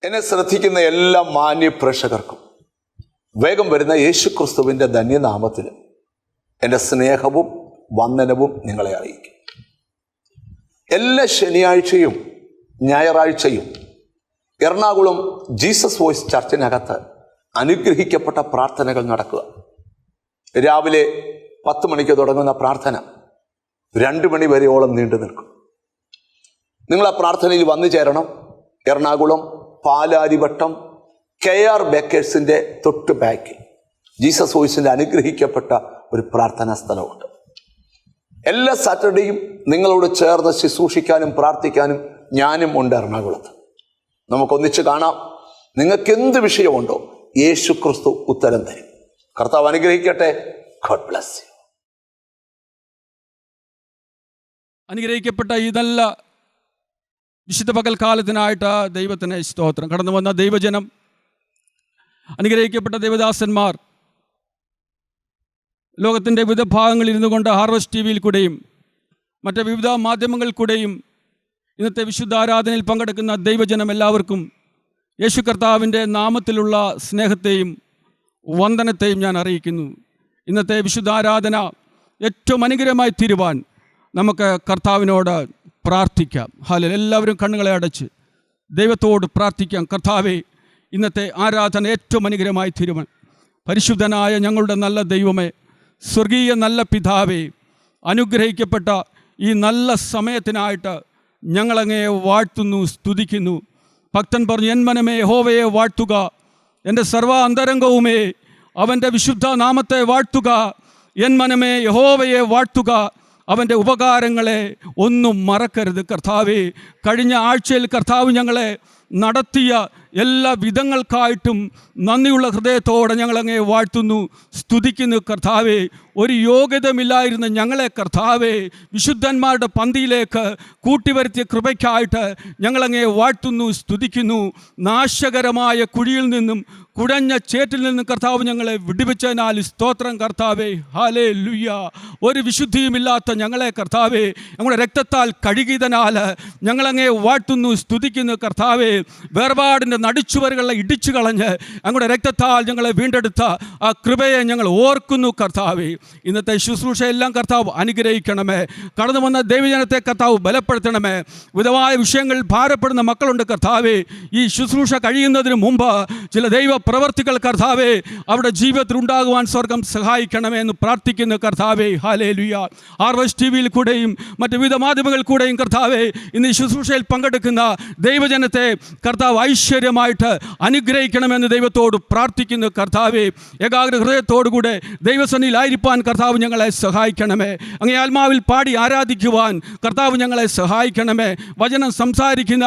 എന്നെ ശ്രദ്ധിക്കുന്ന എല്ലാ മാന്യ പ്രേക്ഷകർക്കും വേഗം വരുന്ന യേശുക്രിസ്തുവിൻ്റെ ധന്യനാമത്തിൽ എൻ്റെ സ്നേഹവും വന്ദനവും നിങ്ങളെ അറിയിക്കും. എല്ലാ ശനിയാഴ്ചയും ഞായറാഴ്ചയും എറണാകുളം ജീസസ് വോയിസ് ചർച്ചിനകത്ത് അനുഗ്രഹിക്കപ്പെട്ട പ്രാർത്ഥനകൾ നടക്കുക. രാവിലെ 10 മണിക്ക് തുടങ്ങുന്ന പ്രാർത്ഥന 2 മണി വരെയോളം നീണ്ടു നിൽക്കും. നിങ്ങൾ ആ പ്രാർത്ഥനയിൽ വന്നു ചേരണം. എറണാകുളം പാലാരിവട്ടം KR ബേക്കേഴ്സിൻ്റെ തൊട്ട് ബാക്കിൽ ജീസസ് വോയിസിൻ്റെ അനുഗ്രഹിക്കപ്പെട്ട ഒരു പ്രാർത്ഥനാ സ്ഥലമുണ്ട്. എല്ലാ സാറ്റർഡേയും നിങ്ങളോട് ചേർന്ന് ശുശ്രൂഷിക്കാനും പ്രാർത്ഥിക്കാനും ഞാനും ഉണ്ട് എറണാകുളത്ത്. നമുക്കൊന്നിച്ച് കാണാം. നിങ്ങൾക്ക് എന്ത് വിഷയമുണ്ടോ യേശു ക്രിസ്തു ഉത്തരം തരും. കർത്താവ് അനുഗ്രഹിക്കട്ടെ. God bless you. അനുഗ്രഹിക്കപ്പെട്ട ഈ നല്ല വിശുദ്ധ പകൽക്കാലത്തിനായിട്ട് ദൈവത്തിന് സ്തോത്രം. കടന്നു വന്ന ദൈവജനം, അനുഗ്രഹിക്കപ്പെട്ട ദൈവദാസന്മാർ, ലോകത്തിൻ്റെ വിവിധ ഭാഗങ്ങളിൽ ഇരുന്നു കൊണ്ട് ഹാർവസ്റ്റ് TV യിൽ കൂടെയും മറ്റ് വിവിധ മാധ്യമങ്ങളിൽ കൂടെയും ഇന്നത്തെ വിശുദ്ധ ആരാധനയിൽ പങ്കെടുക്കുന്ന ദൈവജനം എല്ലാവർക്കും യേശു കർത്താവിൻ്റെ നാമത്തിലുള്ള സ്നേഹത്തെയും വന്ദനത്തെയും ഞാൻ അറിയിക്കുന്നു. ഇന്നത്തെ വിശുദ്ധ ആരാധന ഏറ്റവും അനുഗ്രഹമായി തീരുവാൻ നമുക്ക് കർത്താവിനോട് പ്രാർത്ഥിക്കാം. ഹല്ലേലൂയ. എല്ലാവരും കണ്ണുകളെ അടച്ച് ദൈവത്തോട് പ്രാർത്ഥിക്കാം. കർത്താവേ, ഇന്നത്തെ ആരാധന ഏറ്റവും അനുഗ്രഹമായി തീരുവാൻ പരിശുദ്ധനായ ഞങ്ങളുടെ നല്ല ദൈവമേ, സ്വർഗീയ നല്ല പിതാവേ, അനുഗ്രഹിക്കപ്പെട്ട ഈ നല്ല സമയത്തിനായിട്ട് ഞങ്ങളങ്ങയെ വാഴ്ത്തുന്നു, സ്തുതിക്കുന്നു. ഭക്തൻ പറഞ്ഞു, എൻ മനമേ യഹോവയെ വാഴ്ത്തുക, എൻ്റെ സർവ്വ അന്തരംഗവുമേ അവൻ്റെ വിശുദ്ധ നാമത്തെ വാഴ്ത്തുക. എൻ മനമേ യഹോവയെ വാഴ്ത്തുക, അവൻ്റെ ഉപകാരങ്ങളെ ഒന്നും മറക്കരുത്. കർത്താവേ, കഴിഞ്ഞ ആഴ്ചയിൽ കർത്താവ് ഞങ്ങളെ നടത്തിയ എല്ലാ വിധങ്ങൾക്കായിട്ടും നന്ദിയുള്ള ഹൃദയത്തോടെ ഞങ്ങളങ്ങേ വാഴ്ത്തുന്നു, സ്തുതിക്കുന്നു. കർത്താവേ, ഒരു യോഗ്യതമില്ലായിരുന്ന ഞങ്ങളെ കർത്താവേ വിശുദ്ധന്മാരുടെ പന്തിയിലേക്ക് കൂട്ടിവരുത്തിയ കൃപയ്ക്കായിട്ട് ഞങ്ങളങ്ങേ വാഴ്ത്തുന്നു, സ്തുതിക്കുന്നു. നാശകരമായ കുഴിയിൽ നിന്നും കുഴഞ്ഞ ചേറ്റിൽ നിന്നും കർത്താവ് ഞങ്ങളെ വിടുവിച്ചതിനാൽ സ്തോത്രം. കർത്താവേ, ഹല്ലേലൂയ. ഒരു വിശുദ്ധിയുമില്ലാത്ത ഞങ്ങളെ കർത്താവേ ഞങ്ങളുടെ രക്തത്താൽ കഴുകിയതിനാൽ ഞങ്ങളങ്ങേ വാഴ്ത്തുന്നു, സ്തുതിക്കുന്നു. കർത്താവേ, വേർപാടിൻ്റെ നടിച്ചുവരുകളെ ഇടിച്ചു കളഞ്ഞ് ഞങ്ങളുടെ രക്തത്താൽ ഞങ്ങളെ വീണ്ടെടുത്ത ആ കൃപയെ ഞങ്ങൾ ഓർക്കുന്നു. കർത്താവേ, ഇന്നത്തെ ശുശ്രൂഷയെല്ലാം കർത്താവ് അനുഗ്രഹിക്കണമേ. കടന്നു വന്ന ദൈവജനത്തെ കർത്താവ് ബലപ്പെടുത്തണമേ. വിധമായ വിഷയങ്ങളിൽ ഭാരപ്പെടുന്ന മക്കളുണ്ട് കർത്താവേ. ഈ ശുശ്രൂഷ കഴിയുന്നതിന് മുമ്പ് ചില ദൈവ പ്രവർത്തികൾ കർത്താവേ അവരുടെ ജീവിതത്തിൽ ഉണ്ടാകുവാൻ സ്വർഗം സഹായിക്കണമേ എന്ന് പ്രാർത്ഥിക്കുന്നു. കർത്താവേ, ഹല്ലേലൂയ. ഹാർവസ്റ്റ് TV യിൽ കൂടെയും മറ്റ് വിവിധ മാധ്യമങ്ങളിൽ കൂടെയും കർത്താവേ ഇന്ന് ഈ ശുശ്രൂഷയിൽ പങ്കെടുക്കുന്ന ദൈവജനത്തെ കർത്താവ് ഐശ്വര്യമായിട്ട് അനുഗ്രഹിക്കണമെന്ന് ദൈവത്തോട് പ്രാർത്ഥിക്കുന്നു. കർത്താവേ, ഏകാഗ്ര ഹൃദയത്തോടുകൂടെ ദൈവസന്നിധിയിലായിരിക്കാൻ കർത്താവ് ഞങ്ങളെ സഹായിക്കണമേ. അങ്ങേ ആത്മാവിൽ പാടി ആരാധിക്കുവാൻ കർത്താവ് ഞങ്ങളെ സഹായിക്കണമേ. വചനം സംസാരിക്കുന്ന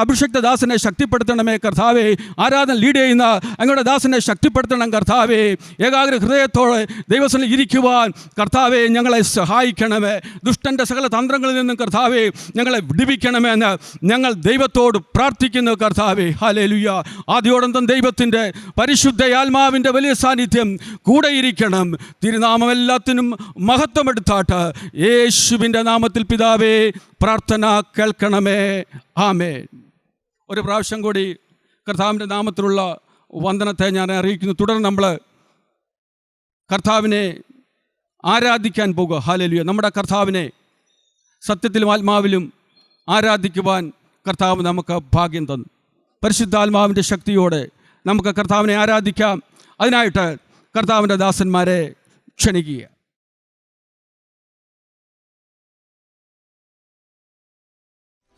അഭിഷക്ത ദാസനെ ശക്തിപ്പെടുത്തണമേ. കർത്താവേ, ആരാധന ലീഡ് ചെയ്യുന്ന അങ്ങയുടെ ദാസനെ ശക്തിപ്പെടുത്തണം. കർത്താവേ, ഏകാഗ്ര ഹൃദയത്തോടെ ദൈവസന്നിധിയിൽ ഇരിക്കുവാൻ കർത്താവേ ഞങ്ങളെ സഹായിക്കണമേ. ദുഷ്ടൻ്റെ സകല തന്ത്രങ്ങളിൽ നിന്നും കർത്താവേ ഞങ്ങളെ വിടുവിക്കണമെന്ന് ഞങ്ങൾ ദൈവത്തോട് പ്രാർത്ഥിക്കുന്നു. കർത്താവേ, ഹല്ലേലൂയ. ആദ്യോടന്തം ദൈവത്തിൻ്റെ പരിശുദ്ധ ആത്മാവിൻ്റെ വലിയ സാന്നിധ്യം കൂടെ ഇരിക്കണം. തിരുനാമം എല്ലാത്തിനും മഹത്വമെടുത്താട്ട് യേശുവിൻ്റെ നാമത്തിൽ പിതാവേ പ്രാർത്ഥന കേൾക്കണമേ. ആമേൻ. ഒരു പ്രാവശ്യം കൂടി കർത്താവിൻ്റെ നാമത്തിലുള്ള വന്ദനത്തെ ഞാൻ അറിയിക്കുന്നു. തുടർന്ന് നമ്മൾ കർത്താവിനെ ആരാധിക്കാൻ പോകുക. ഹല്ലേലൂയ. നമ്മുടെ കർത്താവിനെ സത്യത്തിലും ആത്മാവിലും ആരാധിക്കുവാൻ കർത്താവ് നമുക്ക് ഭാഗ്യം തന്നു. പരിശുദ്ധാത്മാവിൻ്റെ ശക്തിയോടെ നമുക്ക് കർത്താവിനെ ആരാധിക്കാം. അതിനായിട്ട് കർത്താവിൻ്റെ ദാസന്മാരെ ക്ഷണിക്കുക.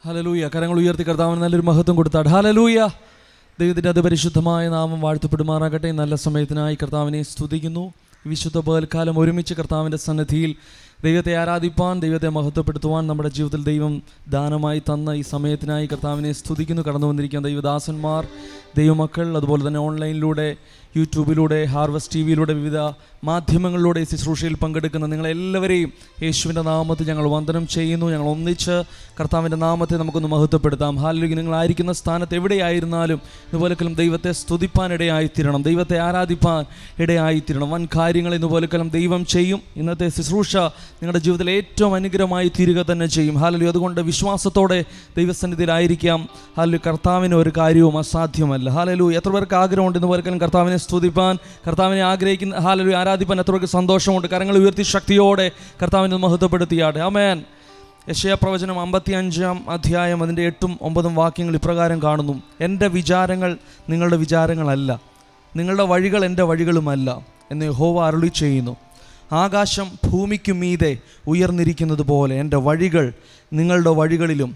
ഹല്ലേലൂയ. കരങ്ങൾ ഉയർത്തി കർത്താവിന് നല്ലൊരു മഹത്വം കൊടുത്താട്ട്. ഹല്ലേലൂയ. ദൈവത്തിൻ്റെ അതിപരിശുദ്ധമായ നാമം വാഴ്ത്തപ്പെടുമാറാകട്ടെ. നല്ല സമയത്തിനായി കർത്താവിനെ സ്തുതിക്കുന്നു. വിശുദ്ധ പകൽക്കാലം ഒരുമിച്ച് കർത്താവിൻ്റെ സന്നിധിയിൽ ദൈവത്തെ ആരാധിപ്പാൻ, ദൈവത്തെ മഹത്വപ്പെടുത്തുവാൻ നമ്മുടെ ജീവിതത്തിൽ ദൈവം ദാനമായി തന്ന ഈ സമയത്തിനായി കർത്താവിനെ സ്തുതിക്കുന്നു. കടന്നു വന്നിരിക്കുന്ന ദൈവദാസന്മാർ, ദൈവമക്കൾ, അതുപോലെ തന്നെ ഓൺലൈനിലൂടെ യൂട്യൂബിലൂടെ, ഹാർവസ്റ്റ് ടി വിയിലൂടെ, വിവിധ മാധ്യമങ്ങളിലൂടെ ശുശ്രൂഷയിൽ പങ്കെടുക്കുന്ന നിങ്ങളെല്ലാവരെയും യേശുവിൻ്റെ നാമത്തിൽ ഞങ്ങൾ വന്ദനം ചെയ്യുന്നു. ഞങ്ങൾ ഒന്നിച്ച് കർത്താവിൻ്റെ നാമത്തെ നമുക്കൊന്ന് മഹത്വപ്പെടുത്താം. ഹല്ലേലൂയ. നിങ്ങളായിരിക്കുന്ന സ്ഥാനത്ത് എവിടെയായിരുന്നാലും ഇതുപോലെക്കലും ദൈവത്തെ സ്തുതിപ്പാൻ ഇടയായിത്തീരണം, ദൈവത്തെ ആരാധിപ്പാൻ ഇടയായിത്തീരണം. വൻ കാര്യങ്ങൾ ഇതുപോലെക്കലും ദൈവം ചെയ്യും. ഇന്നത്തെ ശുശ്രൂഷ നിങ്ങളുടെ ജീവിതത്തിൽ ഏറ്റവും അനുഗ്രഹമായി തീരുക തന്നെ ചെയ്യും. ഹല്ലേലൂയ. അതുകൊണ്ട് വിശ്വാസത്തോടെ ദൈവസന്നിധിയിലായിരിക്കാം. ഹല്ലേലൂയ. കർത്താവിന് ഒരു കാര്യവും അസാധ്യമല്ല. ഹല്ലേലൂയ. എത്ര പേർക്ക് ആഗ്രഹമുണ്ട് ഇതുപോലെക്കലും കർത്താവിനെ സ്തുതിപ്പാൻ, കർത്താവിനെ ആഗ്രഹിക്കുന്ന, ഹല്ലേലൂയ, ആരാധിപ്പാൻ എത്ര പേർക്ക് സന്തോഷമുണ്ട്? കരങ്ങൾ ഉയർത്തി ശക്തിയോടെ കർത്താവിനെ മഹത്വപ്പെടുത്തിയാട്ടെ. ആമേൻ. യെശയ്യാ പ്രവചനം 55-ാം അധ്യായം അതിൻ്റെ 8ഉം 9ഉം വാക്യങ്ങൾ ഇപ്രകാരം കാണുന്നു: എൻ്റെ വിചാരങ്ങൾ നിങ്ങളുടെ വിചാരങ്ങളല്ല, നിങ്ങളുടെ വഴികൾ എൻ്റെ വഴികളുമല്ല എന്ന് യഹോവ അരുളി ചെയ്യുന്നു. ആകാശം ഭൂമിക്കു മീതെ ഉയർന്നിരിക്കുന്നത് പോലെ എൻ്റെ വഴികൾ നിങ്ങളുടെ വഴികളിലും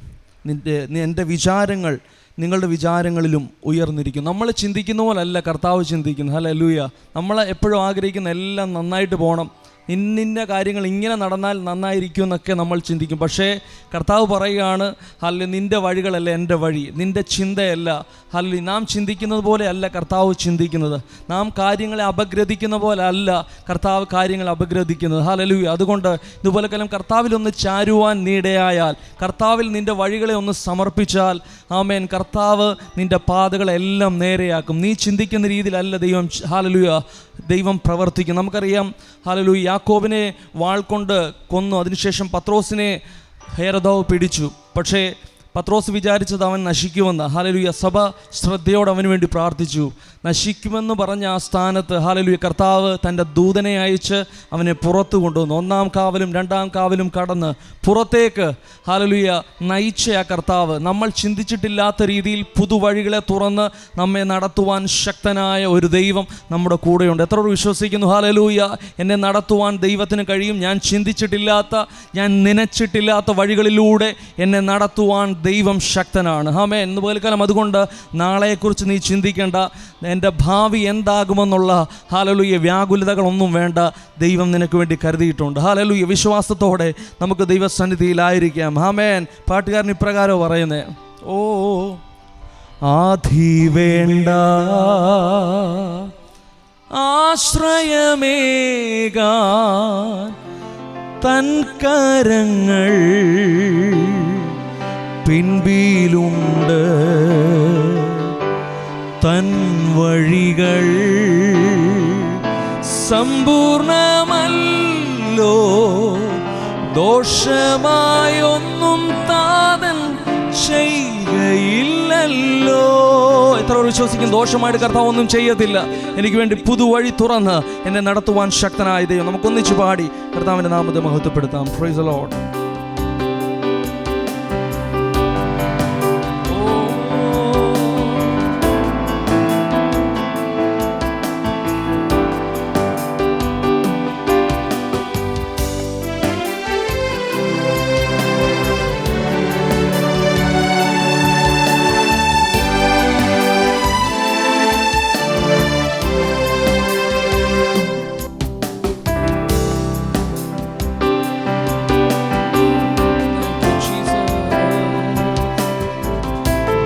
എൻ്റെ വിചാരങ്ങൾ നിങ്ങളുടെ വിചാരങ്ങളിലും ഉയർന്നിരിക്കും. നമ്മൾ ചിന്തിക്കുന്ന പോലല്ല കർത്താവ് ചിന്തിക്കുന്നത്. ഹല്ലേലൂയ. നമ്മൾ എപ്പോഴും ആഗ്രഹിക്കുന്ന എല്ലാം നന്നായിട്ട് പോകണം, ഇന്നിന്ന കാര്യങ്ങൾ ഇങ്ങനെ നടന്നാൽ നന്നായിരിക്കും എന്നൊക്കെ നമ്മൾ ചിന്തിക്കും. പക്ഷേ കർത്താവ് പറയുകയാണ്, ഹല്ലേലൂയ, നിൻ്റെ വഴികളല്ല എൻ്റെ വഴി, നിൻ്റെ ചിന്തയല്ല. ഹല്ലേലൂയ. നാം ചിന്തിക്കുന്നത് പോലെ അല്ല കർത്താവ് ചിന്തിക്കുന്നത്, നാം കാര്യങ്ങളെ അപഗ്രഥിക്കുന്ന പോലെ അല്ല കർത്താവ് കാര്യങ്ങൾ അപഗ്രഥിക്കുന്നത്. ഹല്ലേലൂയ. അതുകൊണ്ട് ഇതുപോലെക്കെല്ലാം കർത്താവിലൊന്ന് ചാരുവാൻ നീടയായാൽ, കർത്താവിൽ നിൻ്റെ വഴികളെ ഒന്ന് സമർപ്പിച്ചാൽ, ആമേൻ, കർത്താവ് നിൻ്റെ പാതകളെല്ലാം നേരെയാക്കും. നീ ചിന്തിക്കുന്ന രീതിയിലല്ല ദൈവം, ഹല്ലേലൂയ, ദൈവം പ്രവർത്തിക്കും. നമുക്കറിയാം, ഹല്ലേലൂയ, യാക്കോബിനെ വാൾ കൊണ്ട് കൊന്നു. അതിനുശേഷം പത്രോസിനെ ഹേരോദാവ് പിടിച്ചു. പക്ഷേ പത്രോസ് വിചാരിച്ചത് അവൻ നശിക്കുമെന്ന്. ഹല്ലേലൂയ. സഭ ശ്രദ്ധയോടെ അവന് വേണ്ടി പ്രാർത്ഥിച്ചു. നശിക്കുമെന്ന് പറഞ്ഞ ആ സ്ഥാനത്ത്, ഹല്ലേലൂയ, കർത്താവ് തൻ്റെ ദൂതനെ അയച്ച് അവനെ പുറത്തു കൊണ്ടുവന്നു. 1-ാം കാവലും 2-ാം കാവലും കടന്ന് പുറത്തേക്ക്, ഹല്ലേലൂയ, നയിച്ച ആ കർത്താവ് നമ്മൾ ചിന്തിച്ചിട്ടില്ലാത്ത രീതിയിൽ പുതുവഴികളെ തുറന്ന് നമ്മെ നടത്തുവാൻ ശക്തനായ ഒരു ദൈവം നമ്മുടെ കൂടെയുണ്ട്. എത്ര വിശ്വസിക്കുന്നു? ഹല്ലേലൂയ. എന്നെ നടത്തുവാൻ ദൈവത്തിന് കഴിയും. ഞാൻ ചിന്തിച്ചിട്ടില്ലാത്ത, ഞാൻ നനച്ചിട്ടില്ലാത്ത വഴികളിലൂടെ എന്നെ നടത്തുവാൻ ദൈവം ശക്തനാണ്. ആമേൻ. എന്നുപോലെ കാലം അതുകൊണ്ട് നാളെക്കുറിച്ച് നീ ചിന്തിക്കേണ്ട, എൻ്റെ ഭാവി എന്താകുമെന്നുള്ള, ഹല്ലേലൂയ, വ്യാകുലതകളൊന്നും വേണ്ട. ദൈവം നിനക്ക് വേണ്ടി കരുതിയിട്ടുണ്ട്. ഹല്ലേലൂയ. വിശ്വാസത്തോടെ നമുക്ക് ദൈവസന്നിധിയിലായിരിക്കാം. ആമേൻ. പാട്ടുകാരൻ ഇപ്രകാരം പറയുന്നേ: ഓ ആധി വേണ്ട ആശ്രയമേകാൻ തൻ കരങ്ങൾ പിൻപിലുണ്ട്, തൻ വഴികൾ സമ്പൂർണമല്ലോ, ദോഷമായൊന്നും താതൻ ചെയ്യുകയില്ലല്ലോ. എത്ര വിശ്വസിക്കും? ദോഷമായിട്ട് കർത്താവ് ഒന്നും ചെയ്യത്തില്ല. എനിക്ക് വേണ്ടി പുതുവഴി തുറന്ന് എന്നെ നടത്തുവാൻ ശക്തനായ ദൈവം. നമുക്കൊന്നിച്ച് പാടി കർത്താവിൻ്റെ നാമത്തെ മഹത്വപ്പെടുത്താം. Praise the Lord.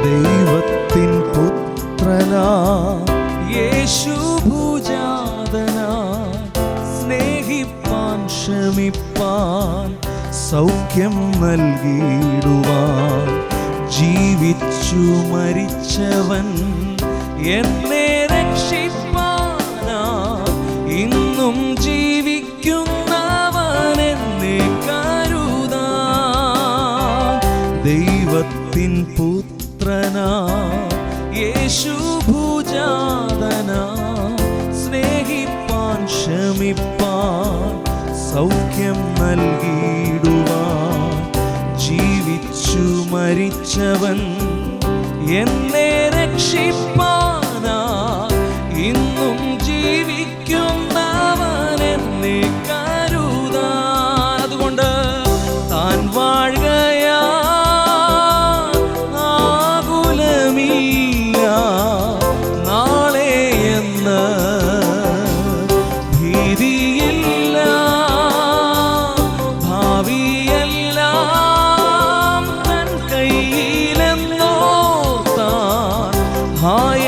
ദൈവത്തിൻ പുത്രനാ യേശു ഭുജാതനാ, സ്നേഹിപ്പാൻ ക്ഷമിപ്പാൻ സൗഖ്യം നൽകിയിടുവാൻ ജീവിച്ചു മരിച്ചവൻ എന്നെ രക്ഷിപ്പാനാ, ഇന്നും ജീവിക്കുന്നവൻ എന്നെ കരുതാൻ. ദൈവത്തിൻ പുത്രനാ യേശു ഭുജാതനാ, സ്നേഹിപ്പാൻ ക്ഷമിപ്പാൻ സൗഖ്യം നൽകിയിടുവാൻ ജീവിച്ചു മരിച്ചവൻ എന്നെ രക്ഷിപ്പാനാ, ഇന്നും ജീവിക്കുന്നവൻ എന്നെ കരുതാൻ. അതുകൊണ്ട് താൻ വാഴുകയാ, ആകുലമില്ല നാളെ എന്ന് ഭീതിയില്ല, ഭാവിയെല്ലാം തൻ കയ്യിലെന്നോർത്താൻ ആയ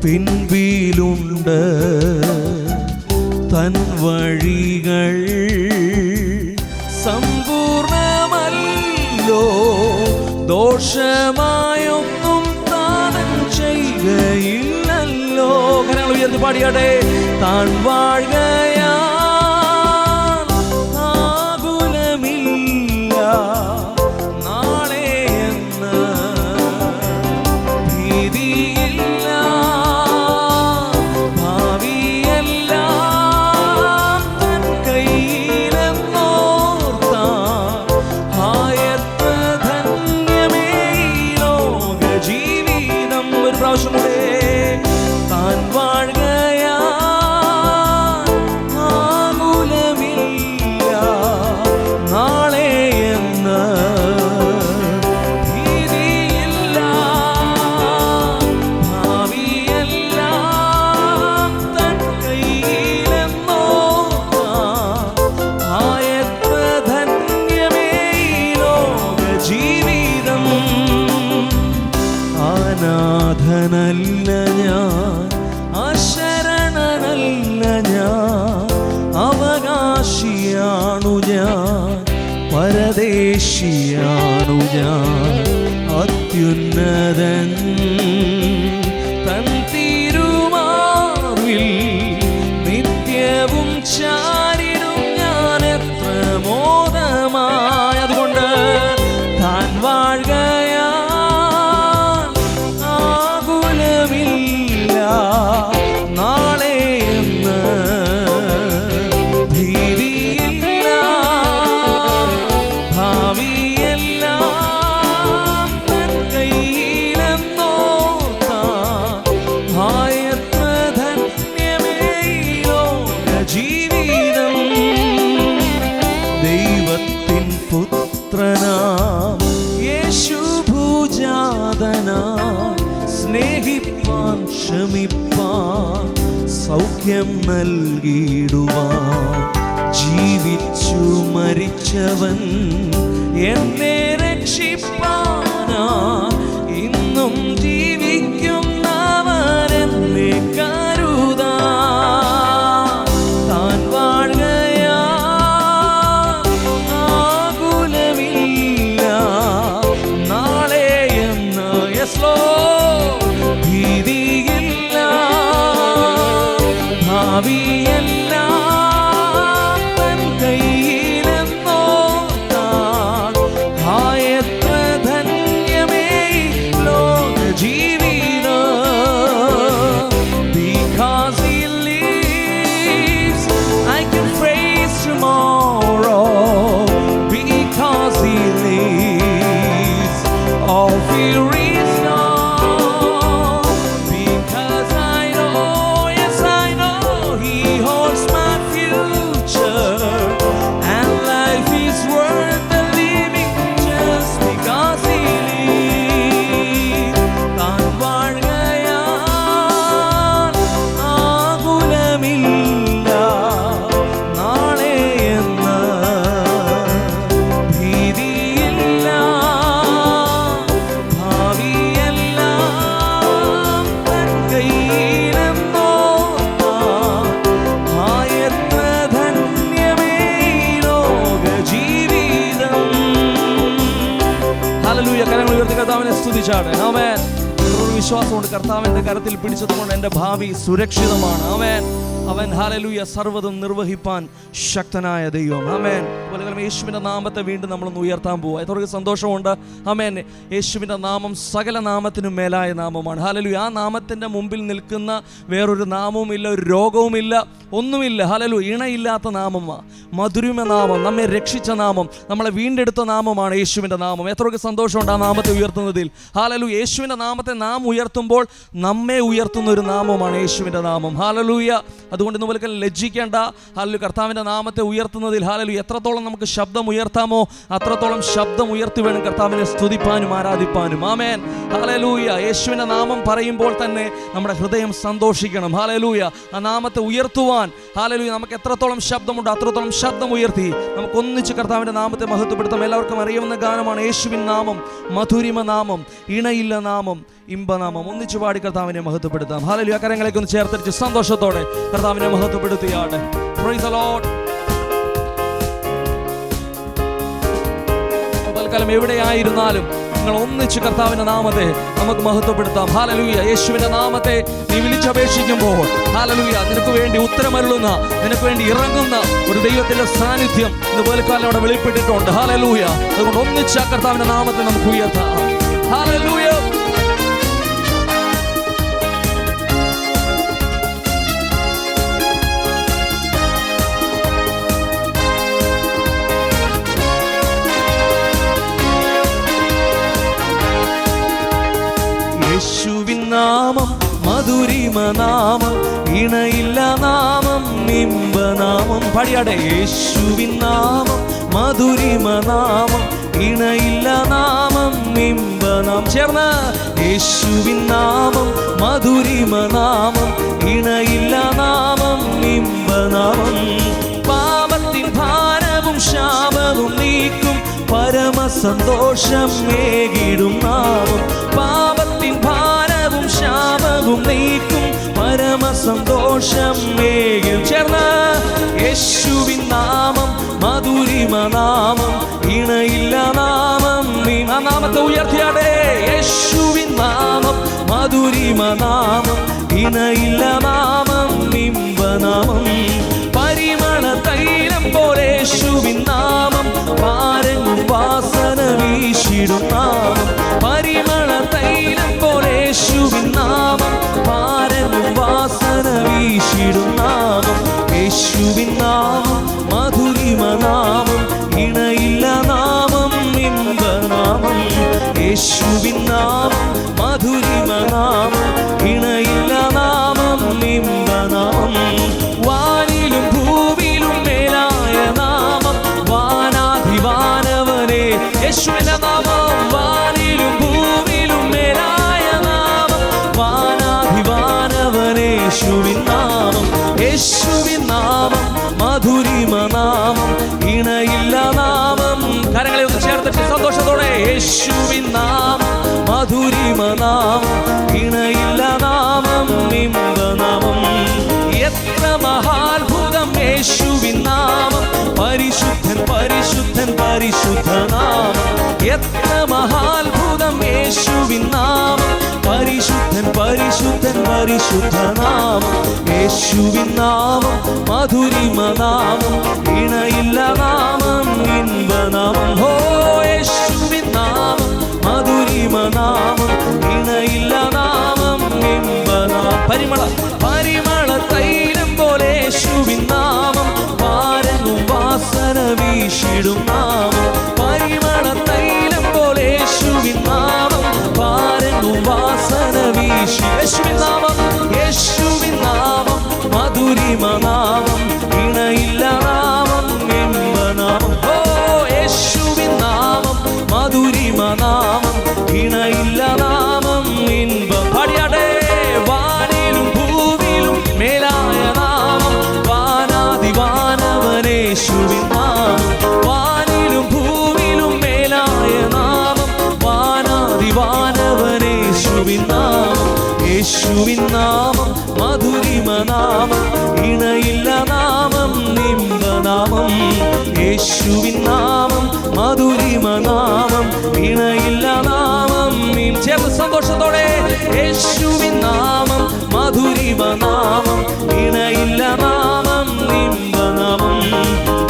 പിൻപിലുണ്ട് തൻ വഴികൾ സമ്പൂർണമല്ലോ, ദോഷമായൊന്നും താൻ ചെയ്യുകയില്ലല്ലോ. കരങ്ങൾ ഉയർത്തി പാടിയാട്ടെ. താൻ വാഴുകയാ ആകുലമില്ല നാളെ എന്ന്, ഭീതിയില്ല ഭാവിയെല്ലാം തൻ കയ്യിലെന്നോർത്താൽ ആയത്ര ധന്യമേ ലോക ജീവിതം. ഒരു പ്രാവശ്യം കൂടെ. താൻ വാഴുകയാ ആകുലമില്ല നാളെ എന്ന്, ഭീതിയില്ല ഭാവിയെല്ലാം തൻ കയ്യിലെന്നോർത്താൽ ആയത്ര ധന്യമേ ലോക ജീവിതം. അനാഥനല്ല ഞാൻ, അശരണനല്ല ഞാൻ, അവകാശിയാണു ഞാൻ, പരദേശിയാണു ഞാൻ. അത്യുന്നതൻ തൻ തിരുമാർവിൽ നിത്യവും ചാരിടും ഞാൻ എത്ര മോദമായി. അതുകൊണ്ട് താൻ വാഴുകയാ ആകുലമില്ല നാളെ എന്ന്, ഭീതിയില്ല ഭാവിയെല്ലാം തൻ കയ്യിലെന്നോർത്താൽ ആയത്ര ധന്യമേ ലോക ജീവിതം. ദൈവത്തിൻ പുത്രനാം യേശു ഭൂജാതനാം, സ്നേഹിപ്പാൻ ക്ഷമിപ്പാൻ സൗഖ്യം നൽകിടുവാൻ ജീവിച്ചു മരിച്ചവൻ എന്നെ രക്ഷിപ്പാനാ, ഇന്നും ജീവിക്കുന്നവൻ എന്നെ കരുതാൻ. താൻ വാഴുകയാ ആകുലമില്ല നാളെ എന്ന്. Yes Lord. ഭീതിയില്ല ഭാവിയെല്ലാം തൻ കയ്യിലെന്നോർത്താൽ ആയത്ര ധന്യമേ ലോക ജീവിതം. Because he lives, I can face tomorrow. Because he lives, all fear is gone. Because I know, yes I know, he holds my future, and life is worth the living just because he lives. താൻ വാഴുകയാ ആകുലമില്ല നാളെ എന്ന്, ഭീതിയില്ല ഭാവിയെല്ലാം തൻ കയ്യിലെന്നോർത്താൽ ആയത്ര ധന്യമേ ലോക ജീവിതം. Hallelujah. കരങ്ങൾ ഉയർത്തി കർത്താവിനെ സ്തുതിച്ചാട്ടെ. ആമേൻ. ഒരു വിശ്വാസമുണ്ട്, കർത്താവിന്റെ കരത്തിൽ പിടിച്ചതുകൊണ്ട് എൻ്റെ ഭാവി സുരക്ഷിതമാണ്. ആമേൻ. അവൻ ഹല്ലേലൂയ സർവ്വതും നിർവഹിപ്പാൻ ശക്തനായ ദൈവം. ആമേൻ. അതുപോലെ യേശുവിൻ്റെ നാമത്തെ വീണ്ടും നമ്മളൊന്ന് ഉയർത്താൻ പോവുക. എത്രയൊക്കെ സന്തോഷമുണ്ട്. ആമേൻ. യേശുവിൻ്റെ നാമം സകല നാമത്തിനും മേലായ നാമമാണ്. ഹല്ലേലൂയ. ആ നാമത്തിൻ്റെ മുമ്പിൽ നിൽക്കുന്ന വേറൊരു നാമവുമില്ല, ഒരു രോഗവുമില്ല, ഒന്നുമില്ല. ഹല്ലേലൂയ. ഇണയില്ലാത്ത നാമമാണ് മധുരിമ നാമം, നമ്മെ രക്ഷിച്ച നാമം, നമ്മളെ വീണ്ടെടുത്ത നാമമാണ് യേശുവിൻ്റെ നാമം. എത്രയൊക്കെ സന്തോഷമുണ്ട് ആ നാമത്തെ ഉയർത്തുന്നതിൽ. ഹല്ലേലൂയ. യേശുവിൻ്റെ നാമത്തെ നാം ഉയർത്തുമ്പോൾ നമ്മെ ഉയർത്തുന്ന ഒരു നാമമാണ് യേശുവിൻ്റെ നാമം. ഹല്ലേലൂയ. അതുകൊണ്ട് ഇന്ന് മുതൽ ലജ്ജിക്കേണ്ട. ഹല്ലേലൂയ. കർത്താവിൻ്റെ നാമത്തെ ഉയർത്തുന്നതിൽ ഹല്ലേലൂയ എത്രത്തോളം നമുക്ക് ശബ്ദം ഉയർത്താമോ അത്രത്തോളം ശബ്ദം ഉയർത്തി വേണം കർത്താവിനെ സ്തുതിപ്പാനും ആരാധിപ്പാനും. ആമേൻ. ഹല്ലേലൂയ. യേശുവിൻ്റെ നാമം പറയുമ്പോൾ തന്നെ നമ്മുടെ ഹൃദയം സന്തോഷിക്കണം. ഹല്ലേലൂയ. ആ നാമത്തെ ഉയർത്തുവാൻ ഹല്ലേലൂയ നമുക്ക് എത്രത്തോളം ശബ്ദമുണ്ട് അത്രത്തോളം ശബ്ദം ഉയർത്തി നമുക്ക് ഒന്നിച്ച് കർത്താവിൻ്റെ നാമത്തെ മഹത്വപ്പെടുത്താം. എല്ലാവർക്കും അറിയാവുന്ന ഗാനമാണ് യേശുവിൻ നാമം, മധുരിമ നാമം, ഇണയില്ല നാമം, ഇമ്പനാമം. ഒന്നിച്ചു പാടി കർത്താവിനെ മഹത്വപ്പെടുത്താം. ഹല്ലേലൂയ. കരങ്ങളേക്ക് ഒന്ന് ചേർത്തിട്ട് സന്തോഷത്തോടെ കർത്താവിനെ മഹത്വപ്പെടുത്തിയാട്ടെ. Praise the Lord. തൽക്കാലം എവിടെയായിരുന്നാലും നിങ്ങൾ ഒന്നിച്ച് കർത്താവിന്റെ നാമത്തെ നമുക്ക് മഹത്വപ്പെടുത്താം. ഹല്ലേലൂയ. യേശുവിന്റെ നാമത്തെ നീ വിളിച്ചപേക്ഷിക്കുമ്പോൾ ഹല്ലേലൂയ നിനക്ക് വേണ്ടി ഉത്തരമരുളുന്ന, നിനക്ക് വേണ്ടി ഇറങ്ങുന്ന ഒരു ദൈവത്തിന്റെ സാന്നിധ്യം ഇന്ന് പകൽക്കാലം അവിടെ വെളിപ്പെട്ടിട്ടുണ്ട്. ഹല്ലേലൂയ. അതുകൊണ്ട് ഒന്നിച്ച് കർത്താവിന്റെ നാമത്തെ നമുക്ക് ഉയർത്താം. ഹല്ലേലൂയ. യേശുവിൻ നാമം മധുരിമ നാമം, ഇണയില്ല നാമം ഇമ്പനാമം. പാടിയാടെ. യേശുവിൻ നാമം മധുരിമ നാമം, ഇണയില്ല നാമം ഇമ്പനാമം. ചേർന്ന്. യേശുവിൻ നാമം മധുരിമ നാമം, ഇണയില്ല നാമം ഇമ്പനാമം. പാപത്തിൻ ഭാരവും ശാപവും നീക്കും പരമസന്തോഷം ഏകിടും നാമം. പാപത്തിൻ ഭാരവും ശാപവും നീക്കും പരമസന്തോഷം ഏകിടും. ചേർന്ന്. യേശുവിൻ നാമം മധുരിമ നാമം, ഇണയില്ല നാമം. ആ നാമത്തെ ഉയർത്തിയാടേ. യേശുവിൻ നാമം മധുരിമ നാമം, ഇണയില്ല നാമം ഇമ്പനാമം. പരിമള തൈലം പോലെ യേശുവിൻ നാമം, പാരങ്ങും വാസന വീശിടും നാമം. പരിമള തൈലം പോലെ യേശുവിൻ നാമം, പാരങ്ങും വാസന വീശിടും നാമം. യേശുവിൻ നാമം മധുരിമ നാമം, ഇണയില്ല നാമം ഇമ്പനാമം. യേശുവിൻ നാമം മധുരിമ നാമം, ഇണയില്ല നാമം ഇമ്പനാമം. വാനിലും ഭൂമിയിലും മേലായ നാമം, വാനാധിവാനവനെ യേശുവിന്റെ നാമം. വാനിലും ഭൂമിയിലും മേലായ നാമം, വാനാധിവാനവനെ യേശുവിൻ നാമം. യേശുവിൻ നാമം മധുരിമ നാമം, ഇണയില്ല നാമം. കരങ്ങളെ ഒന്ന് ചേർത്തിട്ട് സന്തോഷത്തോടെ. യേശുവിൻ നാമം മധുരിമ നാമം, ഇണയില്ല നാമം ഇമ്പനാമം. എത്ര മഹാത്ഭുതം യേശുവിൻ നാമം, പരിശുദ്ധൻ പരിശുദ്ധൻ പരിശുദ്ധ നാമം. എത്ര മഹാത്ഭുതം യേശുവിൻ നാമം, പരിശുദ്ധൻ പരിശുദ്ധൻ പരിശുദ്ധ നാമം. യേശുവിൻ നാമം മധുരിമ നാമം, ഇണയില്ല നാമം ഇമ്പനാമം. ഹോ യേശുവിൻ നാമം മധുരിമ നാമം, ഇണയില്ല നാമം ഇമ്പനാമം. പരിമള തൈലം പോലെ യേശുവിൻ നാമം, പാരങ്ങും വാസന വീശിടും നാമം. പരിമള തൈലം പോലെ യേശുവിൻ നാമം, പാരങ്ങും വാസന വീശി. യേശുവിൻ നാമം യേശുവിൻ നാമം മധുരിമ നാമം, ഇണയില്ല നാമം ഇമ്പനാമം. ഓ യേശുവിൻ നാമം മധുരിമ നാമം, ഇണയില്ല നാമം ഇമ്പം. പാടിയാടേ. വാനിലും ഭൂമിയിലും മേലായ നാമം, വാനാധിവാനവനെ യേശുവിൻ നാമം. വാനിലും ഭൂമിയിലും മേലായ നാമം, വാനാധിവാനവനെ യേശുവിൻ നാമം. യേശുവിൻ നാമം മധുരിമ നാമം, ഇണയില്ല നാമം ഇമ്പനാമം. യേശുവിൻ നാമം മധുരിമ നാമം, ഇണയില്ല നാമം. ചേർന്ന് സന്തോഷത്തോടെ. യേശുവിൻ നാമം മധുരിമ നാമം, ഇണയില്ല നാമം ഇമ്പനാമം.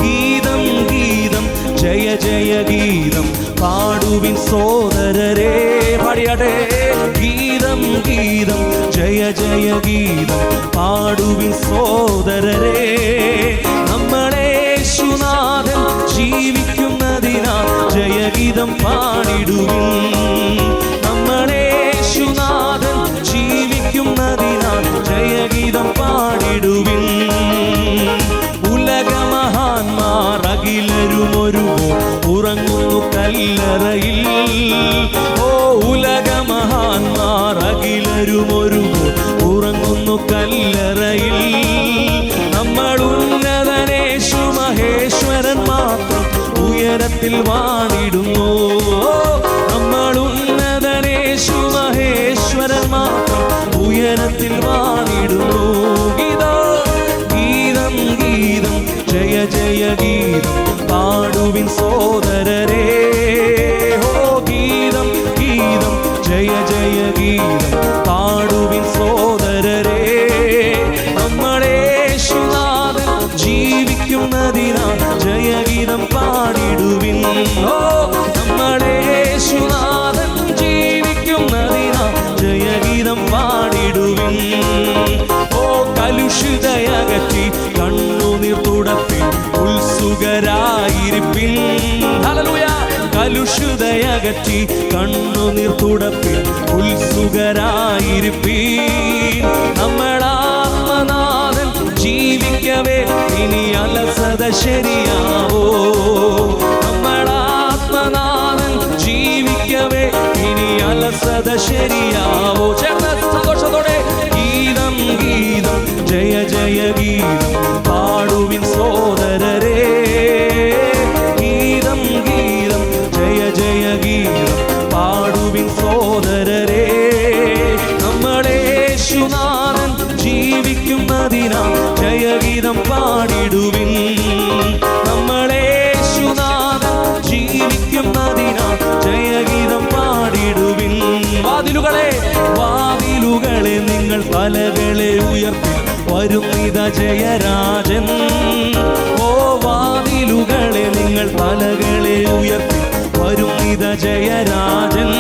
ഗീതം ഗീതം ജയ ജയ ഗീതം പാടുവിൻ സോദരരെ. പാടിയാട്ടെ. ഗീതം ഗീതം ജയ ജയ ഗീതം പാടുവിൻ സോദരരെ. നമ്മളെ യേശുനാഥൻ ജീവിക്കുന്നതിനാൽ ജയഗീതം പാടിടുവിൻ. നമ്മളെ യേശുനാഥൻ ജീവിക്കുന്നതിനാൽ ജയഗീതം പാടിടുവിൻ. ഉലകമഹാന്മാർ അഖിലരും ഒരുവോ ഉറങ്ങുന്നു കല്ലറയിൽ. ഓ ഉലകമഹാന്മാർ അഖിലരും ഒരുവോ ഉറങ്ങുന്നു കല്ലറയിൽ. നമ്മൾ ഉന്നതനേശു മഹേശ്വരൻ മാത്രം ഉയരത്തിൽ വാണിടുന്നു. നമ്മൾ ഉന്നതനേശു മഹേശ്വരൻ ഉയരത്തിൽ വാണിടുന്നു. ഗീതം ഗീതം ജയ ജയ ഗീതം പാടുവിൻ സോദരരേ. ഓ ഗീതം ഗീതം ജയ ജയ ഗീതം പാടുവിൻ സോദരരേ. നമ്മളേശുനാഥൻ ജീവിക്കുന്നതിനാൽ ജയഗീതം പാടിടുവിൻ. ഓ നമ്മളേശുനാഥൻ ജീവിക്കുന്നതിനാൽ ജയഗീതം പാടിടുവിൻ. ഓ കലുഷിതയകറ്റി കണ്ണുനീർ തുടപ്പിൻ ഉത്സുകരായിരിപ്പിൻ. ഹല്ലേലൂയ. കലുഷിതയകറ്റി കണ്ണുനീർ തുടപ്പിൻ ഉത്സുകരായിരിപ്പിൻ. നമ്മളാത്മനാഥൻ ജീവിക്കവേ ഇനി അലസത ശരിയാവോ? നമ്മളാത്മനാഥൻ ജീവിക്കവേ ഇനി അലസത ശരിയാവോ? ചേർന്ന സന്തോഷത്തോടെ ഗീതം ഗീതം ജയ ജയ ഗീതം പാടുവിൻ സോദരരേ. ഗീതം ഗീതം ജയ ജയ ഗീതം പാടുവിൻ സോദരരേ. നമ്മളേശുനാഥൻ ജീവിക്കുന്നതിനാൽ ജയഗീതം പാടിടുവിൻ. നമ്മളേശുനാഥൻ ജീവിക്കുന്നതിനാൽ ജയഗീതം പാടിടുവിൻ. വാതിലുകളെ നിങ്ങൾ തലകളെ ഉയർത്തി വരുന്നിത ജയരാജൻ. ഓ വാതിലുകളെ നിങ്ങൾ തലകളെ ഉയർത്തി വരുന്നിത ജയരാജൻ.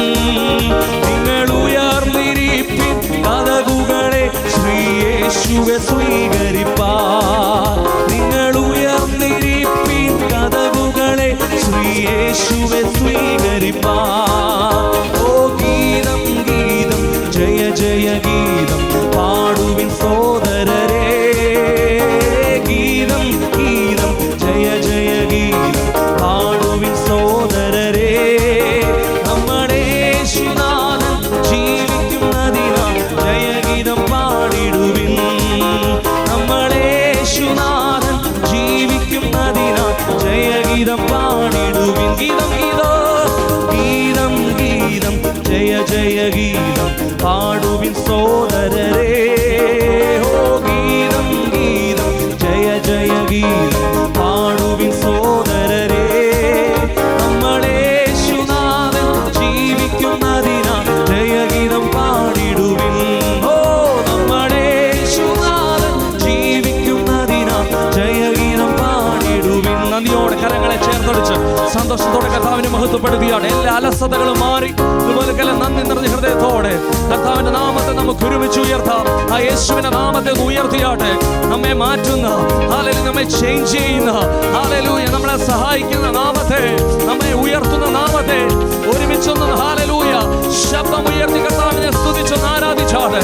നിങ്ങൾ ഉയർന്നിരിപ്പിൻ കതകുകളെ ശ്രീയേശുവെ സ്വീകരിപ്പാൻ. നിങ്ങൾ ഉയർന്നിരിപ്പിൻ കതകുകളെ ശ്രീയേശുവെ സ്വീകരിപ്പാൻ. ഓ ഗീതം ഗീതം ജയ ജയ ഗീതം പാടുവിൻ സോദരരേ. ഗീതം ഗീതം ജയ ജയ ഗീതം പാടുവിൻ സോദരരേ. നമ്മളേശുനാഥൻ ജീവിക്കുന്നതിനാൽ ജയഗീതം പാടിടുവിൻ. നമ്മളേശുനാഥൻ ജീവിക്കുന്നതിനാൽ ജയഗീതം പാടിടുവിൻ. ഗീതം ഗീതം ഗീതം ജയ ജയ ഗീതം പാടുവിൻ സോദരരേ. ഓ ഗീതം ഗീതം ജയ ജയ ഗീതം പാടുവിൻ സോദരരേ. നമ്മളേശുനാഥൻ ജീവിക്കുന്നതിനാൽ ജയഗീതം പാടിടുവിൻ. ഓ നമ്മളേശുനാഥൻ ജീവിക്കുന്നതിനാൽ ജയഗീതം പാടിടുവിൻ. നന്ദിയോടെ കരങ്ങളെ ചേർന്നൊടിച്ച് സന്തോഷത്തോടെ കർത്താവിനെ മഹത്വപ്പെടുത്തിയാണ്. എല്ലാ അലസതകളും മാറി ഇതുപോലെ നന്ദി നിറഞ്ഞ ഹൃദയത്തോടെ കർത്താവിന്റെ നാമത്തെ നമുക്ക് ഒരുമിച്ച് ഉയർത്താം. ആ യേശുവിന്റെ നാമത്തെ ഉയർത്തിയാട്ടെ. നമ്മെ മാറ്റുന്ന, ഹല്ലേലൂയ, നമ്മെ ചേഞ്ച് ചെയ്യുന്ന, ഹല്ലേലൂയ, നമ്മളെ സഹായിക്കുന്ന നാമത്തെ, നമ്മെ ഉയർത്തുന്ന നാമത്തെ ഒരുമിച്ചൊന്ന് ഹല്ലേലൂയ ശബ്ദം ഉയർത്തി കർത്താവിനെ സ്തുതിച്ചൊന്ന് ആരാധിച്ചാട്ടെ.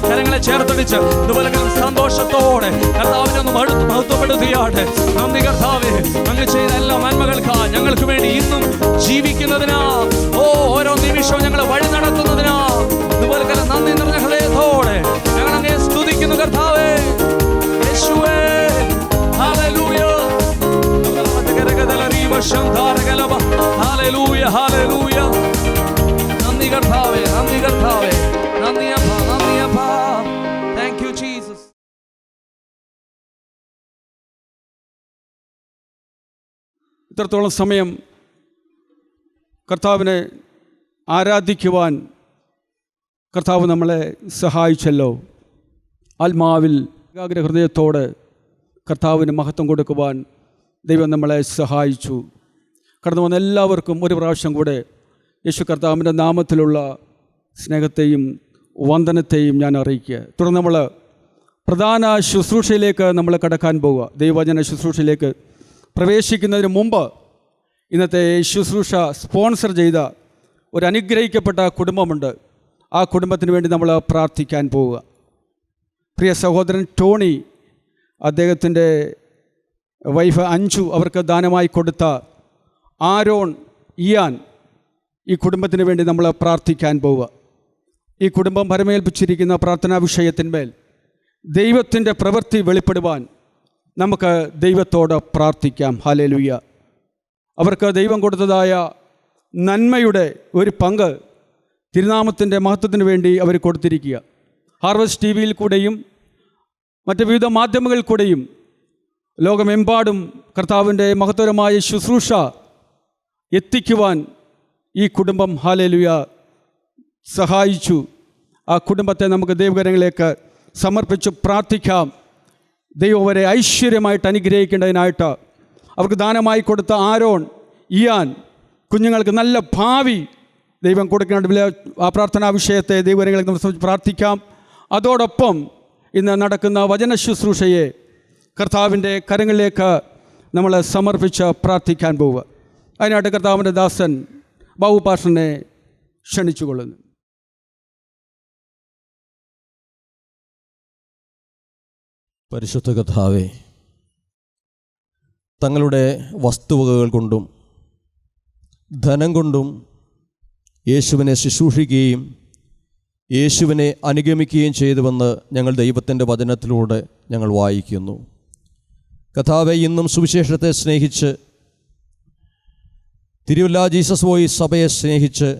കരങ്ങളെ ചേർത്തടിച്ച് ഇതുപോലെ സന്തോഷത്തോടെ കർത്താവിനെ ഒന്ന് മഹത്വപ്പെടുത്തിയാട്ടെ. നന്ദി കർത്താവേ, അങ്ങ് ചെയ്ത എല്ലാ നന്മകൾക്കാ ഞങ്ങൾക്ക് വേണ്ടി ഇന്നും ജീവിക്കുന്നതിനാ, ഓരോ നിമിഷവും ഞങ്ങളെ വഴി നടത്തുന്നതിനാ ഇതുപോലെ നന്ദി നിറഞ്ഞ ഹൃദയത്തോടെ ഞങ്ങൾ അങ്ങേ സ്തുതിക്കുന്നു കർത്താവേ. യേശുവേ ഹല്ലേലൂയ. Hallelujah hallelujah. നന്ദി കർത്താവേ, നന്ദി കർത്താവേ, നന്ദി അപ്പാ, നന്ദി അപ്പാ. Thank you Jesus. ഇത്രത്തോളം സമയം കർത്താവിനെ ആരാധിക്കുവാൻ കർത്താവ് നമ്മളെ സഹായിച്ചല്ലോ. ആത്മാവിൽ ഏകാഗ്ര ഹൃദയത്തോടെ കർത്താവിന് മഹത്വം കൊടുക്കുവാൻ ദൈവം നമ്മളെ സഹായിച്ചു. കടന്നു വന്ന എല്ലാവർക്കും ഒരു പ്രാവശ്യം കൂടെ യേശു കർത്താവിൻ്റെ നാമത്തിലുള്ള സ്നേഹത്തെയും വന്ദനത്തെയും ഞാൻ അറിയിക്കുക. തുടർന്ന് നമ്മൾ പ്രധാന ശുശ്രൂഷയിലേക്ക് നമ്മൾ കടക്കാൻ പോവുക. ദൈവവചന ശുശ്രൂഷയിലേക്ക് പ്രവേശിക്കുന്നതിന് മുമ്പ് ഇന്നത്തെ ശുശ്രൂഷ സ്പോൺസർ ചെയ്ത ഒരു അനുഗ്രഹിക്കപ്പെട്ട കുടുംബമുണ്ട്. ആ കുടുംബത്തിന് വേണ്ടി നമ്മൾ പ്രാർത്ഥിക്കാൻ പോവുക. പ്രിയ സഹോദരൻ ടോണി, അദ്ദേഹത്തിൻ്റെ വൈഫ് അഞ്ചു അവർക്ക് ദാനമായി കൊടുത്ത ആരോൺ, ഇയാൻ, ഈ കുടുംബത്തിന് വേണ്ടി നമ്മൾ പ്രാർത്ഥിക്കാൻ പോവുക. ഈ കുടുംബം പരമേൽപ്പിച്ചിരിക്കുന്ന പ്രാർത്ഥനാ വിഷയത്തിന്മേൽ ദൈവത്തിൻ്റെ പ്രവൃത്തി വെളിപ്പെടുവാൻ നമുക്ക് ദൈവത്തോട് പ്രാർത്ഥിക്കാം. ഹല്ലേലൂയ. അവർക്ക് ദൈവം കൊടുത്തതായ നന്മയുടെ ഒരു പങ്ക് തിരുനാമത്തിൻ്റെ മഹത്വത്തിന് വേണ്ടി അവർ കൊടുത്തിരിക്കുക. ഹാർവസ്റ്റ് TV യിൽ കൂടെയും മറ്റ് വിവിധ മാധ്യമങ്ങളിൽ കൂടെയും ലോകമെമ്പാടും കർത്താവിൻ്റെ മഹത്വരമായ ശുശ്രൂഷ എത്തിക്കുവാൻ ഈ കുടുംബം ഹല്ലേലൂയ സഹായിച്ചു. ആ കുടുംബത്തെ നമുക്ക് ദൈവകരങ്ങളിലേക്ക് സമർപ്പിച്ച് പ്രാർത്ഥിക്കാം. ദൈവം അവരെ ഐശ്വര്യമായിട്ട് അനുഗ്രഹിക്കേണ്ടതിനായിട്ട് അവർക്ക് ദാനമായി കൊടുത്ത ആരോൺ, ഇയാൻ കുഞ്ഞുങ്ങൾക്ക് നല്ല ഭാവി ദൈവം കൊടുക്കേണ്ട ആ പ്രാർത്ഥനാ വിഷയത്തെ ദൈവകരങ്ങളിലേക്ക് നമുക്ക് പ്രാർത്ഥിക്കാം. അതോടൊപ്പം ഇന്ന് നടക്കുന്ന വചന ശുശ്രൂഷയെ കർത്താവിൻ്റെ കരങ്ങളിലേക്ക് നമ്മൾ സമർപ്പിച്ച് പ്രാർത്ഥിക്കാൻ പോവുക. അതിനായിട്ട് കർത്താവിൻ്റെ ദാസൻ ബാബു പാസ്റ്ററിനെ ക്ഷണിച്ചുകൊള്ളുന്നു. പരിശുദ്ധ കർത്താവേ, തങ്ങളുടെ വസ്തുവകകൾ കൊണ്ടും ധനം കൊണ്ടും യേശുവിനെ ശുശ്രൂഷിക്കുകയും യേശുവിനെ അനുഗമിക്കുകയും ചെയ്തുവെന്ന് ഞങ്ങൾ ദൈവത്തിൻ്റെ വചനത്തിലൂടെ ഞങ്ങൾ വായിക്കുന്നു. കർത്താവേ, ഇന്നും സുവിശേഷത്തെ സ്നേഹിച്ച് തിരുവല്ല ജീസസ് വോയിസ് സഭയെ സ്നേഹിച്ച്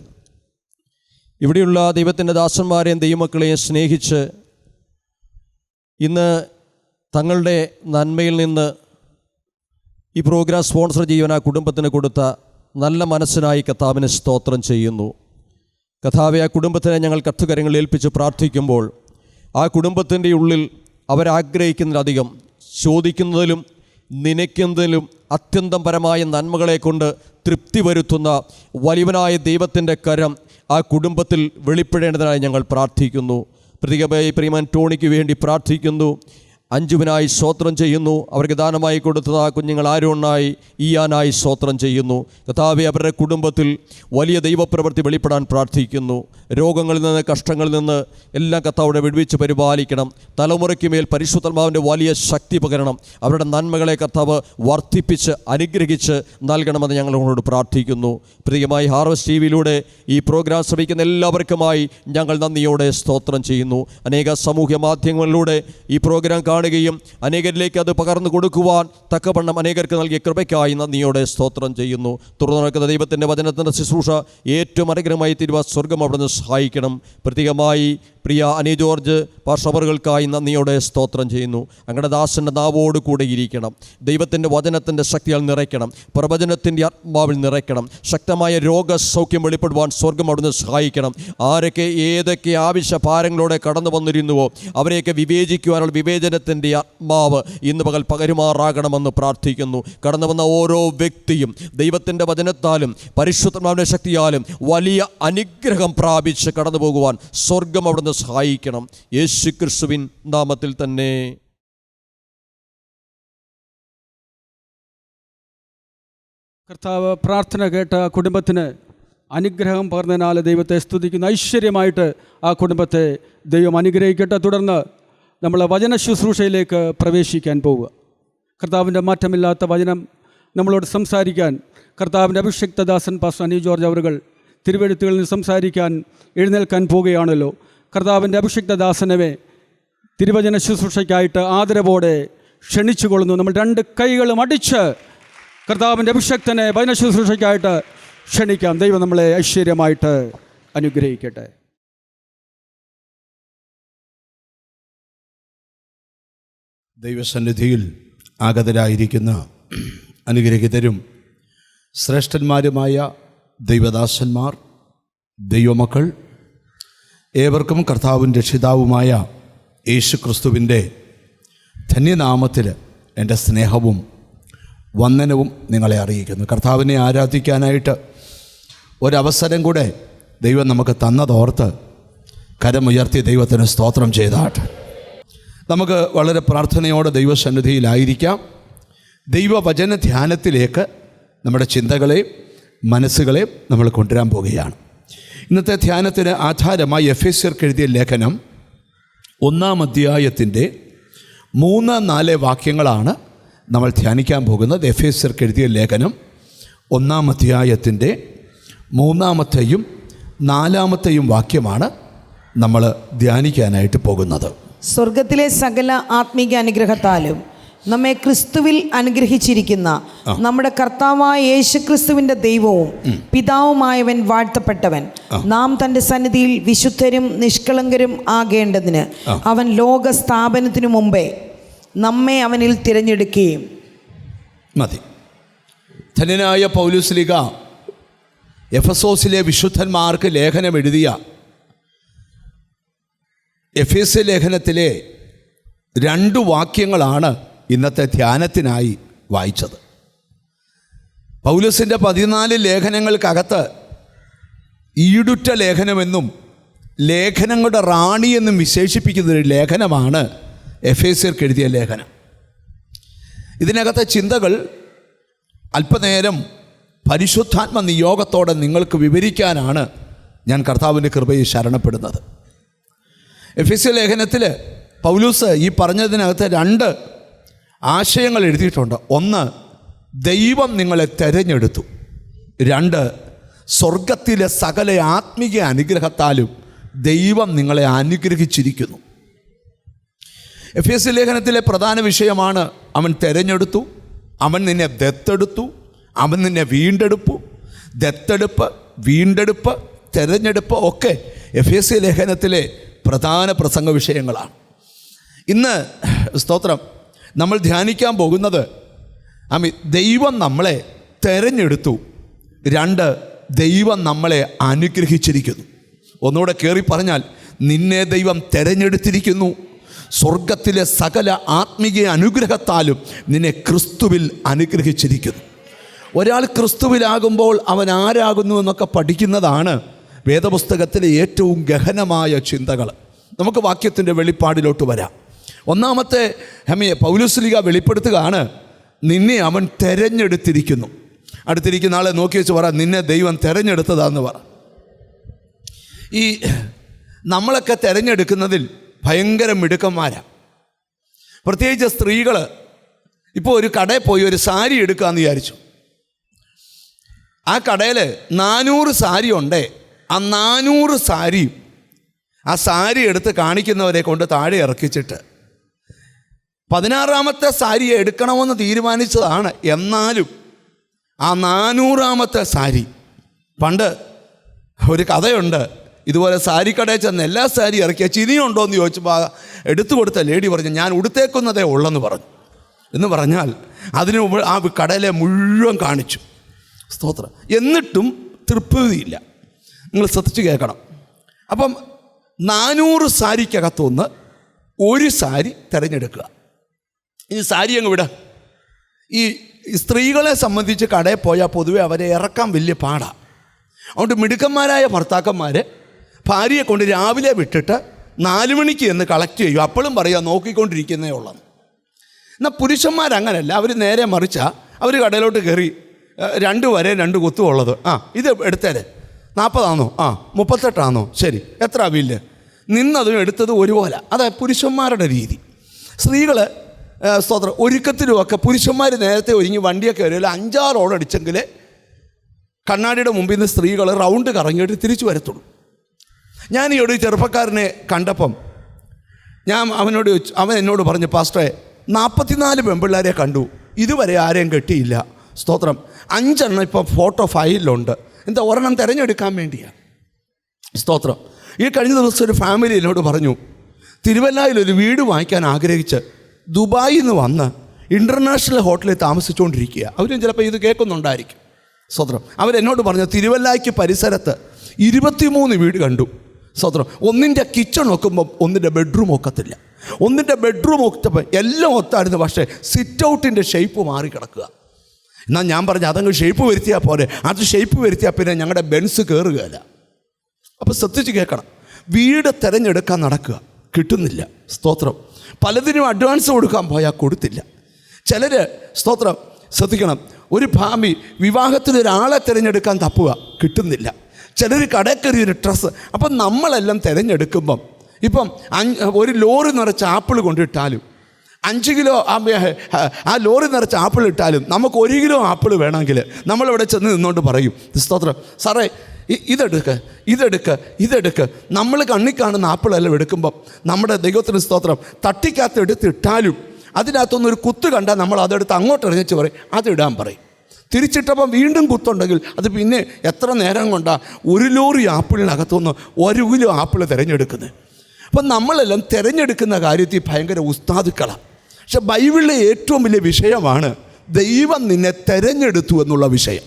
ഇവിടെയുള്ള ദൈവത്തിൻ്റെ ദാസന്മാരെയും ദൈവമക്കളെയും സ്നേഹിച്ച് ഇന്ന് തങ്ങളുടെ നന്മയിൽ നിന്ന് ഈ പ്രോഗ്രാം സ്പോൺസർ ചെയ്യുവാൻ ആ കുടുംബത്തിന് കൊടുത്ത നല്ല മനസ്സിനായി കർത്താവിനെ സ്തോത്രം ചെയ്യുന്നു. കർത്താവെ, ആ കുടുംബത്തിനെ ഞങ്ങൾ കർത്തകരങ്ങളിൽ ഏൽപ്പിച്ച് പ്രാർത്ഥിക്കുമ്പോൾ ആ കുടുംബത്തിൻ്റെ ഉള്ളിൽ അവരാഗ്രഹിക്കുന്നതിലധികം ചോദിക്കുന്നതിലും നനയ്ക്കുന്നതിലും അത്യന്തം പരമായ നന്മകളെ കൊണ്ട് തൃപ്തി വരുത്തുന്ന വലിയവനായ ദൈവത്തിൻ്റെ കരം ആ കുടുംബത്തിൽ വെളിപ്പെടേണ്ടതിനായി ഞങ്ങൾ പ്രാർത്ഥിക്കുന്നു. പ്രിയമാൻ ടോണിക്ക് വേണ്ടി പ്രാർത്ഥിക്കുന്നു. അഞ്ജുവിനായി സ്തോത്രം ചെയ്യുന്നു. അവർക്ക് ദാനമായി കൊടുത്തത് ആ കുഞ്ഞുങ്ങൾ ആരോണായി, ഇയാനായി സ്തോത്രം ചെയ്യുന്നു. കർത്താവേ, അവരുടെ കുടുംബത്തിൽ വലിയ ദൈവപ്രവൃത്തി വെളിപ്പെടാൻ പ്രാർത്ഥിക്കുന്നു. രോഗങ്ങളിൽ നിന്ന്, കഷ്ടങ്ങളിൽ നിന്ന് എല്ലാം കർത്താവിടെ വിടുവിച്ച് പരിപാലിക്കണം. തലമുറയ്ക്ക് മേൽ പരിശുദ്ധാത്മാവിൻ്റെ വലിയ ശക്തി പകരണം. അവരുടെ നന്മകളെ കർത്താവ് വർദ്ധിപ്പിച്ച് അനുഗ്രഹിച്ച് നൽകണമെന്ന് ഞങ്ങളോട് പ്രാർത്ഥിക്കുന്നു. പ്രിയമായി ഹാർവസ്റ്റ് TV യിലൂടെ ഈ പ്രോഗ്രാം ശ്രമിക്കുന്ന എല്ലാവർക്കുമായി ഞങ്ങൾ നന്ദിയോടെ സ്തോത്രം ചെയ്യുന്നു. അനേക സാമൂഹ്യ മാധ്യമങ്ങളിലൂടെ ഈ പ്രോഗ്രാം കാണുകയും അനേകരിലേക്ക് അത് പകർന്നു കൊടുക്കുവാൻ തക്കവണ്ണം അനേകർക്ക് നൽകിയ കൃപയ്ക്കായി നന്ദിയോടെ സ്തോത്രം ചെയ്യുന്നു. തുറന്നു നടക്കുന്ന ദൈവത്തിൻ്റെ വചനത്തിൻ്റെ ശുശ്രൂഷ ഏറ്റവും അനുഗ്രഹമായി തീരുവാൻ സ്വർഗം അവിടുന്ന് സഹായിക്കണം. പ്രത്യേകമായി പ്രിയ അനി ജോർജ് പാർഷവറുകൾക്കായി നന്ദിയോടെ സ്തോത്രം ചെയ്യുന്നു. അങ്ങയുടെ ദാസൻ്റെ നാവോട് കൂടെ ഇരിക്കണം. ദൈവത്തിൻ്റെ വചനത്തിൻ്റെ ശക്തിയാൽ നിറയ്ക്കണം. പ്രവചനത്തിൻ്റെ ആത്മാവിൽ നിറയ്ക്കണം. ശക്തമായ രോഗസൗഖ്യം വെളിപ്പെടുവാൻ സ്വർഗം അവിടുന്ന് സഹായിക്കണം. ആരൊക്കെ ഏതൊക്കെ ആവശ്യ ഭാരങ്ങളോടെ കടന്നു വന്നിരുന്നുവോ അവരെയൊക്കെ വിവേചിക്കുവാനുള്ള വിവേചനത്തിൻ്റെ ആത്മാവ് ഇന്ന് പകൽ പകരുമാറാകണമെന്ന് പ്രാർത്ഥിക്കുന്നു. കടന്നു വന്ന ഓരോ വ്യക്തിയും ദൈവത്തിൻ്റെ വചനത്താലും പരിശുദ്ധാത്മാവിൻ്റെ ശക്തിയാലും വലിയ അനുഗ്രഹം പ്രാപിച്ച് കടന്നു പോകുവാൻ സ്വർഗം അവിടുന്ന് സഹായിക്കണം. യേശു ക്രിസ്തുവിൻ നാമത്തിൽ തന്നെ. കർത്താവ് പ്രാർത്ഥന കേട്ട കുടുംബത്തിന് അനുഗ്രഹം പകർന്നതിനാൽ ദൈവത്തെ സ്തുതിക്കുന്ന ഐശ്വര്യമായിട്ട് ആ കുടുംബത്തെ ദൈവം അനുഗ്രഹിക്കട്ടെ. തുടർന്ന് നമ്മൾ വചന ശുശ്രൂഷയിലേക്ക് പ്രവേശിക്കാൻ പോവുക. കർത്താവിൻ്റെ മാറ്റമില്ലാത്ത വചനം നമ്മളോട് സംസാരിക്കാൻ കർത്താവിൻ്റെ അഭിഷിക്തദാസൻ പാസ്റ്റർ അനി ജോർജ് അവറുകൾ തിരുവെഴുത്തുകളിൽ നിന്ന് സംസാരിക്കാൻ എഴുന്നേൽക്കാൻ പോവുകയാണല്ലോ. കർത്താവിൻ്റെ അഭിഷിക്തദാസനെ തിരുവചന ശുശ്രൂഷയ്ക്കായിട്ട് ആദരവോടെ ക്ഷണിച്ചുകൊള്ളുന്നു. നമ്മൾ രണ്ട് കൈകളും അടിച്ച് കർത്താവിൻ്റെ അഭിഷക്തനെ വചന ശുശ്രൂഷയ്ക്കായിട്ട് ക്ഷണിക്കാം. ദൈവം നമ്മളെ ഐശ്വര്യമായിട്ട് അനുഗ്രഹിക്കട്ടെ. ദൈവസന്നിധിയിൽ ആഗതരായിരിക്കുന്ന അനുഗ്രഹിതരും ശ്രേഷ്ഠന്മാരുമായ ദൈവദാസന്മാർ, ദൈവമക്കൾ, ഏവർക്കും കർത്താവിൻ്റെ രക്ഷിതാവുമായ യേശു ക്രിസ്തുവിൻ്റെ ധന്യനാമത്തിൽ എൻ്റെ സ്നേഹവും വന്ദനവും നിങ്ങളെ അറിയിക്കുന്നു. കർത്താവിനെ ആരാധിക്കാനായിട്ട് ഒരവസരം കൂടെ ദൈവം നമുക്ക് തന്നതോർത്ത് കരമുയർത്തി ദൈവത്തിന് സ്തോത്രം ചെയ്താട്ടെ. നമുക്ക് വളരെ പ്രാർത്ഥനയോടെ ദൈവസന്നിധിയിലായിരിക്കാം. ദൈവവചന ധ്യാനത്തിലേക്ക് നമ്മുടെ ചിന്തകളെയും മനസ്സുകളെയും നമ്മൾ കൊണ്ടുവരാൻ പോവുകയാണ്. ഇന്നത്തെ ധ്യാനത്തിന് ആധാരമായി എഫേസ്യർക്ക് എഴുതിയ ലേഖനം 1-ാം അധ്യായത്തിൻ്റെ 3-4 വാക്യങ്ങളാണ് നമ്മൾ ധ്യാനിക്കാൻ പോകുന്നത്. എഫേസ്യർക്ക് എഴുതിയ ലേഖനം 1-ാം അധ്യായത്തിൻ്റെ 3-ാമത്തെയും 4-ാമത്തെയും വാക്യമാണ് നമ്മൾ ധ്യാനിക്കാനായിട്ട് പോകുന്നത്. സ്വർഗത്തിലെ സകല ആത്മീക അനുഗ്രഹത്താലും നമ്മെ ക്രിസ്തുവിൽ അനുഗ്രഹിച്ചിരിക്കുന്ന നമ്മുടെ കർത്താവായ യേശുക്രിസ്തുവിന്റെ ദൈവവും പിതാവുമായവൻ വാഴ്ത്തപ്പെട്ടവൻ. നാം തൻ്റെ സന്നിധിയിൽ വിശുദ്ധരും നിഷ്കളങ്കരും ആകേണ്ടതിന് അവൻ ലോക സ്ഥാപനത്തിനു മുമ്പേ നമ്മെ അവനിൽ തിരഞ്ഞെടുക്കുകയും. മതി. ധന്യനായ പൗലോസ്ലീഹ എഫെസോസിലെ വിശുദ്ധന്മാർക്ക് ലേഖനം എഴുതിയ എഫേസ്യ ലേഖനത്തിലെ 2 വാക്യങ്ങളാണ് ഇന്നത്തെ ധ്യാനത്തിനായി വായിച്ചത്. പൗലോസിൻ്റെ 14 ലേഖനങ്ങൾക്കകത്ത് ഈടുറ്റ ലേഖനമെന്നും ലേഖനങ്ങളുടെ റാണി എന്നും വിശേഷിപ്പിക്കുന്ന ഒരു ലേഖനമാണ് എഫേസ്യർക്ക് എഴുതിയ ലേഖനം. ഇതിനകത്തെ ചിന്തകൾ അല്പനേരം പരിശുദ്ധാത്മ നിയോഗത്തോടെ നിങ്ങൾക്ക് വിവരിക്കാനാണ് ഞാൻ കർത്താവിൻ്റെ കൃപയിൽ ശരണപ്പെടുന്നത്. എഫേസ്യ ലേഖനത്തിൽ പൗലോസ് ഈ പറഞ്ഞതിനകത്ത് 2 ആശയങ്ങൾ എഴുതിയിട്ടുണ്ട്. 1, ദൈവം നിങ്ങളെ തെരഞ്ഞെടുത്തു. 2, സ്വർഗത്തിലെ സകല ആത്മീയ അനുഗ്രഹത്താലും ദൈവം നിങ്ങളെ അനുഗ്രഹിച്ചിരിക്കുന്നു. എഫേസ്യ ലേഖനത്തിലെ പ്രധാന വിഷയമാണ് അവൻ തെരഞ്ഞെടുത്തു, അവൻ നിന്നെ ദത്തെടുത്തു, അവൻ നിന്നെ വീണ്ടെടുപ്പു. ദത്തെടുപ്പ്, വീണ്ടെടുപ്പ്, തെരഞ്ഞെടുപ്പ് ഒക്കെ എഫേസ്യ ലേഖനത്തിലെ പ്രധാന പ്രസംഗ വിഷയങ്ങളാണ്. ഇന്ന് സ്തോത്രം നമ്മൾ ധ്യാനിക്കാൻ പോകുന്നത് ദൈവം നമ്മളെ തെരഞ്ഞെടുത്തു, 2, ദൈവം നമ്മളെ അനുഗ്രഹിച്ചിരിക്കുന്നു. ഒന്നുകൂടെ കയറി പറഞ്ഞാൽ, നിന്നെ ദൈവം തെരഞ്ഞെടുത്തിരിക്കുന്നു. സ്വർഗത്തിലെ സകല ആത്മീയ അനുഗ്രഹത്താലും നിന്നെ ക്രിസ്തുവിൽ അനുഗ്രഹിച്ചിരിക്കുന്നു. ഒരാൾ ക്രിസ്തുവിലാകുമ്പോൾ അവൻ ആരാകുന്നു എന്നൊക്കെ പഠിക്കുന്നതാണ് വേദപുസ്തകത്തിലെ ഏറ്റവും ഗഹനമായ ചിന്തകൾ. നമുക്ക് വാക്യത്തിൻ്റെ വെളിപ്പാടിലോട്ട് വരാം. ഒന്നാമത്തെ പൗലോസ്ലീഹ വെളിപ്പെടുത്തുകയാണ്, നിന്നെ അവൻ തെരഞ്ഞെടുത്തിരിക്കുന്നു. അടുത്തിരിക്കുന്ന ആളെ നോക്കി വെച്ച് പറ, നിന്നെ ദൈവം തെരഞ്ഞെടുത്തതാന്ന് പറ. ഈ നമ്മളൊക്കെ തിരഞ്ഞെടുക്കുന്നതിൽ ഭയങ്കര മിടുക്കന്മാരാണ്. പ്രത്യേകിച്ച് സ്ത്രീകൾ. ഇപ്പോൾ ഒരു കടയിൽ പോയി ഒരു സാരി എടുക്കാമെന്ന് വിചാരിച്ചു. ആ കടയിൽ 400 സാരി ഉണ്ടേ. ആ 400 സാരിയും ആ സാരി എടുത്ത് കാണിക്കുന്നവരെ കൊണ്ട് താഴെ ഇറക്കിച്ചിട്ട് 16ാമത്തെ സാരി എടുക്കണമെന്ന് തീരുമാനിച്ചതാണ്. എന്നാലും ആ 400ാമത്തെ സാരി, പണ്ട് ഒരു കഥയുണ്ട്, ഇതുപോലെ സാരിക്കടയിൽ ചെന്ന് എല്ലാ സാരി ഇറക്കിയ ചിനിയുണ്ടോ എന്ന് ചോദിച്ചപ്പോൾ എടുത്തു കൊടുത്ത ലേഡി പറഞ്ഞു, ഞാൻ ഉടുത്തേക്കുന്നതേ ഉള്ളെന്ന് പറഞ്ഞു. എന്ന് പറഞ്ഞാൽ അതിന് ആ കടയിലെ മുഴുവൻ കാണിച്ചു. സ്തോത്രം. എന്നിട്ടും തൃപ്തിയില്ല. നിങ്ങൾ ശ്രദ്ധിച്ച് കേൾക്കണം. അപ്പം 400 സാരിക്കകത്തുനിന്ന് ഒരു സാരി തിരഞ്ഞെടുക്കുക. ഈ സാരി അങ്ങ് വിട. ഈ സ്ത്രീകളെ സംബന്ധിച്ച് കടയിൽ പോയാൽ പൊതുവെ അവരെ ഇറക്കാൻ വലിയ പാടാണ്. അതുകൊണ്ട് മിടുക്കന്മാരായ ഭർത്താക്കന്മാർ ഭാര്യയെ കൊണ്ട് രാവിലെ വിട്ടിട്ട് 4 മണിക്ക് എന്ന് കളക്ട് ചെയ്യും. അപ്പോഴും പറയുക നോക്കിക്കൊണ്ടിരിക്കുന്നേ ഉള്ളൂ. എന്നാൽ പുരുഷന്മാരങ്ങനല്ല. അവർ നേരെ മറിച്ചാൽ അവർ കടയിലോട്ട് കയറി 2 വരെ 2 കുത്തുമുള്ളത്, ഇത് എടുത്തേരെ, 40 ആണോ, 38 ശരി, എത്ര ബില്ല്, നിന്നതും എടുത്തതും ഒരുപോലെ. അത് പുരുഷന്മാരുടെ രീതി. സ്ത്രീകൾ സ്തോത്രം ഒരുക്കത്തിലുമൊക്കെ പുരുഷന്മാർ നേരത്തെ ഒരുങ്ങി വണ്ടിയൊക്കെ വരില്ല. 5-6 ഓടടിച്ചെങ്കിൽ കണ്ണാടിയുടെ മുമ്പിൽ നിന്ന് സ്ത്രീകൾ റൗണ്ട് കറങ്ങിയിട്ട് തിരിച്ചു വരത്തുള്ളൂ. ഞാൻ ഈ ഒരു ചെറുപ്പക്കാരനെ കണ്ടപ്പം അവൻ എന്നോട് പറഞ്ഞു, പാസ്റ്ററെ 44 പെൺപിള്ളേരെ കണ്ടു, ഇതുവരെ ആരെയും കെട്ടിയില്ല. സ്തോത്രം. 5 എണ്ണം ഇപ്പം ഫോട്ടോ ഫയലിലുണ്ട്. എന്താ, ഒരെണ്ണം തിരഞ്ഞെടുക്കാൻ വേണ്ടിയാണ്. സ്തോത്രം. ഈ കഴിഞ്ഞ ദിവസം ഒരു ഫാമിലി എന്നോട് പറഞ്ഞു, തിരുവല്ലയിൽ ഒരു വീട് വാങ്ങിക്കാൻ ആഗ്രഹിച്ച് ദുബായിൽ നിന്ന് വന്ന് ഇൻ്റർനാഷണൽ ഹോട്ടലിൽ താമസിച്ചുകൊണ്ടിരിക്കുക. അവരും ചിലപ്പോൾ ഇത് കേൾക്കുന്നുണ്ടായിരിക്കും. സ്തോത്രം. അവരെന്നോട് പറഞ്ഞു, തിരുവല്ലയ്ക്ക് പരിസരത്ത് 23 വീട് കണ്ടു. സ്തോത്രം. ഒന്നിൻ്റെ കിച്ചൺ നോക്കുമ്പം ഒന്നിൻ്റെ ബെഡ്റൂം ഒക്കത്തില്ല. ഒന്നിൻ്റെ ബെഡ്റൂം ഒക്കപ്പോൾ എല്ലാം ഒത്തായിരുന്നു, പക്ഷേ സിറ്റ് ഔട്ടിൻ്റെ ഷേപ്പ് മാറി കിടക്കുക. എന്നാൽ ഞാൻ പറഞ്ഞു, അതങ്ങ് ഷേപ്പ് വരുത്തിയാൽ പോലെ. അത് ഷേപ്പ് വരുത്തിയാൽ പിന്നെ ഞങ്ങളുടെ ബെൻസ് കയറുകയില്ല. അപ്പോൾ ശ്രദ്ധിച്ച് കേൾക്കണം. വീട് തിരഞ്ഞെടുക്കാൻ നടക്കുക, കിട്ടുന്നില്ല. സ്തോത്രം. പലതിനും അഡ്വാൻസ് കൊടുക്കാൻ പോയാൽ കൊടുത്തില്ല. ചിലർ സ്തോത്രം ശ്രദ്ധിക്കണം, ഒരു ഭാമി വിവാഹത്തിലൊരാളെ തിരഞ്ഞെടുക്കാൻ തപ്പുക, കിട്ടുന്നില്ല. ചിലർ കടയിൽ കയറി ഒരു ഡ്രസ്സ്. അപ്പം നമ്മളെല്ലാം തിരഞ്ഞെടുക്കുമ്പം ഇപ്പം ഒരു ലോറി നിറച്ച് ആപ്പിൾ കൊണ്ടിട്ടാലും 5 കിലോ ആ ലോറി നിറച്ച് ആപ്പിൾ ഇട്ടാലും നമുക്ക് 1 കിലോ ആപ്പിൾ വേണമെങ്കിൽ നമ്മളിവിടെ ചെന്ന് നിന്നുകൊണ്ട് പറയും, സ്തോത്രം സാറേ ഇതെടുക്ക്. നമ്മൾ കണ്ണി കാണുന്ന ആപ്പിളെല്ലാം എടുക്കുമ്പം നമ്മുടെ ദൈവത്തിന് സ്തോത്രം തട്ടിക്കകത്ത് എടുത്തിട്ടാലും അതിനകത്തൊന്നൊരു കുത്ത് കണ്ടാൽ നമ്മൾ അതെടുത്ത് അങ്ങോട്ട് എറിഞ്ഞിച്ച് പറയും അതിടാൻ പറയും. തിരിച്ചിട്ടപ്പം വീണ്ടും കുത്തുണ്ടെങ്കിൽ അത് പിന്നെ എത്ര നേരം കൊണ്ടാണ് 1 ലോറി ആപ്പിളിനകത്തുനിന്ന് 1 കിലോ ആപ്പിൾ തിരഞ്ഞെടുക്കുന്നത്. അപ്പം നമ്മളെല്ലാം തിരഞ്ഞെടുക്കുന്ന കാര്യത്തിൽ ഭയങ്കര ഉസ്താദുക്കളാണ്. പക്ഷെ ബൈബിളിലെ ഏറ്റവും വലിയ വിഷയമാണ് ദൈവം നിന്നെ തിരഞ്ഞെടുത്തു എന്നുള്ള വിഷയം.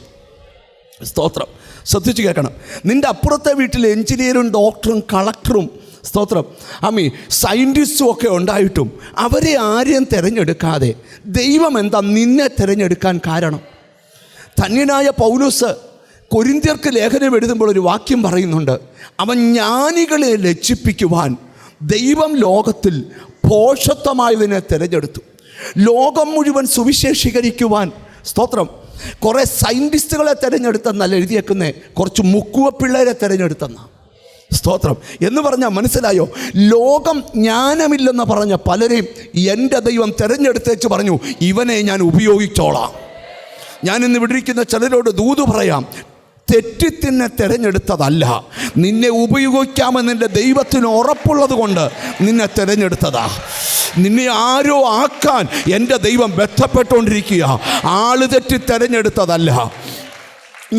സ്തോത്രം. ശ്രദ്ധിച്ച് കേൾക്കണം. നിൻ്റെ അപ്പുറത്തെ വീട്ടിൽ എഞ്ചിനീയറും ഡോക്ടറും കളക്ടറും സ്തോത്രം സയൻറ്റിസ്റ്റും ഒക്കെ ഉണ്ടായിട്ടും അവരെ ആരെയും തിരഞ്ഞെടുക്കാതെ ദൈവം എന്താ നിന്നെ തിരഞ്ഞെടുക്കാൻ കാരണം? ധന്യനായ പൗലോസ് കൊരിന്ത്യർക്ക് ലേഖനം എഴുതുമ്പോൾ ഒരു വാക്യം പറയുന്നുണ്ട്, അവൻ ജ്ഞാനികളെ ലജ്ജിപ്പിക്കുവാൻ ദൈവം ലോകത്തിൽ ഭോഷത്വമായതിനെ തിരഞ്ഞെടുത്തു. ലോകം മുഴുവൻ സുവിശേഷീകരിക്കുവാൻ സ്തോത്രം കുറേ സയൻറ്റിസ്റ്റുകളെ തിരഞ്ഞെടുത്തെന്നല്ല എഴുതിയേക്കുന്നേ, കുറച്ച് മുക്കുവ പിള്ളേരെ തിരഞ്ഞെടുത്തെന്നാണ്. സ്തോത്രം. എന്ന് പറഞ്ഞാൽ മനസ്സിലായോ? ലോകം ജ്ഞാനമില്ലെന്ന് പറഞ്ഞ പലരെയും എൻ്റെ ദൈവം തിരഞ്ഞെടുത്തേച്ച് പറഞ്ഞു, ഇവനെ ഞാൻ ഉപയോഗിച്ചോളാം. ഞാൻ ഇന്ന് വിടിരിക്കുന്ന ചിലരോട് ദൂത് പറയാം, തെറ്റിത്തിന്നെ തിരഞ്ഞെടുത്തതല്ല, നിന്നെ ഉപയോഗിക്കാമെന്ന് നിൻ്റെ ദൈവത്തിന് ഉറപ്പുള്ളത് കൊണ്ട് നിന്നെ തിരഞ്ഞെടുത്തതാ. നിന്നെ ആരോ ആക്കാൻ എൻ്റെ ദൈവം ബന്ധപ്പെട്ടുകൊണ്ടിരിക്കുക, ആള് തെറ്റി തിരഞ്ഞെടുത്തതല്ല.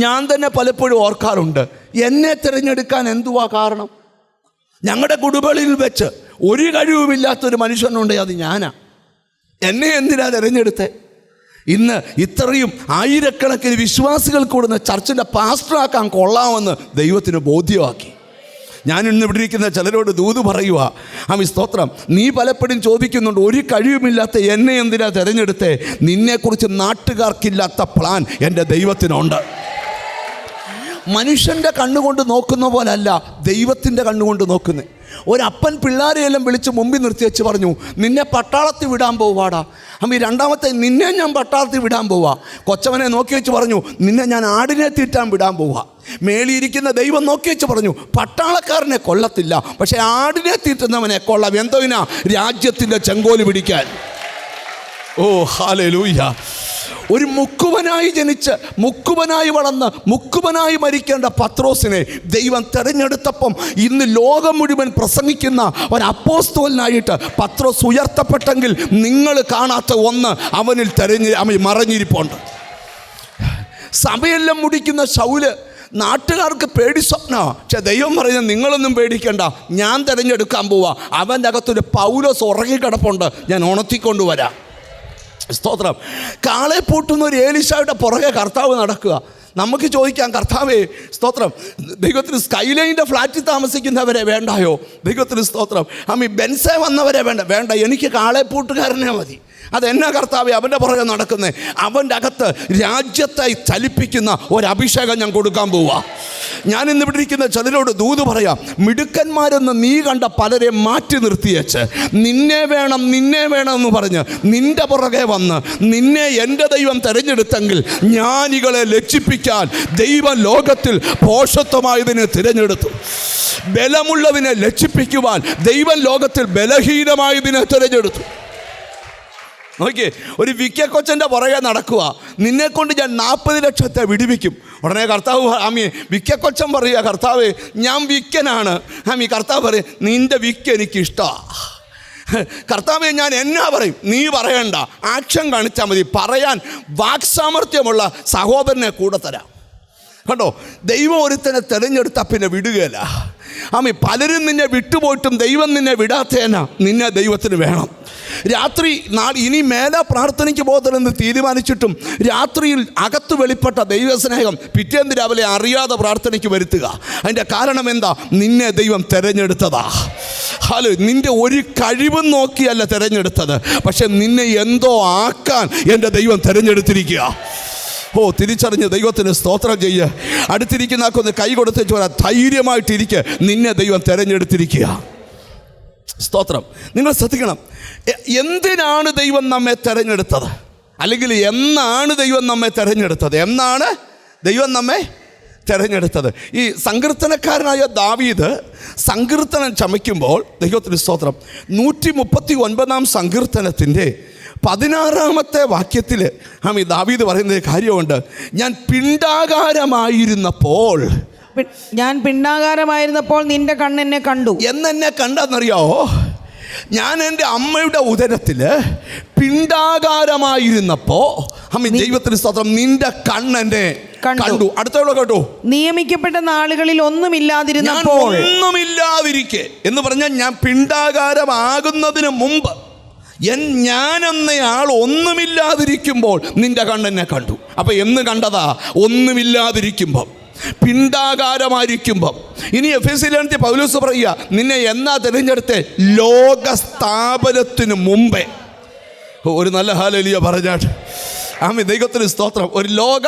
ഞാൻ തന്നെ പലപ്പോഴും ഓർക്കാറുണ്ട്, എന്നെ തിരഞ്ഞെടുക്കാൻ എന്തുവാ കാരണം? ഞങ്ങളുടെ കുടുംബങ്ങളിൽ വെച്ച് ഒരു കഴിവുമില്ലാത്തൊരു മനുഷ്യനുണ്ട്, അത് ഞാനാ. എന്നെ എന്തിനാ തിരഞ്ഞെടുത്തേ? ഇന്ന് ഇത്രയും ആയിരക്കണക്കിന് വിശ്വാസികൾ കൂടുന്ന ചർച്ചിൻ്റെ പാസ്റ്ററാക്കാൻ കൊള്ളാമെന്ന് ദൈവത്തിന് ബോധ്യമാക്കി. ഞാൻ ഇന്ന് ഇവിടെ ഇരിക്കുന്ന ചിലരോട് ദൂത് പറയുക, സ്തോത്രം. നീ പലപ്പോഴും ചോദിക്കുന്നുണ്ട്, ഒരു കഴിവുമില്ലാത്ത എന്നെ എന്തിനാ തിരഞ്ഞെടുത്തേ? നിന്നെക്കുറിച്ച് നാട്ടുകാർക്കില്ലാത്ത പ്ലാൻ എൻ്റെ ദൈവത്തിനുണ്ട്. മനുഷ്യൻ്റെ കണ്ണുകൊണ്ട് നോക്കുന്ന പോലല്ല ദൈവത്തിൻ്റെ കണ്ണുകൊണ്ട് നോക്കുന്നത്. ഒരപ്പൻ പിള്ളേരെയെല്ലാം വിളിച്ച് മുമ്പിൽ നിർത്തി വെച്ച് പറഞ്ഞു, നിന്നെ പട്ടാളത്തിൽ വിടാൻ പോവാടാ. രണ്ടാമത്തെ, നിന്നെ ഞാൻ പട്ടാളത്തിൽ വിടാൻ പോവാ. കൊച്ചവനെ നോക്കി വെച്ച് പറഞ്ഞു, നിന്നെ ഞാൻ ആടിനെ തീറ്റാൻ വിടാൻ പോവാ. മേളിയിരിക്കുന്ന ദൈവം നോക്കി വെച്ച് പറഞ്ഞു, പട്ടാളക്കാരനെ കൊല്ലത്തില്ല, പക്ഷെ ആടിനെ തീറ്റുന്നവനെ കൊള്ളാം. എന്തോനാ? രാജ്യത്തിൻ്റെ ചെങ്കോല് പിടിക്കാൻ. ഓ ഹല്ലേലൂയ. ഒരു മുക്കുവനായി ജനിച്ച് മുക്കുവനായി വളർന്ന് മുക്കുവനായി മരിക്കേണ്ട പത്രോസിനെ ദൈവം തിരഞ്ഞെടുത്തപ്പം ഇന്ന് ലോകം മുഴുവൻ പ്രസംഗിക്കുന്ന ഒരു അപ്പോസ്തലനായിട്ട് പത്രോസ് ഉയർത്തപ്പെട്ടെങ്കിൽ നിങ്ങൾ കാണാത്ത ഒന്ന് അവനിൽ മറഞ്ഞിരിപ്പുണ്ട്. സഭയെല്ലാം മുടിക്കുന്ന ശൗല് നാട്ടുകാർക്ക് പേടി സ്വപ്ന. പക്ഷെ ദൈവം പറയുന്നത്, നിങ്ങളൊന്നും പേടിക്കണ്ട, ഞാൻ തിരഞ്ഞെടുക്കാൻ പോവാ. അവൻ്റെ അകത്തൊരു പൗലോസ് ഉറങ്ങിക്കിടപ്പുണ്ട്, ഞാൻ ഉണർത്തിക്കൊണ്ടുവരാം. സ്തോത്രം. കാളെ പൂട്ടുന്ന ഒരു ഏലീശായുടെ പുറകെ കർത്താവ് നടക്കുക. നമുക്ക് ചോദിക്കാം, കർത്താവേ സ്തോത്രം, ദൈവത്തിന് സ്കൈലൈൻ്റെ ഫ്ലാറ്റിൽ താമസിക്കുന്നവരെ വേണ്ടായോ? ദൈവത്തിന് സ്തോത്രം. ബെൻസേ വന്നവരെ വേണ്ട, എനിക്ക് കാളെ പൂട്ടുകാരനെ മതി. അതെന്നാ കർത്താവേ അവൻ്റെ പുറകെ നടക്കുന്നത്? അവൻ്റെ അകത്ത് രാജ്യത്തെ ചലിപ്പിക്കുന്ന ഒരഭിഷേകം ഞാൻ കൊടുക്കാൻ പോവാ. ഞാൻ ഇന്ന് ഇവിടെ ഇരിക്കുന്ന ചിലരോട് ദൂത് പറയാം, മിടുക്കന്മാരെന്ന് നീ കണ്ട പലരെ മാറ്റി നിർത്തിയേച്ച് നിന്നെ വേണം എന്ന് പറഞ്ഞ് നിൻ്റെ പുറകെ വന്ന് നിന്നെ എൻ്റെ ദൈവം തിരഞ്ഞെടുത്തെങ്കിൽ ജ്ഞാനികളെ ലജ്ജിപ്പിക്കാൻ ദൈവം ലോകത്തിൽ ഭോഷത്വമായതിനെ തിരഞ്ഞെടുത്തു. ബലമുള്ളതിനെ ലജ്ജിപ്പിക്കുവാൻ ദൈവം ലോകത്തിൽ ബലഹീനമായതിനെ തിരഞ്ഞെടുത്തു. നോക്കിയേ, ഒരു വിക്കക്കൊച്ചൻ്റെ പുറകെ നടക്കുക, നിന്നെക്കൊണ്ട് ഞാൻ 40 ലക്ഷത്തെ വിടുവിക്കും. ഉടനെ കർത്താവ് വിക്കക്കൊച്ചൻ പറയുക, കർത്താവ് ഞാൻ വിക്കനാണ്. കർത്താവ് പറയും, നിൻ്റെ വിക്ക് എനിക്കിഷ്ടമാണ്. കർത്താവെ ഞാൻ എന്നാ പറയും? നീ പറയണ്ട, ആക്ഷൻ കാണിച്ചാൽ മതി. പറയാൻ വാക്സാമർത്ഥ്യമുള്ള സഹോദരനെ കൂടെ തരാം. കണ്ടോ, ദൈവം ഒരുത്തനെ തിരഞ്ഞെടുത്താൽ പിന്നെ വിടുകയില്ല. പലരും നിന്നെ വിട്ടുപോയിട്ടും ദൈവം നിന്നെ വിടാത്തേന നിന്നെ ദൈവത്തിന് വേണം. രാത്രി ഇനി മേലെ പ്രാർത്ഥനയ്ക്ക് പോകത്തില്ലെന്ന് തീരുമാനിച്ചിട്ടും രാത്രിയിൽ അകത്ത് വെളിപ്പെട്ട ദൈവസ്നേഹം പിറ്റേന്ന് രാവിലെ അറിയാതെ പ്രാർത്ഥനയ്ക്ക് വരുത്തുക. അതിൻ്റെ കാരണം എന്താ? നിന്നെ ദൈവം തിരഞ്ഞെടുത്തതാ. ഹലോ, നിൻ്റെ ഒരു കഴിവും നോക്കിയല്ല തിരഞ്ഞെടുത്തത്, പക്ഷെ നിന്നെ എന്തോ ആക്കാൻ എൻ്റെ ദൈവം തിരഞ്ഞെടുത്തിരിക്കുക. ഓ, തിരിച്ചറിഞ്ഞ് ദൈവത്തിന് സ്തോത്രം ചെയ്യുക. അടുത്തിരിക്കുന്ന ആക്കൊന്ന് കൈ കൊടുത്തേച്ച് വരാം, ധൈര്യമായിട്ടിരിക്കുക, നിന്നെ ദൈവം തിരഞ്ഞെടുത്തിരിക്കുക. സ്തോത്രം. നിങ്ങൾ ശ്രദ്ധിക്കണം, എന്തിനാണ് ദൈവം നമ്മെ തിരഞ്ഞെടുത്തത്? അല്ലെങ്കിൽ എന്നാണ് ദൈവം നമ്മെ തിരഞ്ഞെടുത്തത്? എന്നാണ് ദൈവം നമ്മെ തിരഞ്ഞെടുത്തത്? ഈ സങ്കീർത്തനക്കാരനായ ദാവീദ് സങ്കീർത്തനം ചമയ്ക്കുമ്പോൾ ദൈവത്തിന് സ്തോത്രം 139 സങ്കീർത്തനത്തിൻ്റെ 16 വാക്യത്തിൽ ദാവീദ് പറയുന്ന കാര്യമുണ്ട്. ഞാൻ പിണ്ടാകാരമായിരുന്നപ്പോൾ നിന്റെ കണ്ണെന്നെ കണ്ടു. എന്നെ കണ്ടെന്നറിയാവോ? ഞാൻ എൻ്റെ അമ്മയുടെ ഉദരത്തിൽ പിണ്ടാകാരമായിരുന്നപ്പോ ദൈവത്തിന് സ്തോത്രം, നിന്റെ കണ്ണെന്നെ കണ്ടു. അടുത്തുള്ള കേട്ടോ, നിയമിക്കപ്പെട്ട നാളുകളിൽ ഒന്നുമില്ലാതിരുന്നപ്പോൾ, ഒന്നുമില്ലാതിരിക്കെ എന്ന് പറഞ്ഞാൽ ഞാൻ പിണ്ടാകാരമാകുന്നതിന് മുമ്പ് ഞാനെന്നയാൾ ഒന്നുമില്ലാതിരിക്കുമ്പോൾ നിന്റെ കണ്ണെന്നെ കണ്ടു. അപ്പൊ എന്ന് കണ്ടതാ? ഒന്നുമില്ലാതിരിക്കുമ്പം, പിണ്ടാകാരമായിരിക്കുമ്പം. ഇനി എഫെസ്യർ പൗലോസ് പറയുക, നിന്നെ എന്നാ തിരഞ്ഞെടുത്തേ? ലോകസ്ഥാപനത്തിന് മുമ്പേ. ഒരു നല്ല ഹല്ലേലൂയ പറഞ്ഞാട്ട്. ദൈവത്തിന് സ്തോത്രം. ഒരു ലോക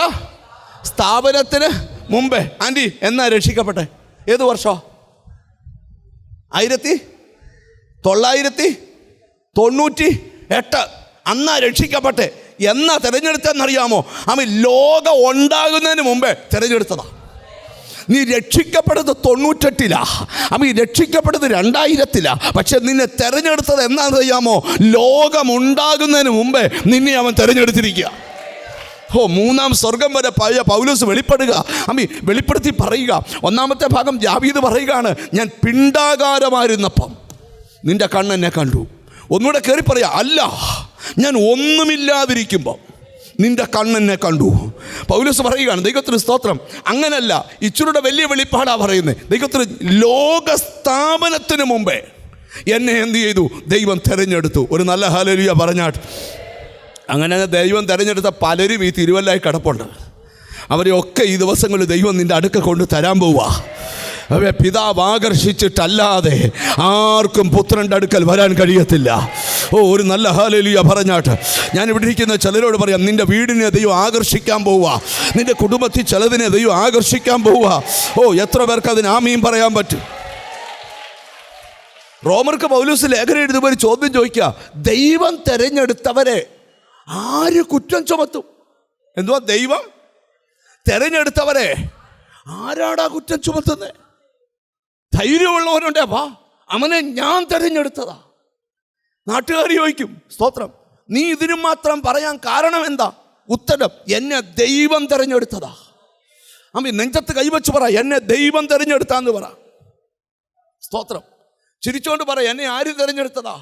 സ്ഥാപനത്തിന് മുമ്പേ. ആൻറ്റി എന്നാ രക്ഷിക്കപ്പെട്ടെ? ഏത് വർഷം? 1998. അന്നാ രക്ഷിക്കപ്പെട്ടെ. എന്നാ തിരഞ്ഞെടുത്തെന്നറിയാമോ? ലോകം ഉണ്ടാകുന്നതിന് മുമ്പേ തിരഞ്ഞെടുത്തതാ. നീ രക്ഷിക്കപ്പെട്ടത് 98 രക്ഷിക്കപ്പെട്ടത് 2000. പക്ഷെ നിന്നെ തിരഞ്ഞെടുത്തത് എന്നാണെന്നറിയാമോ? ലോകമുണ്ടാകുന്നതിന് മുമ്പേ നിന്നെ അവൻ തിരഞ്ഞെടുത്തിരിക്കുക. മൂന്നാം സ്വർഗം വരെ പൗലോസ് വെളിപ്പെടുത്തി പറയുക. ഒന്നാമത്തെ ഭാഗം ദാവീദ് പറയുകയാണ്, ഞാൻ പിണ്ടാകാരമായിരുന്നപ്പം നിന്റെ കണ്ണെന്നെ കണ്ടു. ഒന്നുകൂടെ കയറി പറയാ, അല്ല, ഞാൻ ഒന്നുമില്ലാതിരിക്കുമ്പോൾ നിന്റെ കണ്ണെന്നെ കണ്ടു. പൗലോസ് പറയുകയാണ്, ദൈവത്തിന് സ്തോത്രം. അങ്ങനല്ല, ഇച്ചിരുടെ വലിയ വെളിപ്പാടാ പറയുന്നത്. ദൈവത്തിന് ലോകസ്ഥാപനത്തിന് മുമ്പേ എന്നെ എന്ത് ചെയ്തു? ദൈവം തിരഞ്ഞെടുത്തു. ഒരു നല്ല ഹല്ലേലൂയ പറഞ്ഞാട്ട്. അങ്ങനെ ദൈവം തിരഞ്ഞെടുത്ത പലരും ഈ തിരുവല്ലായി കിടപ്പുണ്ട്. അവരെയൊക്കെ ഈ ദിവസങ്ങളിൽ ദൈവം നിൻ്റെ അടുക്ക കൊണ്ട് തരാൻ പോവുക. അവയെ പിതാവ് ആകർഷിച്ചിട്ടല്ലാതെ ആർക്കും പുത്രൻ്റെ അടുക്കൽ വരാൻ കഴിയത്തില്ല. ഒരു നല്ല ഹല്ലേലൂയ പറഞ്ഞാട്ട്. ഞാൻ ഇവിടെ ഇരിക്കുന്ന ചിലരോട് പറയാം, നിൻ്റെ വീടിനെ ദൈവം ആകർഷിക്കാൻ പോവുക. നിൻ്റെ കുടുംബത്തിൽ ചിലതിനെ ദൈവം ആകർഷിക്കാൻ പോവുക. എത്ര പേർക്ക് അതിന് ആമീൻ പറയാൻ പറ്റും? റോമർക്ക് പൗലോസ് ലേഖനം എഴുതുമ്പോൾ ഒരു ചോദ്യം ചോദിക്കുക, ദൈവം തിരഞ്ഞെടുത്തവരെ ആര് കുറ്റം ചുമത്തും? എന്തുവാ? ദൈവം തിരഞ്ഞെടുത്തവരെ ആരാടാ കുറ്റം ചുമത്തുന്നത്? ധൈര്യമുള്ളവരുണ്ട്, അപ്പാ അവനെ ഞാൻ തിരഞ്ഞെടുത്തതാ. നാട്ടുകാർ ചോദിക്കും, സ്തോത്രം, നീ ഇതിനു മാത്രം പറയാൻ കാരണം എന്താ? ഉത്തരം, എന്നെ ദൈവം തിരഞ്ഞെടുത്തതാ. നെഞ്ചത്ത് കൈവച്ച് പറ, എന്നെ ദൈവം തിരഞ്ഞെടുത്താന്ന് പറ. സ്തോത്രം. ചിരിച്ചോണ്ട് പറ, എന്നെ ആര് തിരഞ്ഞെടുത്തതാ?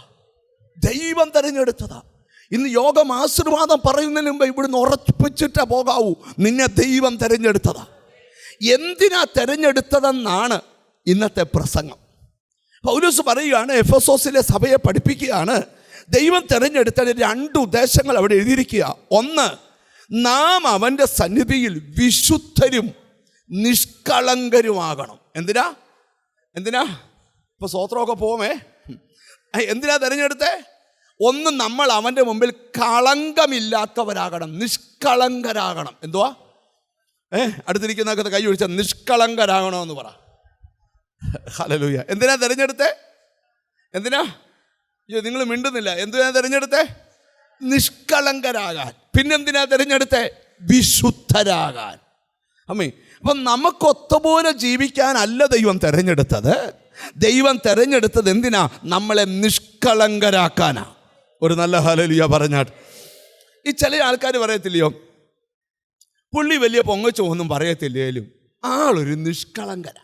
ദൈവം തിരഞ്ഞെടുത്തതാ. ഇന്ന് യോഗം ആശീർവാദം പറയുന്നതിന് മുമ്പ് ഇവിടുന്ന് ഉറപ്പിച്ചിട്ടേ പോകാവൂ, നിന്നെ ദൈവം തിരഞ്ഞെടുത്തതാ. എന്തിനാ തിരഞ്ഞെടുത്തതെന്നാണ് ഇന്നത്തെ പ്രസംഗം. പൗലോസ് പറയുകയാണ്, എഫെസോസിലെ സഭയെ പഠിപ്പിക്കുകയാണ്, ദൈവം തിരഞ്ഞെടുത്ത 2 ഉദ്ദേശങ്ങൾ അവിടെ എഴുതിയിരിക്കുക. ഒന്ന്, നാം അവൻ്റെ സന്നിധിയിൽ വിശുദ്ധരും നിഷ്കളങ്കരുമാകണം. എന്തിനാ? ഇപ്പൊ സ്തോത്രമൊക്കെ പോവേ. എന്തിനാ തിരഞ്ഞെടുത്തേ? ഒന്ന്, നമ്മൾ അവൻ്റെ മുമ്പിൽ കളങ്കമില്ലാത്തവരാകണം, നിഷ്കളങ്കരാകണം. എന്തുവാ? അടുത്തിരിക്കുന്നതൊക്കെ കൈ ഒഴിച്ചാൽ നിഷ്കളങ്കരാകണമെന്ന് പറ. ഹല്ലേലൂയ. എന്തിനാ തിരഞ്ഞെടുത്തേ? എന്തിനാ? നിങ്ങൾ മിണ്ടുന്നില്ല. എന്തിനാ തിരഞ്ഞെടുത്തേ? നിഷ്കളങ്കരാകാൻ. പിന്നെന്തിനാ തിരഞ്ഞെടുത്തേ? വിശുദ്ധരാകാൻ. അപ്പം നമുക്കൊത്തുപോലെ ജീവിക്കാനല്ല ദൈവം തിരഞ്ഞെടുത്തത്. ദൈവം തിരഞ്ഞെടുത്തത് എന്തിനാ? നമ്മളെ നിഷ്കളങ്കരാക്കാനാ. ഒരു നല്ല ഹല്ലേലൂയ പറഞ്ഞാട്ട്. ഈ ചില ആൾക്കാർ പറയത്തില്ലയോ, പുള്ളി വലിയ പൊങ്ങച്ചൊന്നും പറയത്തില്ലേലും ആളൊരു നിഷ്കളങ്കര.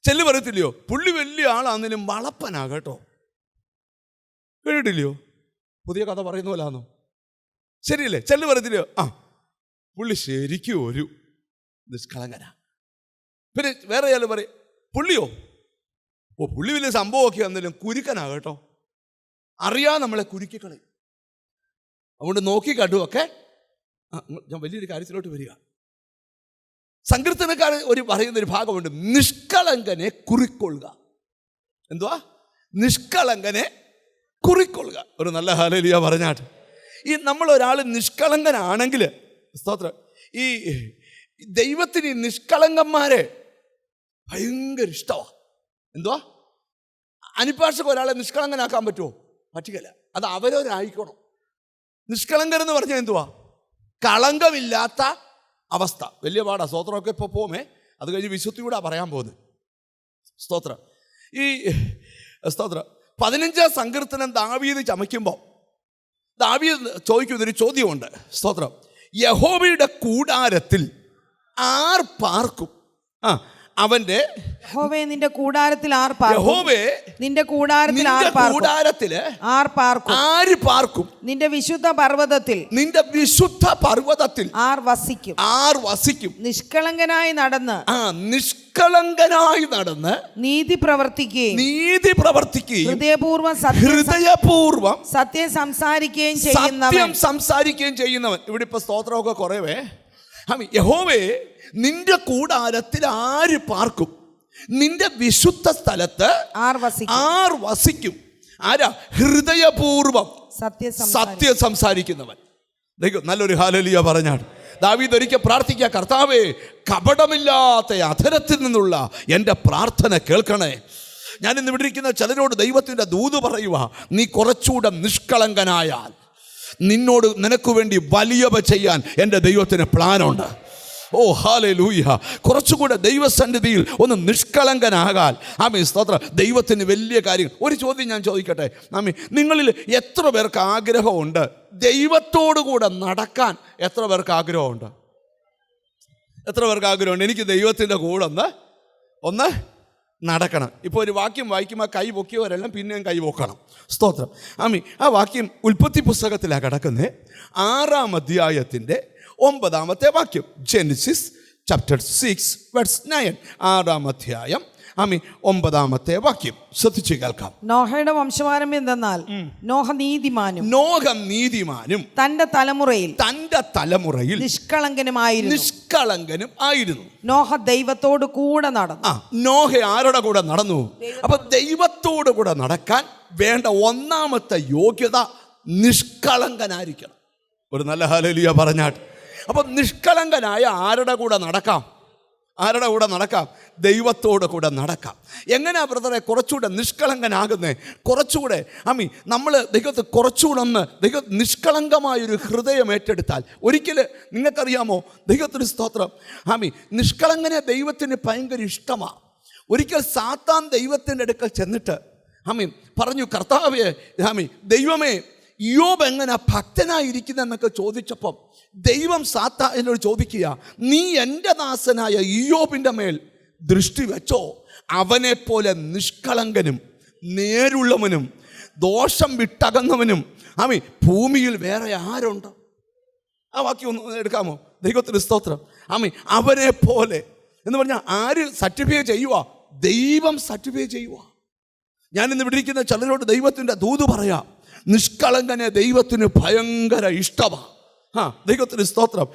ചെല്ലു പറയത്തില്ലയോ, പുള്ളി വലിയ ആളാണെങ്കിലും വളപ്പനാ കേട്ടോ. കേട്ടിട്ടില്ലയോ? പുതിയ കഥ പറയുന്ന പോലാന്നോ? ശരിയല്ലേ? ചെല്ലു പറയത്തില്ലയോ, പുള്ളി ശരിക്കും ഒരു നിഷ്കളങ്കര. പിന്നെ വേറെ ആൾ പറയും, പുള്ളിയോ, പുള്ളി വലിയ സംഭവമൊക്കെ ആണെങ്കിലും കുരുക്കനാ കേട്ടോ. അറിയാതെ നമ്മളെ കുരുക്കിക്കളയും. അതുകൊണ്ട് നോക്കി കണ്ടുമൊക്കെ. ഞാൻ വലിയൊരു കാര്യത്തിലോട്ട് വരിക. സങ്കീർത്തനക്കാർ പറയുന്നൊരു ഭാഗമുണ്ട്, നിഷ്കളങ്കനെ കുറിക്കൊള്ളുക. എന്തുവാ? നിഷ്കളങ്കനെ കുറിക്കൊള്ളുക. ഒരു നല്ല ഹല്ലേലൂയ പറഞ്ഞാട്ട്. ഈ നമ്മളൊരാൾ നിഷ്കളങ്കനാണെങ്കിൽ, സ്തോത്രം, ഈ ദൈവത്തിന് ഈ നിഷ്കളങ്കന്മാരെ ഭയങ്കര ഇഷ്ടമാണ്. എന്തുവാ? അനിപ്പാഷക്ക് ഒരാളെ നിഷ്കളങ്കനാക്കാൻ പറ്റുമോ? പറ്റുകയില്ല. അത് അവരവരായിക്കോണം. നിഷ്കളങ്കരെന്ന് പറഞ്ഞാൽ എന്തുവാ? കളങ്കമില്ലാത്ത അവസ്ഥ. വലിയ പാടാ. സ്തോത്രമൊക്കെ ഇപ്പോൾ പോമേ. അത് കഴിഞ്ഞ് വിശുദ്ധിയൂടെ പറയാൻ പോകുന്നത്. സ്തോത്രം. ഈ സ്തോത്രം 15 സങ്കീർത്തനം ദാവീദ് ചമയ്ക്കുമ്പോൾ ദാവീദ് ചോദിക്കുന്നൊരു ചോദ്യമുണ്ട്. സ്തോത്രം. യഹോവയുടെ കൂടാരത്തിൽ ആർ പാർക്കും? അവന്റെ യഹോവേ നിന്റെ കൂടാരത്തിൽ ആർ പാർക്കും? യഹോവേ നിന്റെ കൂടാരത്തിൽ ആർ നിന്റെ പാർക്കും? കൂടാരത്തില് ആർ പാർക്കും? ആര് പാർക്കും? നിന്റെ വിശുദ്ധ പർവ്വതത്തിൽ നിന്റെ വിശുദ്ധ പർവ്വതത്തിൽ ആർ വസിക്കും? ആർ വസിക്കും? നിഷ്കളങ്കനായി നടന്ന് നിഷ്കളങ്കനായി നടന്ന് നീതി പ്രവർത്തിക്കുകയും നീതി പ്രവർത്തിക്കുകയും ഹൃദയപൂർവ്വം ഹൃദയപൂർവം സത്യം സംസാരിക്കുകയും സത്യം ചെയ്യുന്നവൻ. സംസാരിക്കുകയും ചെയ്യുന്നവൻ. ഇവിടെ ഇപ്പൊ സ്തോത്രമൊക്കെ കുറവേ. യഹോവേ നിന്റെ കൂടാരത്തിൽ ആര് പാർക്കും? നിന്റെ വിശുദ്ധ സ്ഥലത്ത് ആർ വസിക്കും? ആർ വസിക്കും? ആരാ? ഹൃദയപൂർവം സത്യം സംസാരിക്കുന്നവൻ. നല്ലൊരു ഹല്ലേലൂയ പറഞ്ഞാണ്. ദാവീദ് ഒരിക്കൽ പ്രാർത്ഥിക്കുക, കർത്താവേ കപടമില്ലാത്ത അധരത്തിൽ നിന്നുള്ള എൻ്റെ പ്രാർത്ഥന കേൾക്കണേ. ഞാൻ ഇന്ന് ഇവിടെ ഇരിക്കുന്ന ചിലരോട് ദൈവത്തിൻ്റെ ദൂത് പറയുക, നീ കുറച്ചുകൂടെ നിഷ്കളങ്കനായാൽ നിനക്ക് വേണ്ടി വലിയവ ചെയ്യാൻ എൻ്റെ ദൈവത്തിന് പ്ലാനുണ്ട്. ഓ ഹല്ലേലൂയ. കുറച്ചുകൂടെ ദൈവസന്നിധിയിൽ ഒന്ന് നിഷ്കളങ്കനാകാൻ സ്തോത്രം, ദൈവത്തിന് വലിയ കാര്യം. ഒരു ചോദ്യം ഞാൻ ചോദിക്കട്ടെ, നിങ്ങളിൽ എത്ര പേർക്ക് ആഗ്രഹമുണ്ട് ദൈവത്തോടു കൂടെ നടക്കാൻ? എത്ര പേർക്ക് ആഗ്രഹമുണ്ട്? എത്ര പേർക്ക് ആഗ്രഹമുണ്ട് എനിക്ക് ദൈവത്തിൻ്റെ കൂടെ ഒന്ന് നടക്കണം? ഇപ്പോൾ ഒരു വാക്യം വായിക്കുമ്പോൾ കൈ പൊക്കിയവരെല്ലാം പിന്നെയും കൈ പൊക്കണം. സ്തോത്രം. ആ വാക്യം ഉൽപ്പത്തി പുസ്തകത്തിലാണ് കിടക്കുന്നത്, 6-ാം അധ്യായത്തിൻ്റെ 9-ാമത്തെ വാക്യം. Genesis chapter 6 verse 9. 6-ാം അധ്യായം 9-ാമത്തെ വാക്യം ശ്രദ്ധിച്ച് കേൾക്കാം. നോഹയുടെ വംശപാരമ്യം എന്തെന്നാൽ നോഹ നീതിമാനും തന്റെ തലമുറയിൽ നിഷ്കളങ്കനും ആയിരുന്നു. നോഹ ദൈവത്തോട് കൂടെ നടന്നു. നോഹ ആരുടെ കൂടെ നടന്നു? അപ്പൊ ദൈവത്തോട് കൂടെ നടക്കാൻ വേണ്ട ഒന്നാമത്തെ യോഗ്യത നിഷ്കളങ്കനായിരിക്കണം. ഒരു നല്ല ഹല്ലേലൂയ പറഞ്ഞാട്ട്. അപ്പൊ നിഷ്കളങ്കനായ ആരുടെ കൂടെ നടക്കാം? ആരുടെ കൂടെ നടക്കാം? ദൈവത്തോട് കൂടെ നടക്കാം. എങ്ങനെയാ ബ്രദറെ കുറച്ചുകൂടെ നിഷ്കളങ്കനാകുന്നേ? കുറച്ചുകൂടെ നമ്മൾ ദൈവത്തെ കുറച്ചുകൂടെ നിഷ്കളങ്കമായൊരു ഹൃദയം ഏറ്റെടുത്താൽ, ഒരിക്കൽ നിങ്ങൾക്കറിയാമോ, ദൈവത്തിന് സ്തോത്രം, നിഷ്കളങ്കനെ ദൈവത്തിന് ഭയങ്കര ഇഷ്ടമാണ്. ഒരിക്കൽ സാത്താൻ ദൈവത്തിൻ്റെ അടുക്കൽ ചെന്നിട്ട് പറഞ്ഞു, കർത്താവേ ദൈവമേ യോബ് എങ്ങനെ ഭക്തനായിരിക്കുന്നതെന്നൊക്കെ ചോദിച്ചപ്പം ദൈവം സാത്താനോട് ചോദിക്കുക, നീ എൻ്റെ ദാസനായ ഇയ്യോബിൻ്റെ മേൽ ദൃഷ്ടി വെച്ചോ? അവനെപ്പോലെ നിഷ്കളങ്കനും നേരുള്ളവനും ദോഷം വിട്ടകന്നവനും ഭൂമിയിൽ വേറെ ആരുണ്ട്? ആ വാക്യം ഒന്ന് എടുക്കാമോ? ദൈവത്തിന് സ്തോത്രം. അവനെ പോലെ എന്ന് പറഞ്ഞാൽ ആര് സർട്ടിഫൈ ചെയ്യുക? ദൈവം സർട്ടിഫൈ ചെയ്യുക. ഞാനിന്ന് ഇവിടെ ഇരിക്കുന്ന ചിലരോട് ദൈവത്തിൻ്റെ ദൂത് പറയാം, നിഷ്കളങ്കനെ ദൈവത്തിന് ഭയങ്കര ഇഷ്ടമാണ്. ദൈവത്തിന് സ്തോത്രം.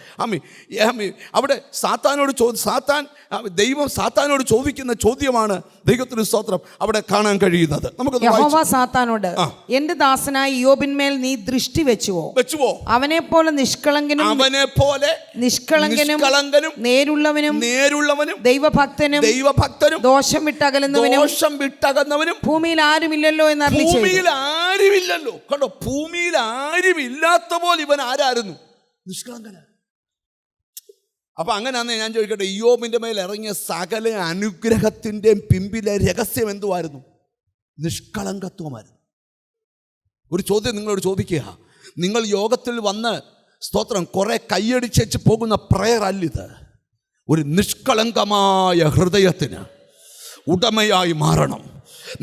അവിടെ ദൈവം സാത്താനോട് ചോദിക്കുന്ന ചോദ്യമാണ് ദൈവത്തിന് സ്തോത്രം അവിടെ കാണാൻ കഴിയുന്നത്. യഹോവ സാത്താനോട്, എന്റെ ദാസനായ ഇയ്യോബിന്മേൽ നീ ദൃഷ്ടി വെച്ചുവോ? അവനെപ്പോലെ നിഷ്കളങ്കനും നേരുള്ളവനും ദൈവഭക്തനും ദോഷം വിട്ടകലുന്നവനും ഭൂമിയിൽ ആരുമില്ലല്ലോ എന്ന് അരുളിച്ചെയ്തു. ഭൂമിയിൽ ആരുമില്ലല്ലോ. കണ്ടോ, ഭൂമിയിൽ ആരുമില്ലാത്ത പോലെ ഇവൻ ആരായിരുന്നു? നിഷ്കളങ്കനാണ്. അപ്പൊ അങ്ങനെയാന്ന് ഞാൻ ചോദിക്കട്ടെ, ഇയ്യോബിന്റെ മേൽ ഇറങ്ങിയ സകല അനുഗ്രഹത്തിൻ്റെയും പിമ്പിലെ രഹസ്യം എന്തുവായിരുന്നു? നിഷ്കളങ്കത്വമായിരുന്നു. ഒരു ചോദ്യം നിങ്ങളോട് ചോദിക്കുക, നിങ്ങൾ യോഗത്തിൽ വന്ന് സ്തോത്രം കുറെ കൈയടിച്ചു പോകുന്ന പ്രയർ അല്ലിത്. ഒരു നിഷ്കളങ്കമായ ഹൃദയത്തിന് ഉടമയായി മാറണം.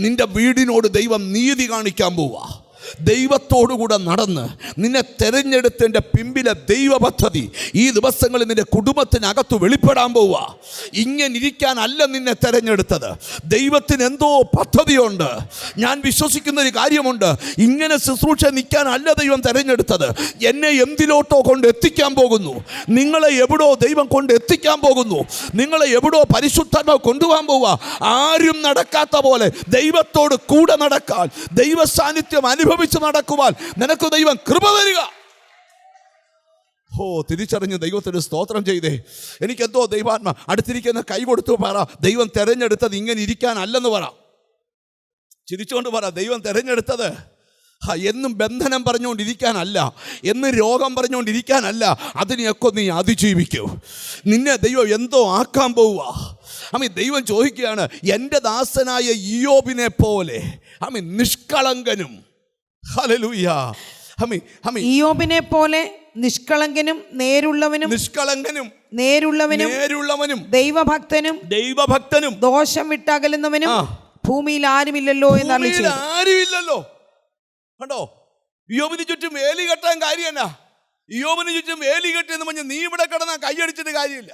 നിന്റെ വീടിനോട് ദൈവം നീതി കാണിക്കാൻ പോവാ. ദൈവത്തോടുകൂടെ നടന്ന് നിന്നെ തെരഞ്ഞെടുത്തതിൻ്റെ പിമ്പിലെ ദൈവ പദ്ധതി ഈ ദിവസങ്ങളിൽ നിന്റെ കുടുംബത്തിനകത്ത് വെളിപ്പെടാൻ പോവുക. ഇങ്ങനെ ഇരിക്കാനല്ല നിന്നെ തെരഞ്ഞെടുത്തത്. ദൈവത്തിന് എന്തോ പദ്ധതിയുണ്ട്. ഞാൻ വിശ്വസിക്കുന്ന ഒരു കാര്യമുണ്ട്, ഇങ്ങനെ ശുശ്രൂഷ നിൽക്കാനല്ല ദൈവം തെരഞ്ഞെടുത്തത്. എന്നെ എന്തിലോട്ടോ കൊണ്ട് എത്തിക്കാൻ പോകുന്നു. നിങ്ങളെ എവിടോ ദൈവം കൊണ്ട് എത്തിക്കാൻ പോകുന്നു. നിങ്ങളെ എവിടോ പരിശുദ്ധാത്മാവ് കൊണ്ടുപോകാൻ പോവുക. ആരും നടക്കാത്ത പോലെ ദൈവത്തോട് കൂടെ നടക്കാൻ, ദൈവ സാന്നിധ്യം അനുഭവിച്ച് നടക്കുവാൻ നിനക്ക് ദൈവം കൃപ തരിക. തിരിച്ചറിഞ്ഞ് ദൈവത്തിന് സ്തോത്രം ചെയ്തേ. എനിക്കെന്തോ ദൈവാത്മ അടുത്തിരിക്കുന്ന കൈ കൊടുത്തു പറ, ദൈവം തെരഞ്ഞെടുത്തത് ഇങ്ങനെ ഇരിക്കാനല്ലെന്ന് പറ. ചിരിച്ചുകൊണ്ട് പറ, ദൈവം തെരഞ്ഞെടുത്തത് എന്നും ബന്ധനം പറഞ്ഞുകൊണ്ടിരിക്കാനല്ല, എന്ന് രോഗം പറഞ്ഞുകൊണ്ടിരിക്കാനല്ല. അതിനെയൊക്കെ നീ അതിജീവിക്കൂ. നിന്നെ ദൈവം എന്തോ ആക്കാൻ പോവുക. ദൈവം ചോദിക്കുകയാണ്, എൻ്റെ ദാസനായ ഇയ്യോബിനെ പോലെ നിഷ്കളങ്കനും ഇയ്യോബിനെ പോലെ നിഷ്കളങ്കനും നേരുള്ളവനും നേരുള്ളവനും ദൈവഭക്തനും ദോഷം വിട്ടകലുന്നവനും ഭൂമിയിൽ ആരുമില്ലല്ലോ എന്ന് അരുളിച്ചെയ്തു. ആരുമില്ലല്ലോ. കണ്ടോ, ഇയ്യോബിന് ചുറ്റും വേലി കെട്ടാൻ കാര്യം എന്നാ? ഇയ്യോബിന് ചുറ്റും വേലി കെട്ടിയെന്ന് പറഞ്ഞ് നീ ഇവിടെ കിടന്നാ കൈയടിച്ചിട്ട് കാര്യമില്ല.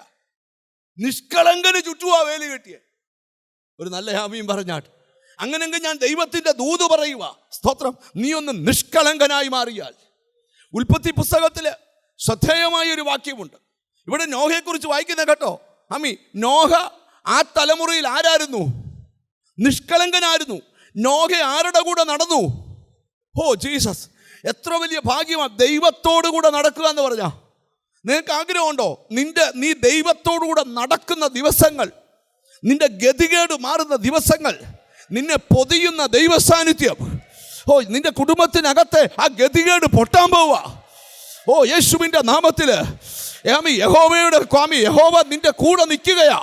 നിഷ്കളങ്കന് ചുറ്റുവാ വേലി കെട്ടിയ. ഒരു നല്ല ഹാമിയും പറഞ്ഞാട്ട് അങ്ങനെങ്കിൽ ഞാൻ ദൈവത്തിന്റെ ദൂത് പറയുക. സ്തോത്രം. നീ ഒന്ന് നിഷ്കളങ്കനായി മാറിയാൽ. ഉൽപ്പത്തി പുസ്തകത്തില് ശ്രദ്ധേയമായ ഒരു വാക്യമുണ്ട്. ഇവിടെ നോഹയെക്കുറിച്ച് വായിക്കുന്ന കേട്ടോ. അമ്മി, നോഹ ആ തലമുറയിൽ ആരായിരുന്നു? നിഷ്കളങ്കനായിരുന്നു. നോഹ ആരുടെ കൂടെ നടന്നു? ഓ ജീസസ്, എത്ര വലിയ ഭാഗ്യമാണ് ദൈവത്തോടു കൂടെ നടക്കുക എന്ന് പറഞ്ഞാ. നിനക്ക് ആഗ്രഹമുണ്ടോ നീ ദൈവത്തോടു കൂടെ നടക്കുന്ന ദിവസങ്ങൾ, നിന്റെ ഗതികേട് മാറുന്ന ദിവസങ്ങൾ, നിന്നെ പൊതിയുന്ന ദൈവ സാന്നിധ്യം, ഓ നിന്റെ കുടുംബത്തിനകത്തെ ആ ഗതികേട് പൊട്ടാൻ പോവുക. ഓ യേശുവിൻ്റെ നാമത്തില് യഹോവ നിന്റെ കൂടെ നിൽക്കുകയാ.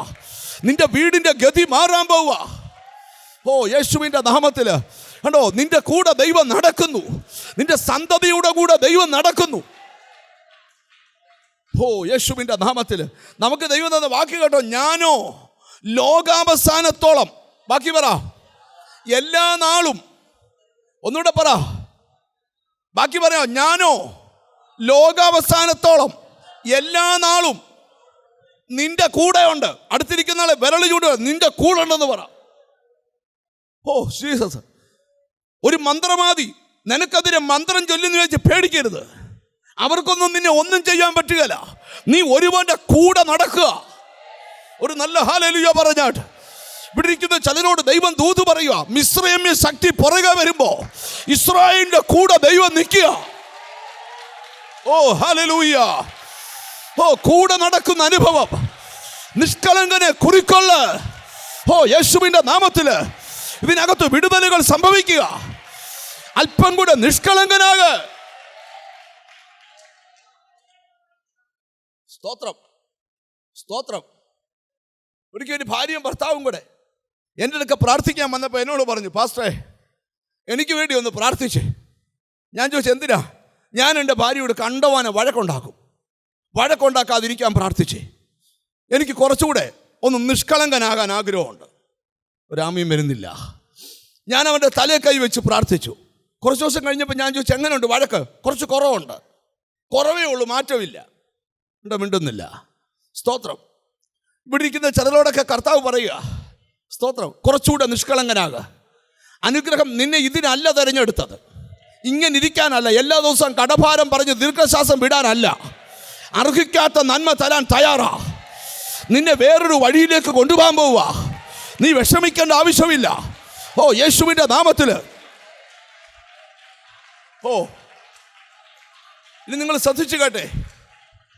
നിന്റെ വീടിന്റെ ഗതി മാറാൻ പോവുക. ഓ യേശുവിൻ്റെ നാമത്തില് കണ്ടോ, നിന്റെ കൂടെ ദൈവം നടക്കുന്നു. നിന്റെ സന്തതിയുടെ കൂടെ ദൈവം നടക്കുന്നു. ഓ യേശുവിൻ്റെ നാമത്തില് നമുക്ക് ദൈവം തന്ന വാക്ക് കേട്ടോ. ഞാനോ ലോകാവസാനത്തോളം, ബാക്കി പറ, എല്ലാ നാളും. ഒന്നുകൂടെ പറ, ബാക്കി പറയാ. ഞാനോ ലോകാവസാനത്തോളം എല്ലാ നാളും നിന്റെ കൂടെ ഉണ്ട്. അടുത്തിരിക്കുന്ന ആളെ വിരൽ ചൂടുക, നിന്റെ കൂടെ ഉണ്ടെന്ന് പറ. Oh Jesus. ഒരു മന്ത്രവാദി നിനക്കെതിരെ മന്ത്രം ചൊല്ലുന്നു വെച്ച് പേടിക്കരുത്. അവർക്കൊന്നും നിന്നെ ഒന്നും ചെയ്യാൻ പറ്റുകയില്ല. നീ ഒരുവന്റെ കൂടെ നടക്കുക. ഒരു നല്ല ഹല്ലേലൂയ പറഞ്ഞാട്ട് ഇവിടെ ഇരിക്കുന്ന ചിലരോട് ദൈവം ദൂത് പറയുക. മിസ്രൈമ്യ ശക്തി പുറകെ വരുമ്പോ ഇസ്രായേലിന്റെ കൂടെ ദൈവം നിൽക്കുക. ഓ ഹല്ലേലൂയ. ഓ കൂടെ നടക്കുന്ന അനുഭവം. നിഷ്കളങ്കനെ കുറിക്കൊള്ള. ഓ യേശുവിന്റെ നാമത്തില് ഇതിനകത്ത് വിടുതലുകൾ സംഭവിക്കുക. അല്പം കൂടെ നിഷ്കളങ്കനാക. സ്തോത്രം, സ്തോത്രം. ഒരിക്കലും ഒരു ഭാര്യയും ഭർത്താവും കൂടെ എൻ്റെ അടുക്ക പ്രാർത്ഥിക്കാൻ വന്നപ്പോൾ എന്നോട് പറഞ്ഞു, പാസ്റ്ററെ എനിക്ക് വേണ്ടി ഒന്ന് പ്രാർത്ഥിച്ചേ. ഞാൻ ചോദിച്ചു എന്തിനാ? ഞാൻ എൻ്റെ ഭാര്യയോട് കണ്ടവാനെ വഴക്കുണ്ടാക്കാതിരിക്കാൻ പ്രാർത്ഥിച്ചേ. എനിക്ക് കുറച്ചുകൂടെ ഒന്ന് നിഷ്കളങ്കനാകാൻ ആഗ്രഹമുണ്ട്. ഒരാമയും വരുന്നില്ല. ഞാൻ അവൻ്റെ തലയെ കൈ വെച്ച് പ്രാർത്ഥിച്ചു. കുറച്ച് ദിവസം കഴിഞ്ഞപ്പോൾ ഞാൻ ചോദിച്ചു എങ്ങനെയുണ്ട് വഴക്ക്? കുറച്ച് കുറവുണ്ട്. കുറവേ ഉള്ളൂ, മാറ്റമില്ല. മിണ്ടുന്നില്ല. സ്തോത്രം. ഇവിടെ ഇരിക്കുന്ന ചിലരോടൊക്കെ കർത്താവ് പറയുക, സ്തോത്രം, കുറച്ചുകൂടെ നിഷ്കളങ്കനാകുക. അനുഗ്രഹം നിന്നെ ഇതിനല്ല തിരഞ്ഞെടുത്തത്. ഇങ്ങനെ ഇരിക്കാനല്ല, എല്ലാ ദിവസവും കടഭാരം പറഞ്ഞ് ദീർഘശ്വാസം വിടാനല്ല. അർഹിക്കാത്ത നന്മ തരാൻ തയ്യാറാ. നിന്നെ വേറൊരു വഴിയിലേക്ക് കൊണ്ടുപോകാൻ പോവുക. നീ വിഷമിക്കേണ്ട ആവശ്യമില്ല. ഓ യേശുവിൻ്റെ നാമത്തിൽ. ഓ ഇനി നിങ്ങൾ ശ്രദ്ധിച്ചു കേട്ടെ.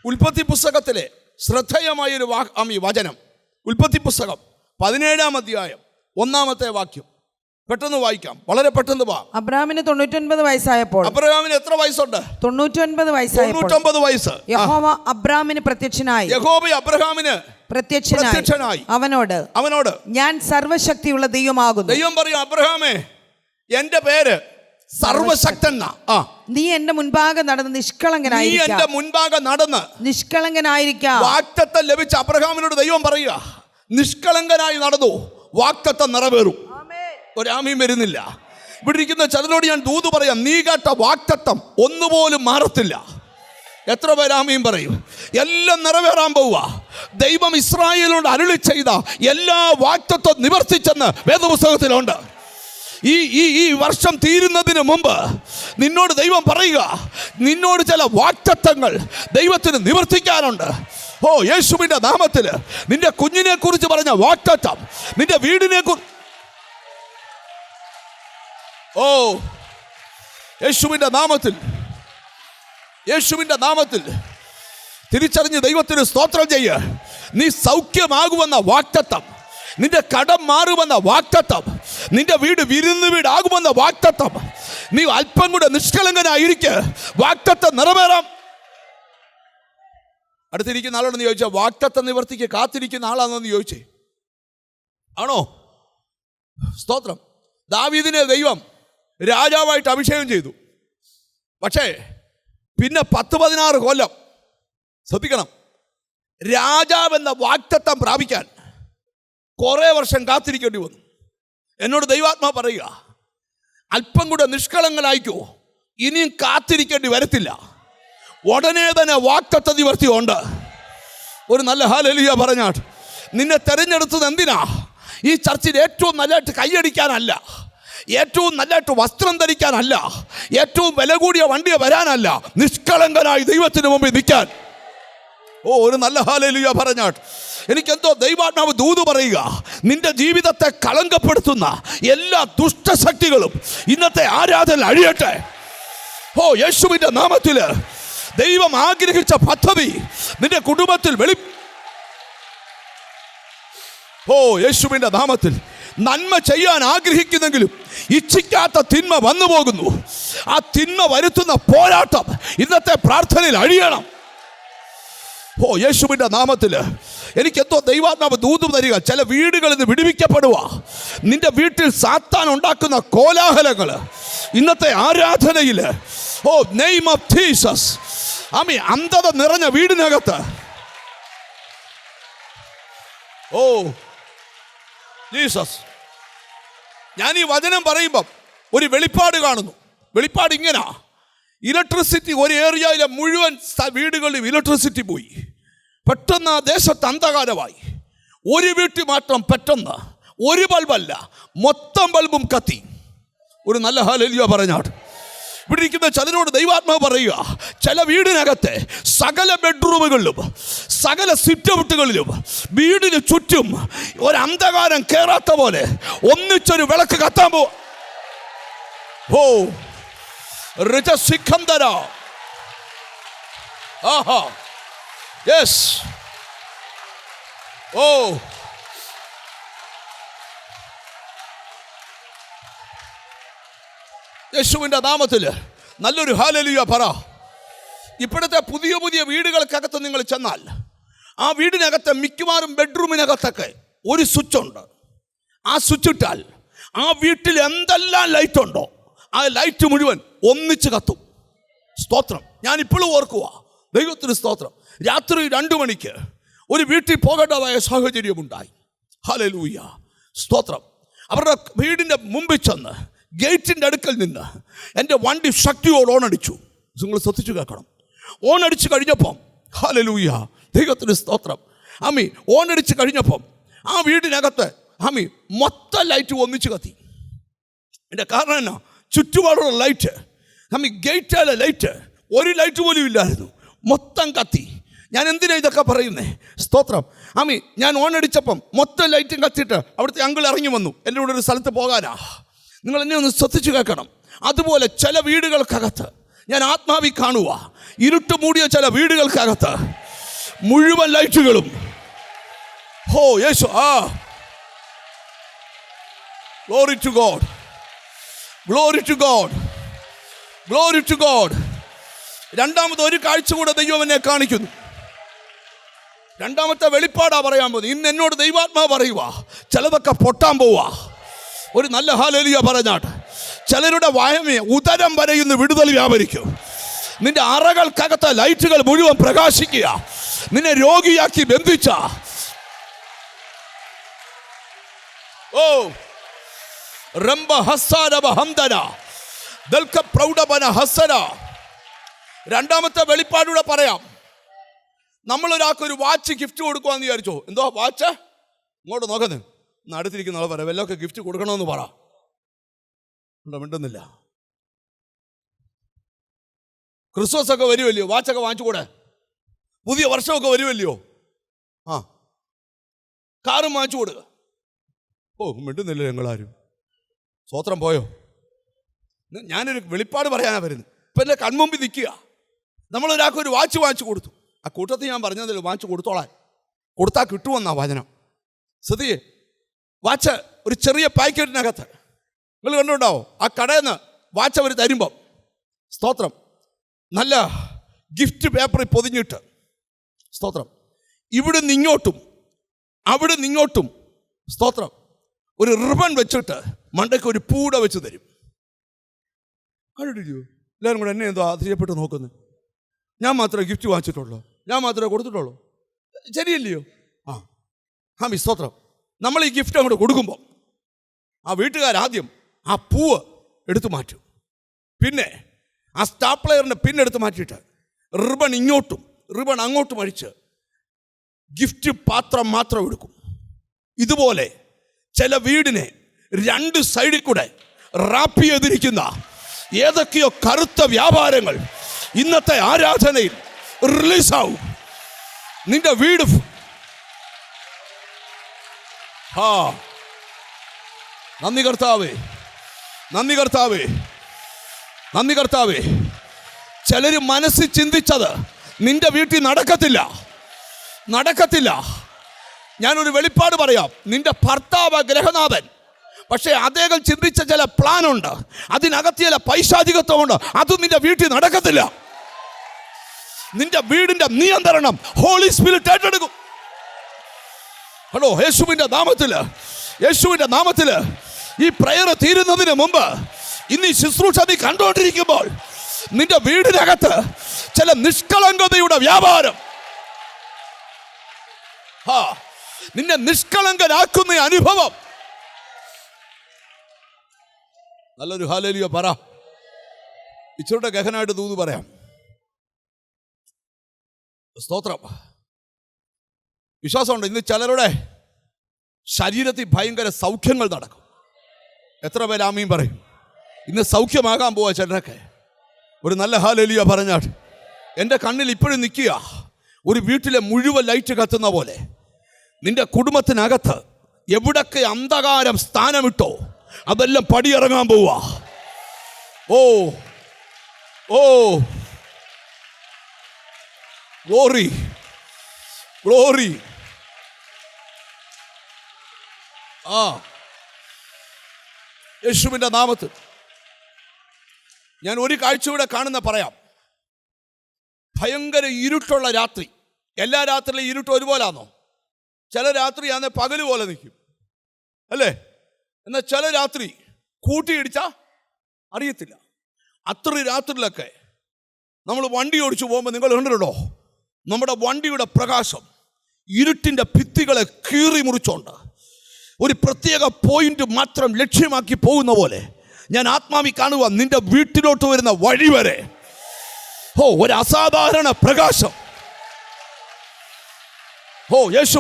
ഉൽപ്പത്തി പുസ്തകത്തിലെ ശ്രദ്ധേയമായൊരു വചനം. ഉൽപ്പത്തി പുസ്തകം 17-ാം അധ്യായം 1-ാമത്തെ വാക്യം. പെട്ടെന്ന് വായിക്കാം, വളരെ പെട്ടെന്ന് വാ. അബ്രാഹാമിന് 99 വയസ്സായപ്പോൾ. അബ്രാഹാമിന് എത്ര വയസ്സുണ്ട്? 99 വയസ്സായപ്പോൾ. 99 വയസ്സ്. യഹോവ അബ്രാഹാമിന് പ്രത്യക്ഷനായി. യഹോവ അബ്രാഹാമിന് പ്രത്യക്ഷനായി അവനോട് ഞാൻ സർവശക്തിയുള്ള ദൈവമാകുന്നു. ദൈവം പറയും, അബ്രഹാമേ എന്റെ പേര് സർവശക്തൻ. നീ എന്റെ മുൻപാകെ നടന്ന് നിഷ്കളങ്കനായിരിക്കാം. വാഗ്ദത്തം ലഭിച്ച അബ്രഹാമിനോട് ദൈവം പറയുക, നിഷ്കളങ്കനായി നടന്നു, വാഗ്ദത്തം നിറവേറും. ഒരാമയും വരുന്നില്ല. ഇവിടെ ഇരിക്കുന്ന ചിലരോട് ഞാൻ ദൂത് പറയാം, നീ കേട്ട വാഗ്ദത്തം ഒന്നുപോലും മാറത്തില്ല. എത്ര പേരാമയും പറയും? എല്ലാം നിറവേറാൻ പോവുക. ദൈവം ഇസ്രായേലിനോട് അരുളി ചെയ്ത എല്ലാ വാഗ്ദത്തം നിവർത്തിച്ചെന്ന് വേദപുസ്തകത്തിലുണ്ട്. ഈ വർഷം തീരുന്നതിന് മുമ്പ് നിന്നോട് ദൈവം പറയുക, നിന്നോട് ചില വാഗ്ദത്തങ്ങൾ ദൈവത്തിന് നിവർത്തിക്കാനുണ്ട്. ഓ യേശുവിൻ്റെ നാമത്തിൽ. നിന്റെ കുഞ്ഞിനെ കുറിച്ച് പറഞ്ഞ വാഗ്ദത്തം, നിന്റെ വീടിനെ കുറിച്ച്, ഓ യേശുവിൻ്റെ നാമത്തിൽ, യേശുവിൻ്റെ നാമത്തിൽ തിരിച്ചറിഞ്ഞ് ദൈവത്തിന് സ്തോത്രം ചെയ്യുക. നീ സൗഖ്യമാകുമെന്ന വാഗ്ദത്തം, നിന്റെ കടം മാറുമെന്ന വാഗ്ദത്തം, നിന്റെ വീട് വിരുന്ന് വീടാകുമെന്ന വാഗ്ദത്തം, നീ അല്പം കൂടെ നിഷ്കളങ്കനായിരിക്കെ, വാഗ്ദത്തം നിറവേറാം. അടുത്തിരിക്കുന്ന ആളോടെന്ന് ചോദിച്ചാൽ വാഗ്ദത്തം നിവർത്തിക്ക് കാത്തിരിക്കുന്ന ആളാണെന്ന് ചോദിച്ചേ. ആണോ? സ്തോത്രം. ദാവീദിനെ ദൈവം രാജാവായിട്ട് അഭിഷേകം ചെയ്തു. പക്ഷേ പിന്നെ 10-16 കൊല്ലം ശ്രദ്ധിക്കണം, രാജാവെന്ന വാഗ്ദത്തം പ്രാപിക്കാൻ കുറേ വർഷം കാത്തിരിക്കേണ്ടി വന്നു. എന്നോട് ദൈവാത്മാ പറയുക, അല്പം കൂടെ നിഷ്കളങ്കനായിക്കോ, ഇനിയും കാത്തിരിക്കേണ്ടി വരത്തില്ല. ഉടനെ തന്നെ വാഗ്ദത്ത നിവർത്തിയുണ്ട്. ഒരു നല്ല ഹല്ലേലൂയ പറഞ്ഞാട്ട്. നിന്നെ തെരഞ്ഞെടുത്തത് എന്തിനാ? ഈ ചർച്ചിൽ ഏറ്റവും നല്ലതായിട്ട് കൈയടിക്കാനല്ല, ഏറ്റവും നല്ലതായിട്ട് വസ്ത്രം ധരിക്കാനല്ല, ഏറ്റവും വില കൂടിയ വണ്ടിയെ വരാനല്ല, നിഷ്കളങ്കനായി ദൈവത്തിന് മുമ്പിൽ നിൽക്കാൻ. ഒരു നല്ല ഹല്ലേലൂയ പറഞ്ഞാട്ട്. എനിക്കെന്തോ ദൈവാത്മാവ് ദൂത് പറയുക, നിന്റെ ജീവിതത്തെ കളങ്കപ്പെടുത്തുന്ന എല്ലാ ദുഷ്ടശക്തികളും ഇന്നത്തെ ആരാധന അഴിയട്ടെ. യേശുവിൻ്റെ നാമത്തിൽ ദൈവം ആഗ്രഹിച്ച പദ്ധതി നിന്റെ കുടുംബത്തിൽ യേശുവിൻ്റെ നാമത്തിൽ നന്മ ചെയ്യാൻ ആഗ്രഹിക്കുന്നെങ്കിലും ഇച്ഛിക്കാത്ത തിന്മ വന്നു പോകുന്നു. ആ തിന്മ വരുത്തുന്ന പോരാട്ടം ഇന്നത്തെ പ്രാർത്ഥനയിൽ അഴിയണം. യേശുവിൻ്റെ നാമത്തിൽ എനിക്കെന്തോ ദൈവാത്മാവ് ദൂത് തരിക. ചില വീടുകളിൽ നിന്ന് വിടുവിക്കപ്പെടുക. നിന്റെ വീട്ടിൽ സാത്താൻ ഉണ്ടാക്കുന്ന കോലാഹലങ്ങൾ ഇന്നത്തെ ആരാധനയിൽ നെയിം ഓഫ് ജീസസ്, അന്ധത നിറഞ്ഞ വീടിനകത്ത് ജീസസ്. ഞാൻ ഈ വചനം പറയുമ്പം ഒരു വെളിപ്പാട് കാണുന്നു. വെളിപ്പാട് ഇങ്ങനെ, ഇലക്ട്രിസിറ്റി ഒരു ഏരിയയിലെ മുഴുവൻ വീടുകളിലും ഇലക്ട്രിസിറ്റി പോയി. പെട്ടെന്ന് ആ ദേശത്ത് അന്ധകാരമായി. ഒരു വീട്ടിൽ മാത്രം പെട്ടെന്ന് ഒരു ബൾബല്ല, മൊത്തം ബൾബും കത്തി. ഒരു നല്ല ഹല്ലേലൂയ പറഞ്ഞാട്ട്. ഇവിടെ ഇരിക്കുന്ന ചിലരോട് ദൈവാത്മാവ് പറയുക, ചില വീടിനകത്തെ സകല ബെഡ്റൂമുകളിലും സകല സിറ്റൗട്ടുകളിലും വീടിന് ചുറ്റും ഒരു അന്ധകാരം കയറാത്ത പോലെ ഒന്നിച്ചൊരു വിളക്ക് കത്താൻ രജസിഖന്ധര. ആഹാ, യെസ്. യേശുവിൻ്റെ നാമത്തിൽ നല്ലൊരു ഹല്ലേലൂയ പറ. ഇപ്പോഴത്തെ പുതിയ പുതിയ വീടുകൾക്കകത്ത് നിങ്ങൾ ചെന്നാൽ ആ വീടിനകത്ത് മിക്കവാറും ബെഡ്റൂമിനകത്തൊക്കെ ഒരു സ്വിച്ച് ഉണ്ട്. ആ സ്വിച്ച് ഇട്ടാൽ ആ വീട്ടിൽ എന്തെല്ലാം ലൈറ്റ് ഉണ്ടോ ആ ലൈറ്റ് മുഴുവൻ ഒന്നിച്ച് കത്തും. സ്തോത്രം. ഞാൻ ഇപ്പോഴും ഓർക്കുക, ദൈവത്തിന് സ്തോത്രം. രാത്രി 2 മണിക്ക് ഒരു വീട്ടിൽ പോകേണ്ടതായ സാഹചര്യമുണ്ടായി. ഹല്ലേലൂയ, സ്തോത്രം. അവരുടെ വീടിൻ്റെ മുമ്പിൽ ചെന്ന് ഗേറ്റിൻ്റെ അടുക്കൽ നിന്ന് എൻ്റെ വണ്ടി ശക്തിയോട് ഓണടിച്ചു. നിങ്ങൾ ശ്രദ്ധിച്ചു കേൾക്കണം. ഓണടിച്ച് കഴിഞ്ഞപ്പം ഹല്ലേലൂയ, ദൈവത്തിന് സ്തോത്രം. ഓണടിച്ച് കഴിഞ്ഞപ്പം ആ വീടിനകത്ത് മൊത്തം ലൈറ്റ് ഒന്നിച്ച് കത്തി. എൻ്റെ കാരണം എന്നാ? ചുറ്റുപാടുള്ള ലൈറ്റ്, ഗേറ്റിലെ ലൈറ്റ്, ഒരു ലൈറ്റ് പോലും ഇല്ലായിരുന്നു, മൊത്തം കത്തി. ഞാൻ എന്തിനാ ഇതൊക്കെ പറയുന്നേ? സ്തോത്രം. ഞാൻ ഓണടിച്ചപ്പം മൊത്തം ലൈറ്റും കത്തിയിട്ട് അവിടുത്തെ അങ്കിൾ ഇറങ്ങി വന്നു. എൻ്റെ കൂടെ ഒരു സ്ഥലത്ത് പോകാനാ. നിങ്ങൾ എന്നെ ഒന്ന് ശ്രദ്ധിച്ചു കേൾക്കണം. അതുപോലെ ചില വീടുകൾക്കകത്ത് ഞാൻ ആത്മാവി കാണുക, ഇരുട്ട് മൂടിയ ചില വീടുകൾക്കകത്ത് മുഴുവൻ ലൈറ്റുകളും യേശു. Glory to God. Glory to God. Glory to God. രണ്ടാമത് ഒരു കാഴ്ച കൂടെ ദൈവം എന്നെ കാണിക്കുന്നു. രണ്ടാമത്തെ വെളിപ്പാടാ പറയാൻ പോകുന്നത്. ഇന്ന് എന്നോട് ദൈവാത്മാ പറയുക, ചിലതൊക്കെ പൊട്ടാൻ പോവാ. ഒരു നല്ല ഹല്ലേലൂയ പറഞ്ഞാട്ട്. ചിലരുടെ ഉദരം വരെ ഇന്ന് വിടുതൽ വ്യാപരിക്കും. നിന്റെ അറകൾക്കകത്തെ ലൈറ്റുകൾ മുഴുവൻ പ്രകാശിക്കുക. നിന്നെ രോഗിയാക്കി ബന്ധിച്ച രണ്ടാമത്തെ വെളിപ്പാടൂടെ പറയാം. നമ്മളൊരാൾക്ക് ഒരു വാച്ച് ഗിഫ്റ്റ് കൊടുക്കുവാന്ന് വിചാരിച്ചോ? എന്തോ വാച്ച്? ഇങ്ങോട്ട് നോക്കുന്നത് അടുത്തിരിക്കുന്ന ആൾ പറയാം, വല്ലതൊക്കെ ഗിഫ്റ്റ് കൊടുക്കണമെന്ന് പറ. മിണ്ടുന്നില്ല. ക്രിസ്മസ് ഒക്കെ വരുമല്ലയോ, വാച്ചൊക്കെ വാങ്ങിച്ചുകൂടെ? പുതിയ വർഷമൊക്കെ വരുമല്ലയോ, കാറും വാങ്ങിച്ചു കൊടുക്കുക. മിണ്ടുന്നില്ല ഞങ്ങളാരും. സ്വോത്രം പോയോ? ഞാനൊരു വെളിപ്പാട് പറയാനാ വരുന്നത്. ഇപ്പം എൻ്റെ കൺമുമ്പിൽ നിൽക്കുക. നമ്മളൊരാൾക്ക് ഒരു വാച്ച് വാങ്ങിച്ചു കൊടുത്തു. ആ കൂട്ടത്തിൽ ഞാൻ പറഞ്ഞതല്ലോ വാങ്ങിച്ചു കൊടുത്തോളാൻ. കൊടുത്താൽ കിട്ടുമെന്നാ വചനം. ശ്രദ്ധിയേ, വാച്ച് ഒരു ചെറിയ പാക്കറ്റിനകത്ത് നിങ്ങൾ കണ്ടുണ്ടാവോ? ആ കടയിൽ നിന്ന് വാച്ച് അവർ തരുമ്പം സ്തോത്രം നല്ല ഗിഫ്റ്റ് പേപ്പറിൽ പൊതിഞ്ഞിട്ട് സ്തോത്രം ഇവിടെ നിങ്ങോട്ടും അവിടെ നിങ്ങോട്ടും സ്തോത്രം ഒരു റിബൺ വെച്ചിട്ട് മണ്ടയ്ക്ക് ഒരു പൂട വെച്ച് തരും. കണ്ടിട്ടില്ലയോ? എല്ലാവരും കൂടെ എന്നെ എന്തോ ആശ്ചര്യപ്പെട്ട് നോക്കുന്നത്. ഞാൻ മാത്രമേ ഗിഫ്റ്റ് വാങ്ങിച്ചിട്ടുള്ളൂ, ഞാൻ മാത്രമേ കൊടുത്തിട്ടുള്ളൂ. ശരിയല്ലയോ? ആമി സ്തോത്രം. നമ്മൾ ഈ ഗിഫ്റ്റ് അങ്ങോട്ട് കൊടുക്കുമ്പോൾ ആ വീട്ടുകാരാദ്യം ആ പൂവ് എടുത്തു മാറ്റും. പിന്നെ ആ സ്റ്റാപ്ലെയറിൻ്റെ പിന്നെടുത്ത് മാറ്റിയിട്ട് റിബൺ ഇങ്ങോട്ടും റിബൺ അങ്ങോട്ടും അഴിച്ച് ഗിഫ്റ്റ് പാത്രം മാത്രം എടുക്കും. ഇതുപോലെ ചില വീടിനെ രണ്ട് സൈഡിൽ കൂടെ റാപ്പ് ചെയ്തിരിക്കുന്ന ഏതൊക്കെയോ കറുത്ത വ്യാപാരങ്ങൾ ഇന്നത്തെ ആരാധനയിൽ റിലീസാവും. നിന്റെ വീട് നന്ദി കർത്താവേ, നന്ദി കർത്താവേ, നന്ദി കർത്താവേ. ചിലര് മനസ്സിൽ ചിന്തിച്ചത് നിന്റെ വീട്ടിൽ നടക്കത്തില്ല, നടക്കത്തില്ല. ഞാനൊരു വെളിപ്പാട് പറയാം. നിന്റെ ഭർത്താവ് ഗ്രഹനാഥൻ, പക്ഷേ അദ്ദേഹം ചിന്തിച്ച ചില പ്ലാനുണ്ട്, അതിനകത്ത് ചില പൈശാചികത്വമുണ്ട്. അതും നിന്റെ വീട്ടിൽ നടക്കത്തില്ല. നിന്റെ വീടിന്റെ നിയന്ത്രണം ഹോളി സ്പിരിറ്റ് ഏറ്റെടുക്കും. ഹലോ, യേശുവിന്റെ നാമത്തില്, യേശുവിന്റെ നാമത്തില് ഈ പ്രയർ തീരുന്നതിന് മുമ്പ് ഇന്ന് ഈ ശുശ്രൂഷ നീ കണ്ടുകൊണ്ടിരിക്കുമ്പോൾ നിന്റെ വീടിനകത്ത് ചില നിഷ്കളങ്കതയുടെ വ്യാപാരം, നിന്നെ നിഷ്കളങ്കനാക്കുന്ന അനുഭവം. നല്ലൊരു ഹല്ലേലൂയ പറ. ഇച്ചിരുടെ ഗഹനായിട്ട് ദൂത് പറയാം. സ്തോത്രം. വിശ്വാസമുണ്ട്. ഇന്ന് ചിലരുടെ ശരീരത്തിൽ ഭയങ്കര സൗഖ്യങ്ങൾ നടക്കും. എത്ര പേര് ആമീൻ പറയും? ഇന്ന് സൗഖ്യമാകാൻ പോവാ ചിലരൊക്കെ. ഒരു നല്ല ഹല്ലേലൂയ പറഞ്ഞാട്ട്. എൻ്റെ കണ്ണിൽ ഇപ്പോഴും നിൽക്കുക ഒരു വീട്ടിലെ മുഴുവൻ ലൈറ്റ് കത്തുന്ന പോലെ. നിന്റെ കുടുംബത്തിനകത്ത് എവിടൊക്കെ അന്ധകാരം സ്ഥാനമിട്ടോ അതെല്ലാം പടിയിറങ്ങാൻ പോവാ. ഓ ഓ ഗ്ലോറി, ഗ്ലോറി. യേശുവിൻ്റെ നാമത്തിൽ ഞാൻ ഒരു കാഴ്ചയുടെ കാണുന്ന പറയാം. ഭയങ്കര ഇരുട്ടുള്ള രാത്രി. എല്ലാ രാത്രിയിലും ഇരുട്ട് ഒരുപോലാണോ? ചില രാത്രിയാണെ പകല് പോലെ നിൽക്കും, അല്ലേ? എന്നാൽ ചില രാത്രി കൂട്ടിയിടിച്ചാൽ അറിയത്തില്ല. അത്ര രാത്രിയിലൊക്കെ നമ്മൾ വണ്ടി ഓടിച്ചു പോകുമ്പോൾ നിങ്ങൾ കണ്ടിട്ടുണ്ടോ? നമ്മുടെ വണ്ടിയുടെ പ്രകാശം ഇരുട്ടിൻ്റെ ഭിത്തികളെ കീറി മുറിച്ചോണ്ട് ഒരു പ്രത്യേക പോയിന്റ് മാത്രം ലക്ഷ്യമാക്കി പോകുന്ന പോലെ ഞാൻ ആത്മാവി കാണുക. നിന്റെ വീട്ടിലോട്ട് വരുന്ന വഴി വരെ ഒരു അസാധാരണ പ്രകാശം. യേശു,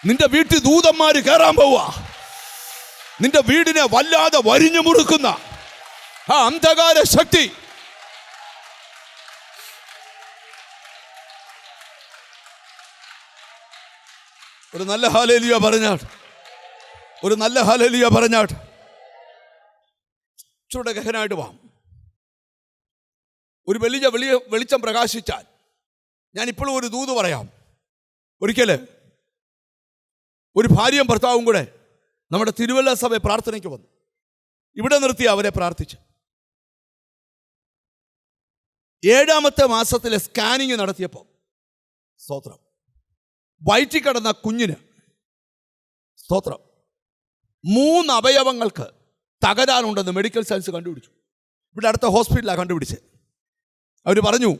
നിന്റെ വീട്ടിൽ ദൂതന്മാര് കയറാൻ പോവാ. നിന്റെ വീടിനെ വല്ലാതെ വരിഞ്ഞു മുറുക്കുന്ന ആ അന്ധകാര ശക്തി ഒരു നല്ല ഹല്ലേലൂയ പറഞ്ഞാട്ട്, ഒരു നല്ല ഹല്ലേലൂയ പറഞ്ഞാട്ട്. ചൂടെ ഗഹനായിട്ട് പോവാം. ഒരു വലിയ വെളിച്ചം പ്രകാശിച്ചാൽ ഞാൻ ഇപ്പോഴും ഒരു ദൂത് പറയാം. ഒരിക്കല് ഒരു ഭാര്യയും ഭർത്താവും കൂടെ നമ്മുടെ തിരുവല്ല സഭ പ്രാർത്ഥനയ്ക്ക് വന്നു. ഇവിടെ നിർത്തി അവരെ പ്രാർത്ഥിച്ചു. 7ാമത്തെ മാസത്തിലെ സ്കാനിങ് നടത്തിയപ്പോൾ സ്തോത്രം, വയറ്റിൽ കിടന്ന കുഞ്ഞിന് സ്തോത്രം 3 അവയവങ്ങൾക്ക് തകരാറുണ്ടെന്ന് മെഡിക്കൽ സയൻസ് കണ്ടുപിടിച്ചു. ഇവിടെ അടുത്ത ഹോസ്പിറ്റലാണ് കണ്ടുപിടിച്ചത്. അവർ പറഞ്ഞു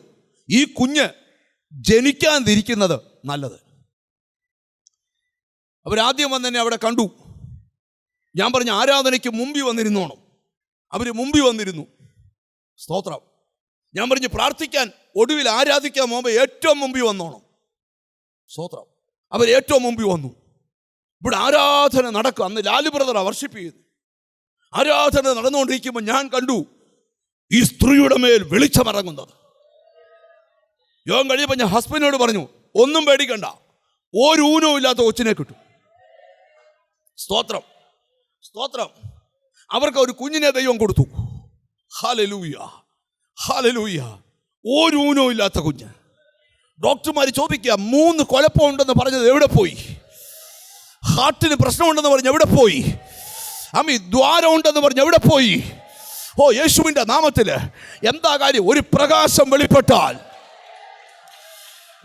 ഈ കുഞ്ഞ് ജനിക്കാതിരിക്കുന്നത് നല്ലത്. അവരാദ്യം വന്ന് തന്നെ അവിടെ കണ്ടു. ഞാൻ പറഞ്ഞു ആരാധനയ്ക്ക് മുമ്പിൽ വന്നിരുന്നോണം. അവർ മുമ്പിൽ വന്നിരുന്നു. സ്തോത്രം. ഞാൻ പറഞ്ഞു പ്രാർത്ഥിക്കാൻ ഒടുവിൽ ആരാധിക്കാൻ പോകുമ്പോൾ ഏറ്റവും മുമ്പിൽ വന്നോണം. സ്തോത്രം. അവർ ഏറ്റവും മുമ്പിൽ വന്നു. ഇവിടെ ആരാധന നടക്കുക. അന്ന് ലാലു ബ്രദറാണ് വർഷിപ്പ് ചെയ്തു. ആരാധന നടന്നുകൊണ്ടിരിക്കുമ്പോൾ ഞാൻ കണ്ടു ഈ സ്ത്രീയുടെ മേൽ വെളിച്ചമിറങ്ങുന്നത്. യോഗം കഴിയുമ്പോൾ ഞാൻ ഹസ്ബൻഡിനോട് പറഞ്ഞു ഒന്നും പേടിക്കണ്ട, ഒരു ഊനവും ഇല്ലാത്ത കൊച്ചിനെ കിട്ടും. സ്തോത്രം, സ്തോത്രം. അവർക്ക് ഒരു കുഞ്ഞിനെ ദൈവം കൊടുത്തു. Hallelujah, hallelujah. ഒരു ഊനവും ഇല്ലാത്ത കുഞ്ഞ്. ഡോക്ടർമാർ ചോദിക്കുക 3 കുഴപ്പമുണ്ടെന്ന് പറഞ്ഞത് എവിടെ പോയി? ഹാർട്ടിന് പ്രശ്നമുണ്ടെന്ന് പറഞ്ഞ് എവിടെ പോയി? ദ്വാരം ഉണ്ടെന്ന് പറഞ്ഞ് എവിടെ പോയി? യേശുവിൻ്റെ നാമത്തില് എന്താ കാര്യം? ഒരു പ്രകാശം വെളിപ്പെട്ടാൽ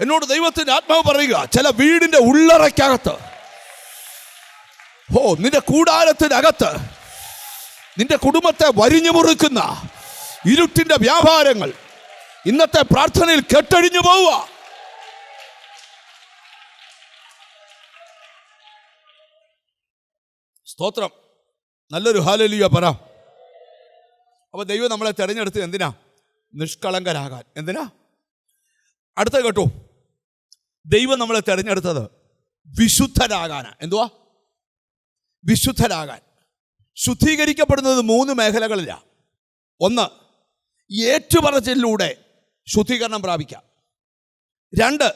എന്നോട് ദൈവത്തിൻ്റെ ആത്മാവ് പറയുക, ചില വീടിൻ്റെ ഉള്ളറയ്ക്കകത്ത്, നിന്റെ കൂടാരത്തിനകത്ത് നിന്റെ കുടുംബത്തെ വരിഞ്ഞു മുറുക്കുന്ന ഇരുട്ടിൻ്റെ വ്യാപാരങ്ങൾ ഇന്നത്തെ പ്രാർത്ഥനയിൽ കെട്ടഴിഞ്ഞു പോവുക. സ്തോത്രം. നല്ലൊരു ഹല്ലേലൂയ പറ. അപ്പോൾ ദൈവം നമ്മളെ തിരഞ്ഞെടുത്തത് എന്തിനാ? നിഷ്കളങ്കരാകാൻ. എന്തിനാ? അടുത്ത കേട്ടോ, ദൈവം നമ്മളെ തിരഞ്ഞെടുത്തത് വിശുദ്ധരാകാനാ. എന്തുവാ? വിശുദ്ധരാകാൻ. ശുദ്ധീകരിക്കപ്പെടുന്നത് 3 മേഖലകളിലാണ്. ഒന്ന്, ഏറ്റുപറച്ചിലൂടെ ശുദ്ധീകരണം പ്രാപിക്കാം. 2,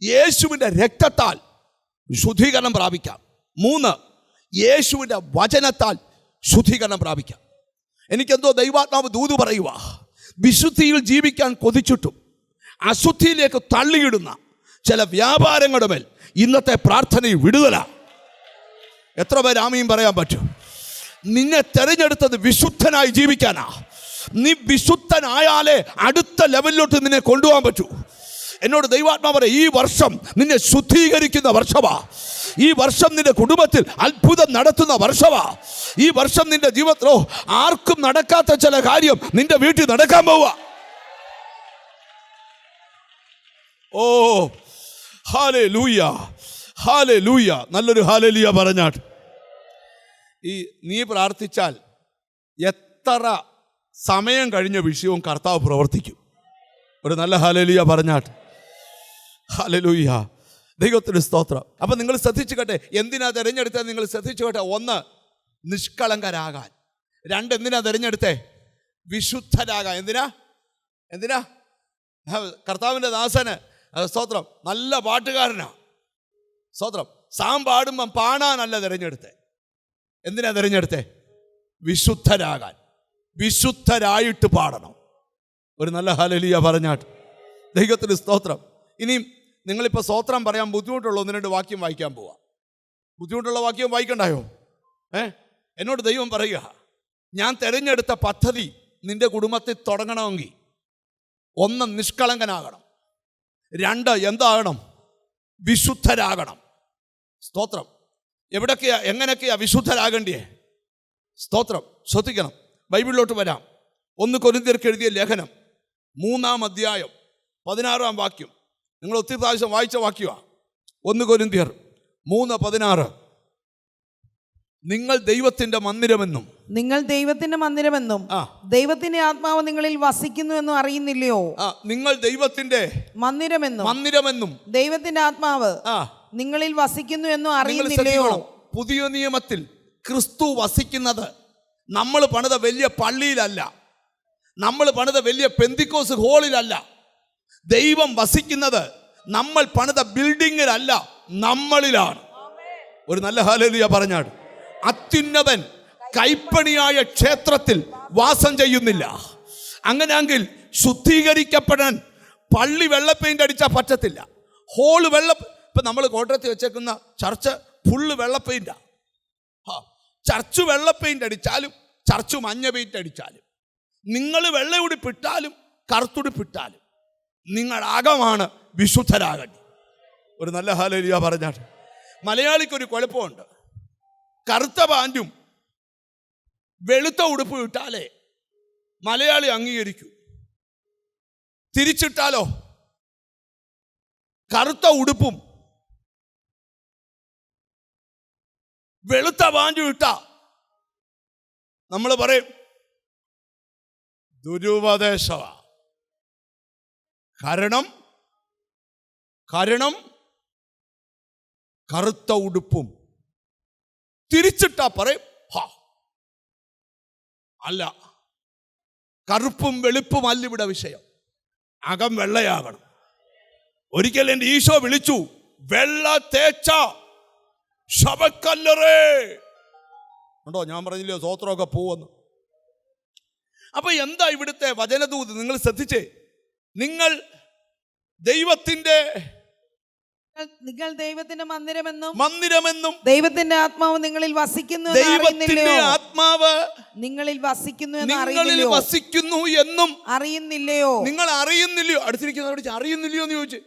യേശുവിൻ്റെ രക്തത്താൽ ശുദ്ധീകരണം പ്രാപിക്കാം. 3, യേശുവിൻ്റെ വചനത്താൽ ശുദ്ധീകരണം പ്രാപിക്കാം. എനിക്കെന്തോ ദൈവാത്മാവ് ദൂത് പറയുക, വിശുദ്ധിയിൽ ജീവിക്കാൻ കൊതിച്ചിട്ടും അശുദ്ധിയിലേക്ക് തള്ളിയിടുന്ന ചില വ്യാപാരങ്ങളുടെ മേൽ ഇന്നത്തെ പ്രാർത്ഥനയിൽ വിടുതല. എത്ര പേര് ആമീൻ പറയാൻ പറ്റും? നിന്നെ തെരഞ്ഞെടുത്തത് വിശുദ്ധനായി ജീവിക്കാനാ. നീ വിശുദ്ധനായാലേ അടുത്ത ലെവലിലോട്ട് നിന്നെ കൊണ്ടുപോകാൻ പറ്റൂ. എന്നോട് ദൈവാത്മാവ് പറയും, ഈ വർഷം നിന്നെ ശുദ്ധീകരിക്കുന്ന വർഷമാ. ഈ വർഷം നിന്റെ കുടുംബത്തിൽ അത്ഭുതം നടത്തുന്ന വർഷമാ. ഈ വർഷം നിന്റെ ജീവിതത്തിലോ ആർക്കും നടക്കാത്ത ചില കാര്യം നിന്റെ വീട്ടിൽ നടക്കാൻ പോവുക. ഓ ഹല്ലേലൂയ, ഹല്ലേലൂയ. നല്ലൊരു ഹല്ലേലൂയ പറഞ്ഞാട്ട്. ഈ നീ പ്രാർത്ഥിച്ചാൽ എത്ര സമയം കഴിഞ്ഞ വിഷയവും കർത്താവ് പ്രവർത്തിക്കും. ഒരു നല്ല ഹല്ലേലൂയ പറഞ്ഞാട്ട്. ഹല്ലേലൂയ, ദൈവത്തിന് സ്തോത്രം. അപ്പം നിങ്ങൾ ശ്രദ്ധിച്ചു കേട്ടെ, എന്തിനാ തിരഞ്ഞെടുത്തത്? നിങ്ങൾ ശ്രദ്ധിച്ചു കേട്ടെ. 1, നിഷ്കളങ്കരാകാൻ. 2, എന്തിനാ തിരഞ്ഞെടുത്തേ? വിശുദ്ധരാകാൻ. എന്തിനാ? കർത്താവിൻ്റെ ദാസന് സ്തോത്രം നല്ല പാട്ടുകാരനാ. സ്തോത്രം. സാം പാടുമ്പം പാടാനല്ല തിരഞ്ഞെടുത്തേ. എന്തിനാ തിരഞ്ഞെടുത്തേ? വിശുദ്ധരാകാൻ. വിശുദ്ധരായിട്ട് പാടണം. ഒരു നല്ല ഹല്ലേലൂയ പറഞ്ഞാട്ട്. ദൈവത്തിന് സ്തോത്രം. ഇനിയും നിങ്ങളിപ്പോൾ സ്തോത്രം പറയാൻ ബുദ്ധിമുട്ടുള്ള 1-2 വാക്യം വായിക്കാൻ പോവാം. ബുദ്ധിമുട്ടുള്ള വാക്യം വായിക്കണ്ടായോ? എന്നോട് ദൈവം പറയുക, ഞാൻ തിരഞ്ഞെടുത്ത പദ്ധതി നിന്റെ കുടുംബത്തിൽ തുടങ്ങണമെങ്കിൽ 1, നിഷ്കളങ്കനാകണം. 2, എന്താകണം? വിശുദ്ധരാകണം. സ്തോത്രം. എങ്ങനെയൊക്കെയാ വിശുദ്ധരാകണ്ടേ? സ്തോത്രം. ശ്രദ്ധിക്കണം. ബൈബിളിലോട്ട് വരാം. 1 കൊരിന്ത്യർക്ക് എഴുതിയ ലേഖനം 3-ാം അധ്യായം 16-ാം വാക്യം. നിങ്ങൾ ഒത്തിരി പ്രാവശ്യം വായിച്ച വാക്യമാണ്. 1 കൊരിന്ത്യർ 3:16. നിങ്ങൾ ദൈവത്തിന്റെ മന്ദിരമെന്നും ദൈവത്തിന്റെ ആത്മാവ് നിങ്ങളിൽ വസിക്കുന്നു എന്നും അറിയുന്നില്ലയോ? നിങ്ങൾ ദൈവത്തിന്റെ മന്ദിരമെന്നും ദൈവത്തിന്റെ ആത്മാവ് നിങ്ങളിൽ വസിക്കുന്നു എന്നും അറിയുന്നില്ലയോ? പുതിയ നിയമത്തിൽ ക്രിസ്തു വസിക്കുന്നത് നമ്മൾ പണിത വലിയ പള്ളിയിലല്ല, നമ്മൾ പണിത വലിയ പെന്തിക്കോസ് ഹോളിലല്ല. ദൈവം വസിക്കുന്നത് നമ്മൾ പണിത ബിൽഡിങ്ങിലല്ല, നമ്മളിലാണ്. ഒരു നല്ല ഹല്ലേലൂയ പറഞ്ഞാട്. അത്യുന്നതൻ കൈപ്പണിയായ ക്ഷേത്രത്തിൽ വാസം ചെയ്യുന്നില്ല. അങ്ങനെയെങ്കിൽ ശുദ്ധീകരിക്കപ്പെടാൻ പള്ളി വെള്ള പെയിന്റ് അടിച്ചാൽ പറ്റത്തില്ല. ഹോള് ഇപ്പം നമ്മൾ കോട്ടയത്ത് വെച്ചേക്കുന്ന ചർച്ച് ഫുള്ള് വെള്ള പെയിന്റാ. ചർച്ച് വെള്ള പെയിന്റ് അടിച്ചാലും ചർച്ച് മഞ്ഞ പെയിന്റ് അടിച്ചാലും, നിങ്ങൾ വെള്ള ഉടുപ്പിട്ടാലും കറുത്തുടുപ്പിട്ടാലും, നിങ്ങളാകമാണ് വിശുദ്ധരാകട്ടെ. ഒരു നല്ല ഹല്ലേലൂയ പറഞ്ഞാട്ട്. മലയാളിക്കൊരു കുഴപ്പമുണ്ട്. കറുത്ത പാൻറ്റും വെളുത്ത ഉടുപ്പ് ഇട്ടാലേ മലയാളി അംഗീകരിക്കൂ. തിരിച്ചിട്ടാലോ കറുത്ത ഉടുപ്പും വെളുത്ത പാൻറ്റും ഇട്ടാ നമ്മൾ പറയും ദുരുപദേശമാ. കാരണം കറുത്ത ഉടുപ്പും തിരിച്ചിട്ടാ പറയും അല്ല, കറുപ്പും വെളുപ്പും അല്ല ഇവിടെ വിഷയം, അകം വെള്ളയാകണം. ഒരിക്കൽ എൻ്റെ ഈശോ വിളിച്ചു, വെള്ള തേച്ച ശവക്കല്ലറേ. ഉണ്ടോ? ഞാൻ പറഞ്ഞില്ലയോ സ്തോത്രമൊക്കെ പോവെന്ന്. അപ്പൊ എന്താ ഇവിടുത്തെ വചനദൂത്? നിങ്ങൾ ശ്രദ്ധിച്ചേ. നിങ്ങൾ ദൈവത്തിന്റെ മന്ദിരമെന്നും ദൈവത്തിന്റെ ആത്മാവ് നിങ്ങളിൽ വസിക്കുന്നു എന്നും അറിയുന്നില്ലയോ? നിങ്ങൾ അറിയുന്നില്ലയോ? അടുത്തിരിക്കുന്നവരോട് അറിയുന്നില്ലയോ എന്ന് ചോദിച്ചു.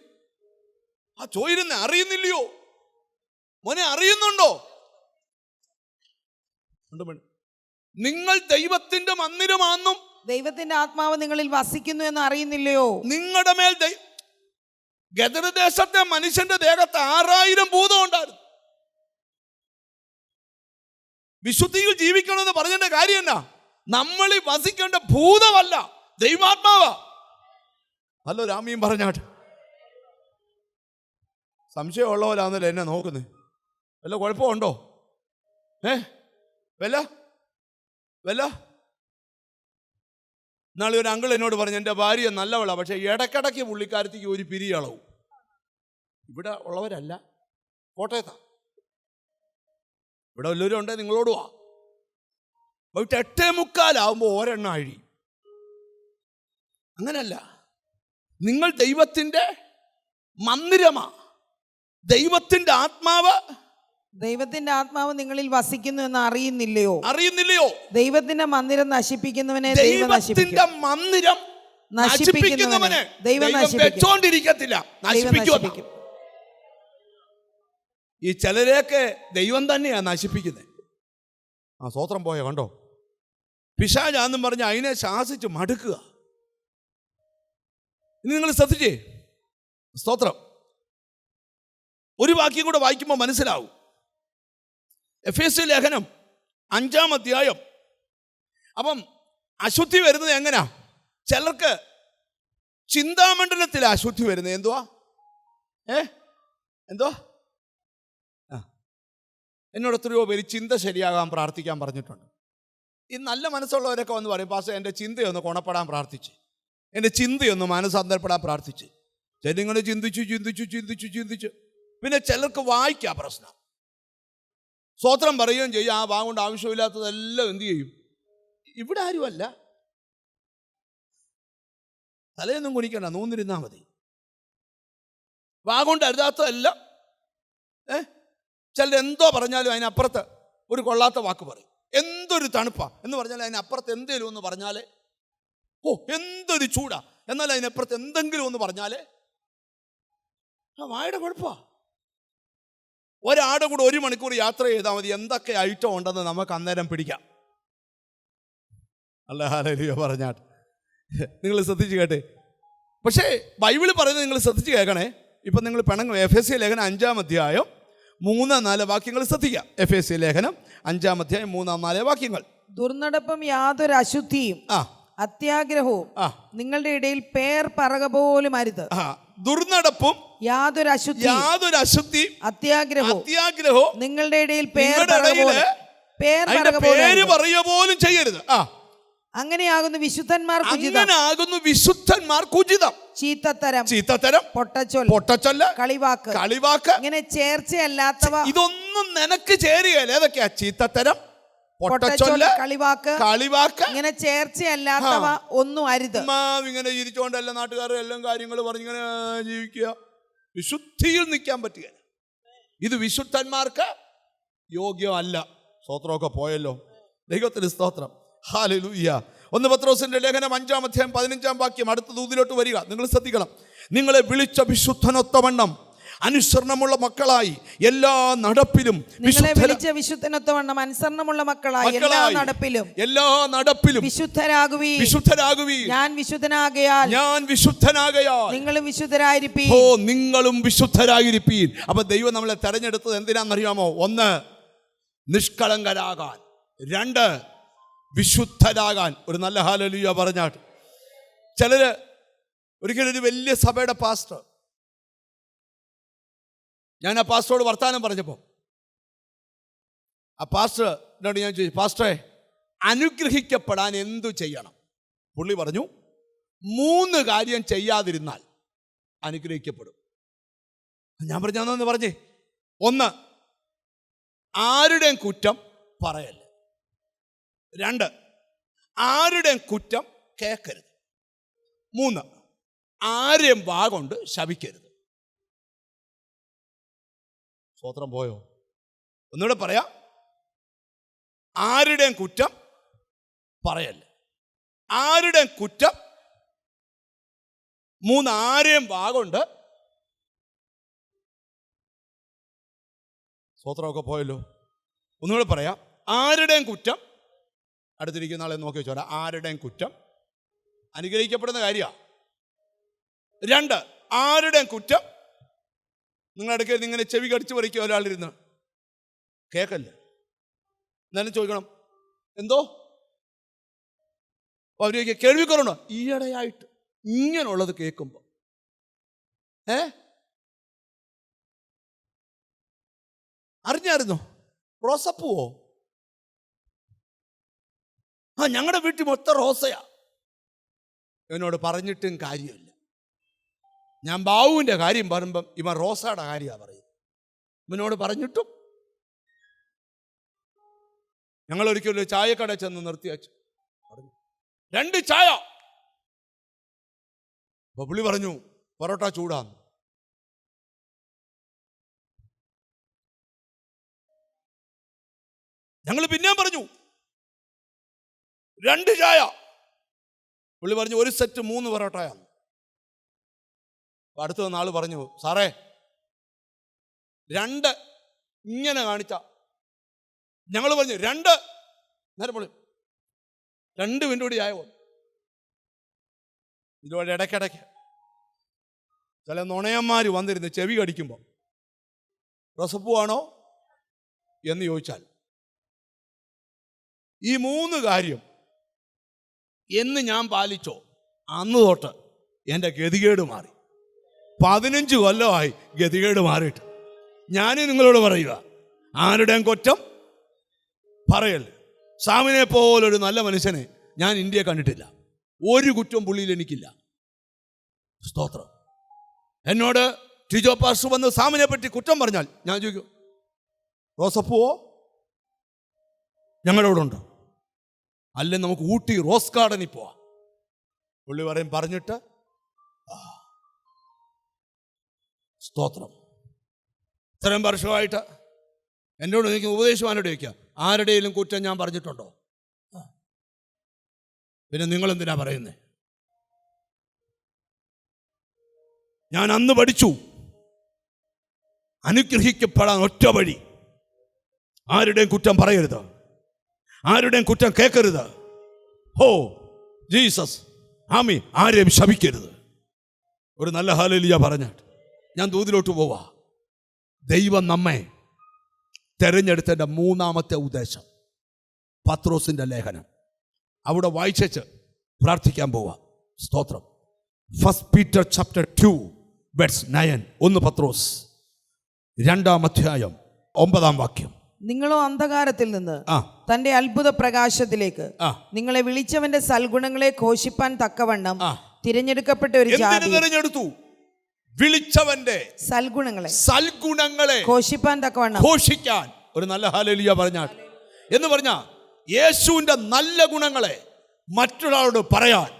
ചോദിരുന്നേ, അറിയുന്നില്ലയോ മോനെ? അറിയുന്നുണ്ടോ? നിങ്ങൾ ദൈവത്തിന്റെ മന്ദിരമാണെന്നും ദൈവത്തിന്റെ ആത്മാവ് നിങ്ങളിൽ വസിക്കുന്നു എന്ന് അറിയുന്നില്ലയോ? നിങ്ങളുടെ മേൽ ഗദർദേശത്തെ മനുഷ്യന്റെ ദേഹത്ത് 6000 ഭൂതം ഉണ്ടായിരുന്നു. വിശുദ്ധിയിൽ ജീവിക്കണമെന്ന് പറഞ്ഞതിന്റെ കാര്യം എന്നാ? നമ്മളിൽ വസിക്കേണ്ട ഭൂതമല്ല, ദൈവാത്മാവാ. അല്ലോ രാമിയും പറഞ്ഞാട്ട്. സംശയമുള്ളവരാന്നല്ലോ എന്നെ നോക്കുന്നത്. വല്ല കുഴപ്പമുണ്ടോ? വല്ല നാളെ ഒരു അങ്കിൾ എന്നോട് പറഞ്ഞു, എൻ്റെ ഭാര്യ നല്ലവളാണ്, പക്ഷേ ഇടയ്ക്കിടയ്ക്ക് പുള്ളിക്കാരത്തേക്ക് ഒരു പിരിയളവും. ഇവിടെ ഉള്ളവരല്ല, കോട്ടയത്താ. ഇവിടെ വല്ലവരും ഉണ്ടേ നിങ്ങളോടുവാ. പോയിട്ട് 8:45 ഒരെണ്ണം അഴി. അങ്ങനല്ല, നിങ്ങൾ ദൈവത്തിൻ്റെ മന്ദിരമാ. ദൈവത്തിൻ്റെ ആത്മാവ് നിങ്ങളിൽ വസിക്കുന്നു എന്ന് അറിയുന്നില്ലയോ? ദൈവത്തിന്റെ മന്ദിരം നശിപ്പിക്കുന്നവനെ ദൈവത്തിന്റെ മന്ദിരം നശിപ്പിക്കുന്നവനെ ദൈവം വെച്ചോണ്ടിരിക്കത്തില്ല, നശിപ്പിക്കും. ഈ ചിലരെയൊക്കെ ദൈവം തന്നെയാ നശിപ്പിക്കുന്നത്. സ്തോത്രം പോയ കണ്ടോ? പിശാചാന്നും പറഞ്ഞ് അതിനെ ശാസിച്ച് മടുക്കുക. ഇനി നിങ്ങൾ ശ്രദ്ധിച്ചേ, സ്തോത്രം. ഒരു വാക്യം കൂടെ വായിക്കുമ്പോൾ മനസ്സിലാവും. എഫേസ്യ ലേഖനം 5-ാം അധ്യായം. അപ്പം അശുദ്ധി വരുന്നത് എങ്ങനാ? ചിലർക്ക് ചിന്താമണ്ഡലത്തിൽ അശുദ്ധി വരുന്നത് എന്തുവാ? എന്നോട് എത്രയോ പേര് ചിന്ത ശരിയാകാൻ പ്രാർത്ഥിക്കാൻ പറഞ്ഞിട്ടുണ്ട്. ഈ നല്ല മനസ്സുള്ളവരൊക്കെ വന്ന് പറയും, പാസ്റ്റർ എൻ്റെ ചിന്തയൊന്ന് ഗുണപ്പെടാൻ പ്രാർത്ഥിച്ച്, എൻ്റെ ചിന്തയൊന്ന് മനസ്സന്തരപ്പെടാൻ പ്രാർത്ഥിച്ച്. ജനങ്ങൾ ചിന്തിച്ചു. പിന്നെ ചിലർക്ക് വായിക്കാം പ്രശ്നം. സ്തോത്രം പറയുകയും ചെയ്യും. ആ വാഗുകൊണ്ട് ആവശ്യമില്ലാത്തതെല്ലാം എന്തു ചെയ്യും? ഇവിടെ ആരുമല്ല, തലയൊന്നും കുണിക്കണ്ട, നൂന്നിരുന്നാൽ മതി. വാഗുകൊണ്ട് അരുതാത്തതെല്ലാം ചിലരെന്തോ പറഞ്ഞാലും അതിനപ്പുറത്ത് ഒരു കൊള്ളാത്ത വാക്ക് പറയും. എന്തൊരു തണുപ്പാ എന്ന് പറഞ്ഞാൽ അതിനപ്പുറത്ത് എന്തെങ്കിലും ഒന്ന് പറഞ്ഞാലേ, എന്തൊരു ചൂടാ എന്നാൽ അതിനപ്പുറത്ത് എന്തെങ്കിലും ഒന്ന് പറഞ്ഞാലേ വായുടെ കുഴപ്പമാ. ഒരാടെ കൂടെ 1 മണിക്കൂർ യാത്ര ചെയ്താൽ മതി, എന്തൊക്കെ ഐറ്റം ഉണ്ടെന്ന് നമുക്ക് അന്നേരം പിടിക്കാം. ഹല്ലേലൂയ പറഞ്ഞാട്ട് നിങ്ങൾ ശ്രദ്ധിച്ച് കേട്ടെ. പക്ഷേ ബൈബിൾ പറയുന്നത് നിങ്ങൾ ശ്രദ്ധിച്ച് കേൾക്കണേ. ഇപ്പം നിങ്ങൾ പിണങ്ങും. എഫേസ്യ ലേഖനം 5-ാം അധ്യായം 3-4 വാക്യങ്ങൾ ശ്രദ്ധിക്കാം. എഫേസ്യ ലേഖനം 5-ാം അധ്യായം 3-4 വാക്യങ്ങൾ. ദുർനടപ്പും യാതൊരു അശുദ്ധിയും അത്യാഗ്രഹവും നിങ്ങളുടെ ഇടയിൽ പേർ പറക പോലും അരുത്. ദുർനടപ്പും യാതൊരു അശുദ്ധി അത്യാഗ്രഹവും നിങ്ങളുടെ ഇടയിൽ പേര് പറയുക പോലും ചെയ്യരുത്. അങ്ങനെയാകുന്നു വിശുദ്ധന്മാർക്ക് ഉചിതം. ചീത്തത്തരം, പൊട്ടച്ചൊല്ല്, കളിവാക്ക്, ഇങ്ങനെ ചേർച്ചയല്ലാത്തവ ഇതൊന്നും നിനക്ക് ചേരുകയല്ല. ഏതൊക്കെയാ? ചീത്തത്തരം, പൊട്ടച്ചൊല്ല്, കളിവാക്ക്, ഇങ്ങനെ ചേർച്ചയല്ലാത്തവ ഒന്നും അരുത്. ഇങ്ങനെ ചിരിച്ചോണ്ടല്ല നാട്ടുകാരുടെ എല്ലാം കാര്യങ്ങൾ പറഞ്ഞിങ്ങനെ ജീവിക്കുക. വിശുദ്ധിയിൽ നിൽക്കാൻ പറ്റുക. ഇത് വിശുദ്ധന്മാർക്ക് യോഗ്യമല്ല. സ്തോത്രമൊക്കെ പോയല്ലോ. ദൈവത്തിന് സ്തോത്രം. ഹല്ലേലൂയ. 1 പത്രോസിന്റെ ലേഖനം 5-ാം അധ്യായം 15-ാം വാക്യം. അടുത്ത ദൂതിലോട്ട് വരിക. നിങ്ങൾ ശ്രദ്ധിക്കണം. നിങ്ങളെ വിളിച്ച വിശുദ്ധനൊത്തവണ്ണം അനുസരണമുള്ള മക്കളായി എല്ലാ നടപ്പിലും വിശുദ്ധനൊത്തവണ്ണം അനുസരണമുള്ള മക്കളായി എല്ലാ നടപ്പിലും വിശുദ്ധരാകുവീൻ. ഞാൻ വിശുദ്ധനാകയാൽ നിങ്ങളും വിശുദ്ധരായിരിപ്പീൻ. അപ്പൊ ദൈവം നമ്മളെ തെരഞ്ഞെടുത്തത് എന്തിനാണെന്നറിയാമോ? 1 നിഷ്കളങ്കരാകാൻ, 2 വിശുദ്ധരാകാൻ. ഒരു നല്ല ഹല്ലേലൂയ പറഞ്ഞാട്ട്. ചിലര് ഒരിക്കലൊരു വലിയ സഭയുടെ പാസ്റ്റർ, ഞാൻ ആ പാസ്റ്ററോട് വർത്താനം പറഞ്ഞപ്പോൾ ആ പാസ്റ്ററിനോട് ഞാൻ ചോദിച്ചു, പാസ്റ്ററെ അനുഗ്രഹിക്കപ്പെടാൻ എന്തു ചെയ്യണം? പുള്ളി പറഞ്ഞു 3 കാര്യം ചെയ്യാതിരുന്നാൽ അനുഗ്രഹിക്കപ്പെടും. ഞാൻ പറഞ്ഞെന്ന് പറഞ്ഞേ. 1 ആരുടെയും കുറ്റം പറയല്ല. 2 ആരുടെയും കുറ്റം കേൾക്കരുത്. 3 ആരെയും വാഗൊണ്ട് ശപിക്കരുത്. സ്തോത്രം പോയോ? ഒന്നുകൂടെ പറയാം. ആരുടെയും കുറ്റം പറയല്ല, ആരുടെയും കുറ്റം. 3 ആരെയും വാഗൊണ്ട്. സ്തോത്രമൊക്കെ പോയല്ലോ. ഒന്നുകൂടെ പറയാം. ആരുടെയും കുറ്റം, അടുത്തിരിക്കുന്ന ആളെ നോക്കി വെച്ചോരാ, ആരുടെയും കുറ്റം അനുഗ്രഹിക്കപ്പെടുന്ന കാര്യമാണ്. 2 ആരുടെയും കുറ്റം. നിങ്ങളിടയ്ക്ക് ഇങ്ങനെ ചെവി കടിച്ചു പറിക്കുക ഒരാളിരുന്ന്, കേൾക്കല്ല. എന്നാലും ചോദിക്കണം, എന്തോ അവരൊക്കെ കേൾവിക്കുറവുണ്ടോ? ഈയിടെയായിട്ട് ഇങ്ങനെയുള്ളത് കേൾക്കുമ്പോൾ അറിഞ്ഞായിരുന്നോ റോസപ്പൂവോ? ഞങ്ങളുടെ വീട്ടിൽ മൊത്തം റോസയാ. എന്നോട് പറഞ്ഞിട്ടും കാര്യമില്ല. ഞാൻ ബാവുവിൻ്റെ കാര്യം പറയുമ്പം ഇവൻ റോസയുടെ കാര്യമാണ് പറയുന്നത്. ഇവനോട് പറഞ്ഞിട്ടും. ഞങ്ങളൊരിക്കലും ചായക്കട ചെന്ന് നിർത്തി വെച്ചു, 2 ചായ. അപ്പൊ പുള്ളി പറഞ്ഞു പൊറോട്ട ചൂടാന്ന്. ഞങ്ങൾ പിന്നെയും പറഞ്ഞു 2 ചായ. പുള്ളി പറഞ്ഞു 1 സെറ്റ് 3 പൊറോട്ടയാണ്. അടുത്ത നാൾ പറഞ്ഞു, സാറേ 2 ഇങ്ങനെ കാണിച്ച. ഞങ്ങൾ പറഞ്ഞു 2. നേരം പുള്ളി 2 മിനിറ്റ് കൂടി ആയോ. ഇതുപോലെ ഇടയ്ക്കിടയ്ക്ക് ചില നുണയന്മാർ വന്നിരുന്ന് ചെവി കടിക്കുമ്പോൾ റസപ്പൂവാണോ എന്ന് ചോദിച്ചാൽ, ഈ 3 കാര്യം എന്ന് ഞാൻ പാലിച്ചോ അന്ന് തൊട്ട് എൻ്റെ ഗതികേട് മാറി. 15 കൊല്ലമായി ഗതികേട് മാറിയിട്ട്. ഞാൻ നിങ്ങളോട് പറയുക, ആരുടെയും കുറ്റം പറയല്ല. സാമിനെ പോലൊരു നല്ല മനുഷ്യനെ ഞാൻ ഇന്ത്യയെ കണ്ടിട്ടില്ല. ഒരു കുറ്റം പുള്ളിയിൽ എനിക്കില്ല. സ്തോത്രം. എന്നോട് ടിജോ പാസ്റ്റർ വന്ന് സാമിനെ പറ്റി കുറ്റം പറഞ്ഞാൽ ഞാൻ ചോദിക്കും, റോസപ്പൂവോ ഞങ്ങളോടുണ്ടോ? അല്ലെ നമുക്ക് ഊട്ടി റോസ് ഗാർഡനിൽ പോവാം. പുള്ളി പറയും പറഞ്ഞിട്ട്. സ്തോത്രം. ഇത്രയും വർഷമായിട്ട് എന്നോട് എനിക്ക് ഉപദേശമാനോട് ചോദിക്കാം, ആരുടെയും കുറ്റം ഞാൻ പറഞ്ഞിട്ടുണ്ടോ? പിന്നെ നിങ്ങളെന്തിനാ പറയുന്നത്? ഞാൻ അന്ന് പഠിച്ചു, അനുഗ്രഹിക്കപ്പെടാൻ ഒറ്റ വഴി, ആരുടെയും കുറ്റം പറയരുത്, ആരുടെയും കുറ്റം കേൾക്കരുത്. ഹോ ജീസസ് ആമീൻ. ആരെയും ശപിക്കരുത്. ഒരു നല്ല ഹല്ലേലൂയ പറഞ്ഞാട്ട് ഞാൻ ദൂതിലോട്ട് പോവാ. ദൈവം നമ്മെ തെരഞ്ഞെടുത്തതിൻ്റെ 3ാമത്തെ ഉദ്ദേശം പത്രോസിൻ്റെ ലേഖനം അവിടെ വായിച്ചു പ്രാർത്ഥിക്കാൻ പോവാ. സ്തോത്രം. 1 Peter chapter 2 verse 9. 1 പത്രോസ് 2-ാം അധ്യായം 9-ാം വാക്യം. നിങ്ങളോ അന്ധകാരത്തിൽ നിന്ന് തന്റെ അത്ഭുത പ്രകാശത്തിലേക്ക് നിങ്ങളെ വിളിച്ചവന്റെ സൽഗുണങ്ങളെ ഘോഷിപ്പാൻ തക്കവണ്ണം തിരഞ്ഞെടുക്കപ്പെട്ട ഒരു ജാതി. തിരഞ്ഞെടുത്തു വിളിച്ചവന്റെ സൽഗുണങ്ങളെ ഘോഷിപ്പാൻ തക്കവണ്ണം. ഘോഷിക്കാൻ ഒരു നല്ല ഹല്ലേലൂയ പറഞ്ഞാൽ എന്ന് പറഞ്ഞാൽ യേശുവിന്റെ നല്ല ഗുണങ്ങളെ മറ്റൊരാളോട് പറയാൻ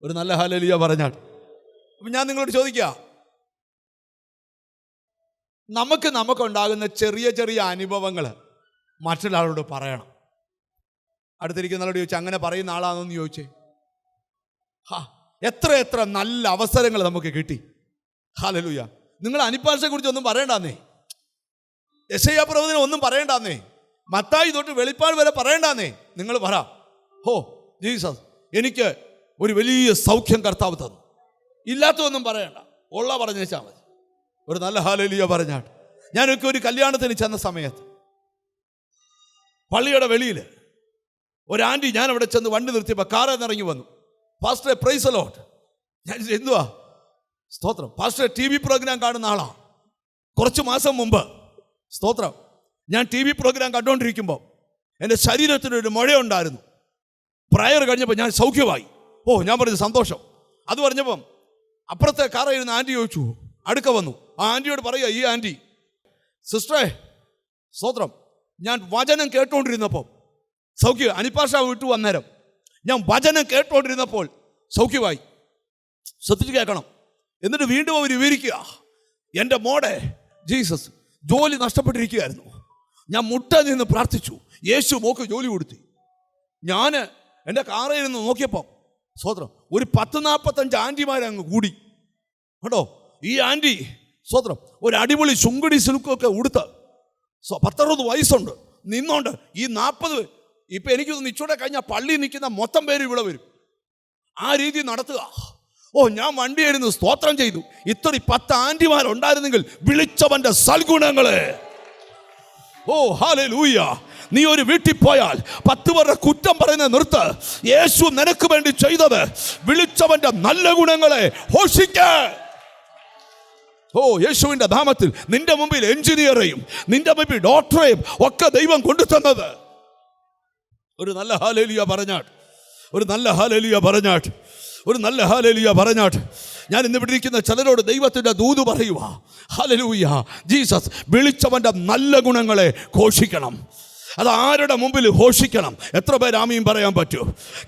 ഒരു നല്ല ഹല്ലേലൂയ പറഞ്ഞാൽ. അപ്പം ഞാൻ നിങ്ങളോട് ചോദിക്കുക, നമുക്കുണ്ടാകുന്ന ചെറിയ ചെറിയ അനുഭവങ്ങൾ മറ്റൊരാളോട് പറയണം. അടുത്തിരിക്കുന്ന ആളോട് ചോദിച്ചാൽ അങ്ങനെ പറയുന്ന ആളാണെന്ന് ചോദിച്ചേ. എത്ര നല്ല അവസരങ്ങൾ നമുക്ക് കിട്ടി. ഹല്ലേലൂയ. നിങ്ങൾ അനിപ്പാശയെക്കുറിച്ച് ഒന്നും പറയണ്ടാന്നേ, യെശയ്യാ പ്രവചനം ഒന്നും പറയണ്ടാന്നേ, മത്തായി തൊട്ട് വെളിപ്പാട് വരെ പറയണ്ടാന്നേ. നിങ്ങൾ പറ, ഹോ ജീസസ് എനിക്ക് ഒരു വലിയ സൗഖ്യം കർത്താവ് തന്നു. ഇല്ലാത്തതൊന്നും പറയണ്ട, ഉള്ള പറഞ്ഞേച്ചാൽ മതി. ഒരു നല്ല ഹല്ലേലൂയ പറഞ്ഞാട്ട്. ഞാനൊക്കെ ഒരു കല്യാണത്തിന് ചെന്ന സമയത്ത് പള്ളിയുടെ വെളിയിൽ ഒരു ആൻറ്റി, ഞാൻ അവിടെ ചെന്ന് വണ്ടി നിർത്തിയപ്പോൾ കാറിൽ നിന്ന് ഇറങ്ങി വന്നു. പാസ്റ്ററെ പ്രൈസ് ദി ലോർഡ്. ഞാൻ എന്തുവാ? സ്തോത്രം. പാസ്റ്ററെ TV പ്രോഗ്രാം കാണുന്ന ആളാണ്. കുറച്ച് മാസം മുമ്പ് സ്തോത്രം ഞാൻ TV പ്രോഗ്രാം കണ്ടുകൊണ്ടിരിക്കുമ്പോൾ എൻ്റെ ശരീരത്തിനൊരു മുഴയുണ്ടായിരുന്നു. പ്രയർ കഴിഞ്ഞപ്പോൾ ഞാൻ സൗഖ്യമായി. ഓ, ഞാൻ പറഞ്ഞു സന്തോഷം. അത് പറഞ്ഞപ്പം അപ്പുറത്തെ കാറായിരുന്ന ആൻറ്റി ചോദിച്ചു, അടുക്ക വന്നു. ആ ആൻറ്റിയോട് പറയുക, ഈ ആൻറ്റി സിസ്റ്ററെ സ്തോത്രം, ഞാൻ വചനം കേട്ടുകൊണ്ടിരുന്നപ്പോൾ സൗഖ്യം. അനിപ്പാഷ വിട്ടു അന്നേരം ഞാൻ വചനം കേട്ടുകൊണ്ടിരുന്നപ്പോൾ സൗഖ്യമായി. ശ്രദ്ധിച്ച് കേൾക്കണം. എന്നിട്ട് വീണ്ടും അവർ വിവരിക്കുക, എൻ്റെ മോടെ ജീസസ് ജോലി നഷ്ടപ്പെട്ടിരിക്കുകയായിരുന്നു. ഞാൻ മുട്ട നിന്ന് പ്രാർത്ഥിച്ചു, യേശു മോക്ക് ജോലി കൊടുത്തു. ഞാൻ എൻ്റെ കാറിൽ നിന്ന് നോക്കിയപ്പോൾ സ്തോത്രം ഒരു 10-45 ആൻറ്റിമാരങ്ങ് കൂടി കേട്ടോ. ഈ ആൻറ്റി സ്തോത്രം ഒരു അടിപൊളി ശുങ്കടി സിൽക്കൊക്കെ ഉടുത്ത് 10-60 വയസ്സുണ്ട്, നിന്നോണ്ട് ഈ 40 ഇപ്പം എനിക്ക് നിച്ചോടെ കഴിഞ്ഞാൽ പള്ളി നിൽക്കുന്ന മൊത്തം പേര് ഇവിടെ വരും. ആ രീതി നടത്തുക. ഓ, ഞാൻ വണ്ടിയായിരുന്നു, സ്തോത്രം ചെയ്തു. ഇത്ര 10 ആൻറ്റിമാരുണ്ടായിരുന്നെങ്കിൽ വിളിച്ചവന്റെ സൽഗുണങ്ങളെ. ഓ ഹല്ലേലൂയ. നീ ഒരു വീട്ടിൽ പോയാൽ 10 പേരുടെ കുറ്റം പറയുന്നത് നിർത്ത്. യേശു നിനക്ക് വേണ്ടി ചെയ്തത് വിളിച്ചവന്റെ നല്ല ഗുണങ്ങളെ ഘോഷിക്ക. ഓ, യേശുവിന്റെ നാമത്തിൽ നിന്റെ മുമ്പിൽ എഞ്ചിനീയറെയും നിന്റെ മുമ്പിൽ ഡോക്ടറെയും ഒക്കെ ദൈവം കൊണ്ടുതന്നത്. ഒരു നല്ല ഹല്ലേലൂയ പറഞ്ഞാട്ട്, ഒരു നല്ല ഹല്ലേലൂയ പറഞ്ഞാട്ട്, ഒരു നല്ല ഹല്ലേലൂയ പറഞ്ഞാട്ട്. ഞാൻ ഇന്ന് ഇവിടെ ഇരിക്കുന്ന ചിലരോട് ദൈവത്തിൻ്റെ ദൂത് പറയുക. ഹല്ലേലൂയ. ജീസസ് വിളിച്ചവൻ്റെ നല്ല ഗുണങ്ങളെ ഘോഷിക്കണം. അത് ആരുടെ മുമ്പിൽ ഘോഷിക്കണം? എത്ര പേര് ആമീൻ പറയാൻ പറ്റൂ?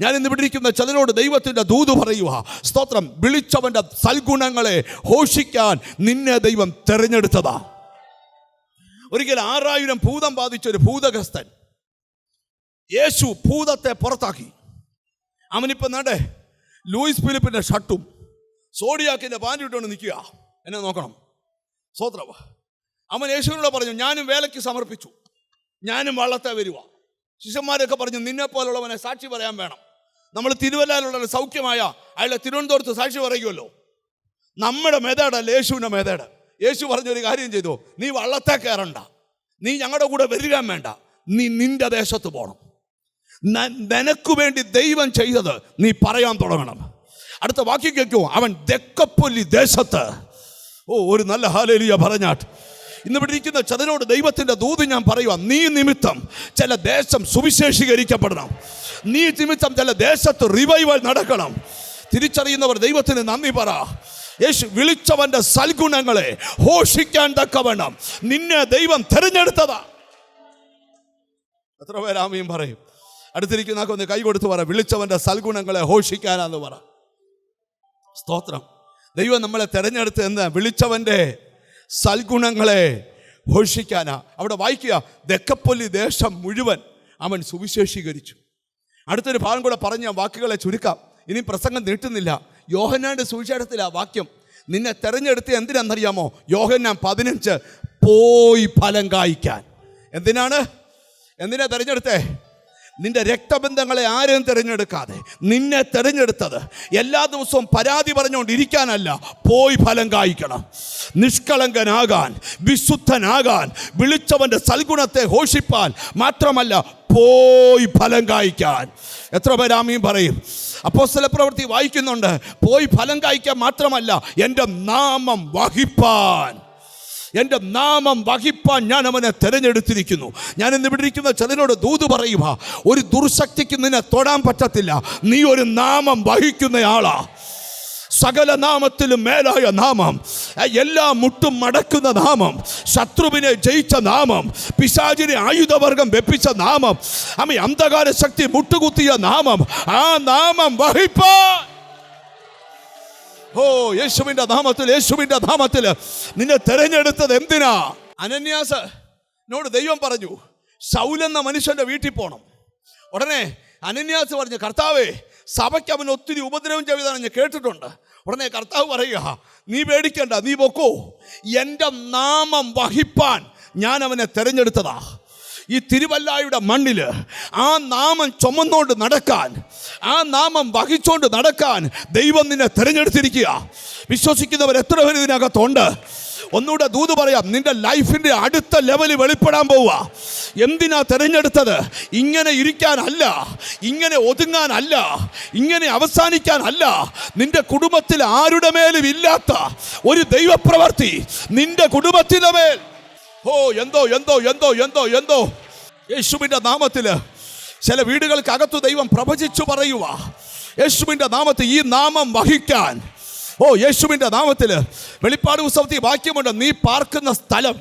ഞാൻ ഇന്ന് ഇവിടെ ഇരിക്കുന്ന ചിലരോട് ദൈവത്തിൻ്റെ ദൂത് പറയുക. സ്തോത്രം. വിളിച്ചവൻ്റെ സൽഗുണങ്ങളെ ഘോഷിക്കാൻ നിന്നെ ദൈവം തെരഞ്ഞെടുത്തതാ. ഒരിക്കൽ 6000 ഭൂതം ബാധിച്ചൊരു ഭൂതഗ്രസ്തൻ യേശു ഭൂതത്തെ പുറത്താക്കി. അവനിപ്പോൾ നാട്ടെ ലൂയിസ് ഫിലിപ്പിൻ്റെ ഷർട്ടും സോഡിയാക്കിൻ്റെ പാൻറ്റും ഇട്ടുകൊണ്ട് നിൽക്കുക. എന്നെ നോക്കണം. സ്തോത്രം. അവൻ യേശുവിനോട് പറഞ്ഞു, ഞാനും വേലയ്ക്ക് സമർപ്പിച്ചു, ഞാനും വള്ളത്തെ വരുക. ശിഷ്യന്മാരൊക്കെ പറഞ്ഞു, നിന്നെ പോലുള്ളവനെ സാക്ഷി പറയാൻ വേണം. നമ്മൾ തിരുവല്ലയിലുള്ള സൗഖ്യമായ അയാളെ തിരുവനന്തപുരത്ത് സാക്ഷി പറയുമല്ലോ. നമ്മുടെ മെതേഡല്ല യേശുവിൻ്റെ മെതേഡ്. യേശു പറഞ്ഞൊരു കാര്യം ചെയ്തു, നീ വള്ളത്തെ കയറണ്ട, നീ ഞങ്ങളുടെ കൂടെ വരികാൻ വേണ്ട, നീ നിന്റെ ദേശത്ത് പോകണം. നിനക്ക് വേണ്ടി ദൈവം ചെയ്തത് നീ പറയാൻ തുടങ്ങണം. അടുത്ത വാക്യം കേൾക്കുമോ? അവൻ ദെക്കപ്പൊല്ലി ദേശത്ത്. ഓ, ഒരു നല്ല ഹല്ലേലൂയ പറഞ്ഞാട്ട്. ഇന്ന് ഇവിടെ ഇരിക്കുന്ന ചിലരോട് ദൈവത്തിൻ്റെ ദൂത് ഞാൻ പറയുക. നീ നിമിത്തം ചില ദേശം സുവിശേഷീകരിക്കപ്പെടണം. നീ നിമിത്തം ചില ദേശത്ത് റിവൈവൽ നടക്കണം. തിരിച്ചറിയുന്നവർ ദൈവത്തിന് നന്ദി പറ. യേശു വിളിച്ചവന്റെ സൽഗുണങ്ങളെ ഘോഷിക്കാൻ തക്കവണ്ണം നിന്നെ ദൈവം തെരഞ്ഞെടുത്തതാ. എത്ര പേര് ആമീൻ പറയും? അടുത്തിരിക്കുന്നവർക്ക് ഒന്ന് കൈ കൊടുത്ത് പറ, വിളിച്ചവന്റെ സൽഗുണങ്ങളെ ഘോഷിക്കാനാന്ന് പറ. സ്തോത്രം. ദൈവം നമ്മളെ തെരഞ്ഞെടുത്ത് എന്ന് വിളിച്ചവന്റെ സൽഗുണങ്ങളെ ഘോഷിക്കാനാ. അവിടെ വായിക്കുക, ദെക്കപ്പൊല്ലി ദേശം മുഴുവൻ അവൻ സുവിശേഷീകരിച്ചു. അടുത്തൊരു ഭാഗം കൂടെ പറഞ്ഞ വാക്കുകളെ ചുരുക്കാം, ഇനി പ്രസംഗം നീട്ടുന്നില്ല. യോഹന്നാന്റെ സുവിശേഷത്തിലാ വാക്യം. നിന്നെ തെരഞ്ഞെടുത്ത് എന്തിനാണെന്നറിയാമോ? യോഹന്നാൻ 15 പോയി ഫലം കായ്ക്കാൻ. എന്തിനാ തെരഞ്ഞെടുത്തേ? നിന്റെ രക്തബന്ധങ്ങളെ ആരെയും തിരഞ്ഞെടുക്കാതെ നിന്നെ തിരഞ്ഞെടുത്തത് എല്ലാ ദിവസവും പരാതി പറഞ്ഞുകൊണ്ടിരിക്കാനല്ല, പോയി ഫലം കായ്ക്കണം, നിഷ്കളങ്കനാകാൻ, വിശുദ്ധനാകാൻ, വിളിച്ചവന്റെ സൽഗുണത്തെ ഘോഷിപ്പാൻ മാത്രമല്ല, പോയി ഫലം കായ്ക്കാൻ. എത്ര പേര് ആമീൻ പറയും? അപ്പോസ്തലപ്രവൃത്തി വായിക്കുന്നുണ്ട്, പോയി ഫലം കായ്ക്കാൻ മാത്രമല്ല, എൻ്റെ നാമം വഹിപ്പാൻ, എൻ്റെ നാമം വഹിപ്പാൻ ഞാൻ അവനെ തിരഞ്ഞെടുത്തിരിക്കുന്നു. ഞാൻ ഇന്ന് ഇവിടെ ഇരിക്കുന്ന ചിലരോട് ദൂത് പറയുക, ഒരു ദുർശക്തിക്ക് നിന്നെ തൊടാൻ പറ്റത്തില്ല. നീ ഒരു നാമം വഹിക്കുന്നയാളാ. സകല നാമത്തിലും മേലായ നാമം, എല്ലാ മുട്ടും മടക്കുന്ന നാമം, ശത്രുവിനെ ജയിച്ച നാമം, പിശാചിനെ ആയുധവർഗം വെപ്പിച്ച നാമം, അന്ധകാര ശക്തി മുട്ടുകുത്തിയ നാമം, ആ നാമം വഹിപ്പാൻ. ഓ, യേശുവിൻ്റെ നാമത്തിൽ നിന്നെ തെരഞ്ഞെടുത്തത് എന്തിനാ? അനന്യാസിനോട് ദൈവം പറഞ്ഞു, ശൗലെന്ന മനുഷ്യന്റെ വീട്ടിൽ പോകണം. ഉടനെ അനന്യാസ് പറഞ്ഞു, കർത്താവേ, സഭയ്ക്ക് അവൻ ഒത്തിരി ഉപദ്രവം ചെയ്തതാണ് ഞാൻ കേട്ടിട്ടുണ്ട്. ഉടനെ കർത്താവ് പറയുക, നീ പേടിക്കണ്ട, നീ പൊക്കോ, എൻ്റെ നാമം വഹിപ്പാൻ ഞാൻ അവനെ തെരഞ്ഞെടുത്തതാ. ഈ തിരുവല്ലായുടെ മണ്ണിൽ ആ നാമം ചുമന്നുകൊണ്ട് നടക്കാൻ, ആ നാമം വഹിച്ചുകൊണ്ട് നടക്കാൻ ദൈവം നിന്നെ തിരഞ്ഞെടുത്തിരിക്കുക. വിശ്വസിക്കുന്നവർ എത്ര പേര് ഇതിനകത്തുണ്ട്? ഒന്നുകൂടെ ദൂത് പറയാം, നിന്റെ ലൈഫിൻ്റെ അടുത്ത ലെവലിൽ വെളിപ്പെടാൻ പോവുക. എന്തിനാ തിരഞ്ഞെടുത്തത്? ഇങ്ങനെ ഇരിക്കാനല്ല, ഇങ്ങനെ ഒതുങ്ങാനല്ല, ഇങ്ങനെ അവസാനിക്കാനല്ല. നിന്റെ കുടുംബത്തിൽ ആരുടെ മേലും ഇല്ലാത്ത ഒരു ദൈവപ്രവൃത്തി നിന്റെ കുടുംബത്തിൻ്റെ മേൽ. ഓ, എന്തോ യേശുവിൻ്റെ നാമത്തിൽ ചില വീടുകൾക്കകത്ത് ദൈവം പ്രവചിച്ചു പറയുക. യേശുവിൻ്റെ നാമത്തിൽ ഈ നാമം വഹിക്കാൻ. ഓ, യേശുവിൻ്റെ നാമത്തിൽ വെളിപ്പാട് പുസ്തകത്തിൽ വാക്യമുണ്ട്, നീ പാർക്കുന്ന സ്ഥലം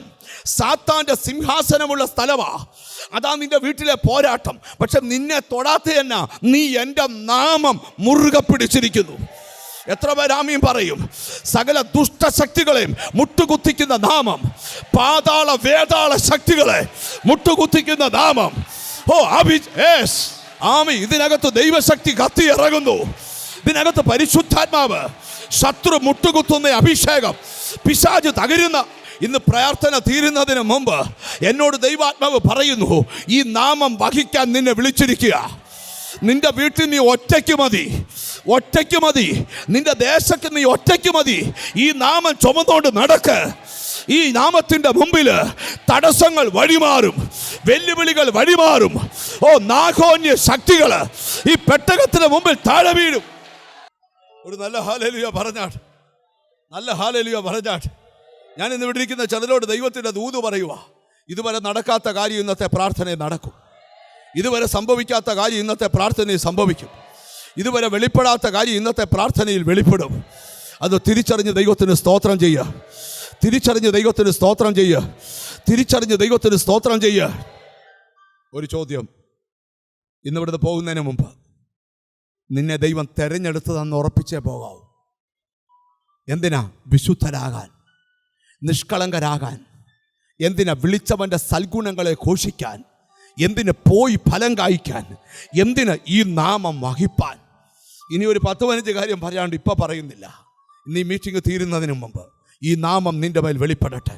സാത്താൻ്റെ സിംഹാസനമുള്ള സ്ഥലമാ. അതാ നിന്റെ വീട്ടിലെ പോരാട്ടം. പക്ഷെ നിന്നെ തൊടാത്ത തന്നെ നീ എൻ്റെ നാമം മുറുകെ പിടിച്ചിരിക്കുന്നു. എത്ര പേര് ആമീൻ പറയും? സകല ദുഷ്ടശക്തികളെയും മുട്ടുകുത്തിക്കുന്ന നാമം, പാതാള വേതാള ശക്തികളെ മുട്ടുകുത്തിക്കുന്ന നാമം. ഓ, ആമി, ഇതിനകത്ത് ദൈവശക്തി കത്തി ഇറങ്ങുന്നു. ഇതിനകത്ത് പരിശുദ്ധാത്മാവ്, ശത്രു മുട്ടുകുത്തുന്ന അഭിഷേകം, പിശാച് തകരുന്ന. ഇന്ന് പ്രാർത്ഥന തീരുന്നതിന് മുമ്പ് എന്നോട് ദൈവാത്മാവ് പറയുന്നു, ഈ നാമം വഹിക്കാൻ നിന്നെ വിളിച്ചിരിക്കുക. നിന്റെ വീട്ടിൽ നീ ഒറ്റയ്ക്ക് മതി, നിന്റെ ദേശത്ത് നീ ഒറ്റയ്ക്ക് മതി. ഈ നാമം ചുമന്നുകൊണ്ട് നടക്ക്. ഈ നാമത്തിൻ്റെ മുമ്പിൽ തടസ്സങ്ങൾ വഴിമാറും, വെല്ലുവിളികൾ വഴിമാറും. ഓ, നാഗോന്യ ശക്തികൾ ഈ പെട്ടകത്തിന് മുമ്പിൽ താഴെ വീഴും. ഒരു നല്ല ഹല്ലേലൂയ പറഞ്ഞാട്ട്, നല്ല ഹല്ലേലൂയ പറഞ്ഞാട്ട്. ഞാൻ ഇന്ന് ഇവിടെ ഇരിക്കുന്ന ചിലരോട് ദൈവത്തിൻ്റെ ദൂത് പറയുക. ഇതുവരെ നടക്കാത്ത കാര്യം ഇന്നത്തെ പ്രാർത്ഥനയിൽ നടക്കും. ഇതുവരെ സംഭവിക്കാത്ത കാര്യം ഇന്നത്തെ പ്രാർത്ഥനയിൽ സംഭവിക്കും. ഇതുവരെ വെളിപ്പെടാത്ത കാര്യം ഇന്നത്തെ പ്രാർത്ഥനയിൽ വെളിപ്പെടും. അത് തിരിച്ചറിഞ്ഞ് ദൈവത്തിന് സ്തോത്രം ചെയ്യുക. തിരിച്ചറിഞ്ഞ് ദൈവത്തിന് സ്തോത്രം ചെയ്യുക. തിരിച്ചറിഞ്ഞ് ദൈവത്തിന് സ്തോത്രം ചെയ്യുക. ഒരു ചോദ്യം, ഇന്നിവിടുന്ന് പോകുന്നതിന് മുമ്പ് നിന്നെ ദൈവം തെരഞ്ഞെടുത്തതെന്ന് ഉറപ്പിച്ചേ പോകാവൂ. എന്തിനാ? വിശുദ്ധരാകാൻ, നിഷ്കളങ്കരാകാൻ. എന്തിനാ? വിളിച്ചവൻ്റെ സൽഗുണങ്ങളെ ഘോഷിക്കാൻ. എന്തിന്? പോയി ഫലം കായ്ക്കാൻ. എന്തിന്? ഈ നാമം വഹിപ്പാൻ. ഇനി ഒരു 10-15 കാര്യം പറയാണ്ട് ഇപ്പം പറയുന്നില്ല. ഇന്ന് ഈ മീറ്റിംഗ് തീരുന്നതിന് മുമ്പ് ഈ നാമം നിൻ്റെ മേൽ വെളിപ്പെടട്ടെ.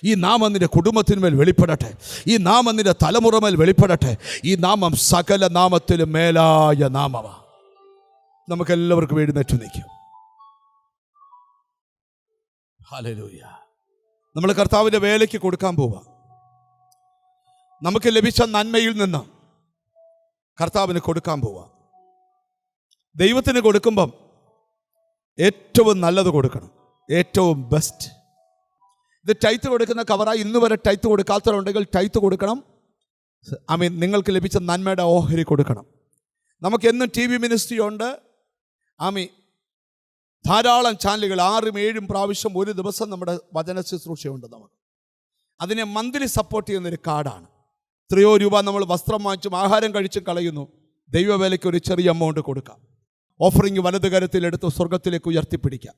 ഈ നാമം നിൻ്റെ കുടുംബത്തിന്മേൽ വെളിപ്പെടട്ടെ. ഈ നാമം നിൻ്റെ തലമുറ മേൽ വെളിപ്പെടട്ടെ. ഈ നാമം സകല നാമത്തിലും മേലായ നാമമാണ്. നമുക്കെല്ലാവർക്കും എഴുന്നേറ്റ് നിൽക്കും. ഹല്ലേലൂയ. നമ്മൾ കർത്താവിൻ്റെ വേലയ്ക്ക് കൊടുക്കാൻ പോവാ. നമുക്ക് ലഭിച്ച നന്മയിൽ നിന്ന് കർത്താവിന് കൊടുക്കാൻ പോവാ. ദൈവത്തിന് കൊടുക്കുമ്പം ഏറ്റവും നല്ലത് കൊടുക്കണം, ഏറ്റവും ബെസ്റ്റ്. ഇത് ടൈത്ത് കൊടുക്കുന്ന കവറായി. ഇന്ന് വരെ ടൈത്ത് കൊടുക്കാത്തവരുണ്ടെങ്കിൽ ടൈത്ത് കൊടുക്കണം. നിങ്ങൾക്ക് ലഭിച്ച നന്മയുടെ ഓഹരി കൊടുക്കണം. നമുക്കെന്നും TV മിനിസ്ട്രി ഉണ്ട്. ധാരാളം ചാനലുകൾ 6-7 പ്രാവശ്യം ഒരു ദിവസം നമ്മുടെ വചന ശുശ്രൂഷയുണ്ട്. നമുക്ക് അതിനെ മന്ത്ലി സപ്പോർട്ട് ചെയ്യുന്നൊരു കാർഡാണ്. എത്രയോ രൂപ നമ്മൾ വസ്ത്രം വാങ്ങിച്ചും ആഹാരം കഴിച്ചും കളയുന്നു. ദൈവവേലയ്ക്ക് ഒരു ചെറിയ എമൗണ്ട് കൊടുക്കാം. ഓഫറിങ് വലത് കരത്തിലെടുത്ത് സ്വർഗത്തിലേക്ക് ഉയർത്തിപ്പിടിക്കാം.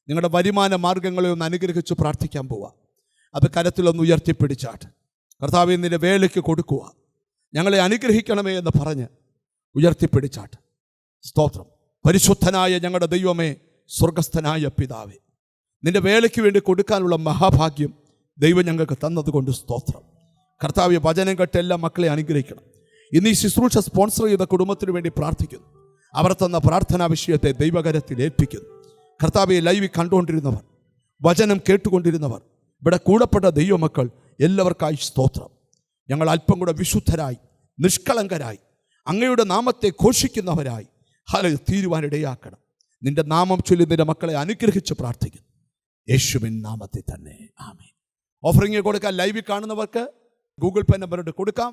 നിങ്ങളുടെ വരുമാന മാർഗങ്ങളെ ഒന്ന് അനുഗ്രഹിച്ച് പ്രാർത്ഥിക്കാൻ പോവുക. അത് കരത്തിലൊന്ന് ഉയർത്തിപ്പിടിച്ചാട്ട് കർത്താവേ നിന്റെ വേലയ്ക്ക് കൊടുക്കുക, ഞങ്ങളെ അനുഗ്രഹിക്കണമേ എന്ന് പറഞ്ഞ് ഉയർത്തിപ്പിടിച്ചാട്ട്. സ്തോത്രം. പരിശുദ്ധനായ ഞങ്ങളുടെ ദൈവമേ, സ്വർഗസ്ഥനായ പിതാവേ, നിന്റെ വേലയ്ക്ക് വേണ്ടി കൊടുക്കാനുള്ള മഹാഭാഗ്യം ദൈവം ഞങ്ങൾക്ക് തന്നതുകൊണ്ട് സ്തോത്രം. കർത്താവേ, വചനം കേട്ട് എല്ലാ മക്കളെ അനുഗ്രഹിക്കണം. ഇന്ന് ഈ ശുശ്രൂഷ സ്പോൺസർ ചെയ്ത കുടുംബത്തിന് വേണ്ടി പ്രാർത്ഥിക്കുന്നു. അവർ തന്ന പ്രാർത്ഥനാ വിഷയത്തെ ദൈവകരത്തിൽ ഏൽപ്പിക്കുന്നു. കർത്താവെ, ലൈവ് കണ്ടുകൊണ്ടിരുന്നവർ, വചനം കേട്ടുകൊണ്ടിരുന്നവർ, ഇവിടെ കൂടപ്പെട്ട ദൈവമക്കൾ എല്ലാവർക്കായി സ്തോത്രം. ഞങ്ങൾ അല്പം കൂടെ വിശുദ്ധരായി, നിഷ്കളങ്കരായി, അങ്ങയുടെ നാമത്തെ ഘോഷിക്കുന്നവരായി തീരുവാനിടയാക്കണം. നിന്റെ നാമം ചൊല്ലി നിന്റെ മക്കളെ അനുഗ്രഹിച്ച് പ്രാർത്ഥിക്കുന്നു, യേശുവിൻ നാമത്തിൽ തന്നെ, ആമേൻ. ഓഫറിംഗ് കൊടുക്കാൻ ലൈവിൽ കാണുന്നവർക്ക് ഗൂഗിൾ പേ നമ്പറുണ്ട്, കൊടുക്കാം.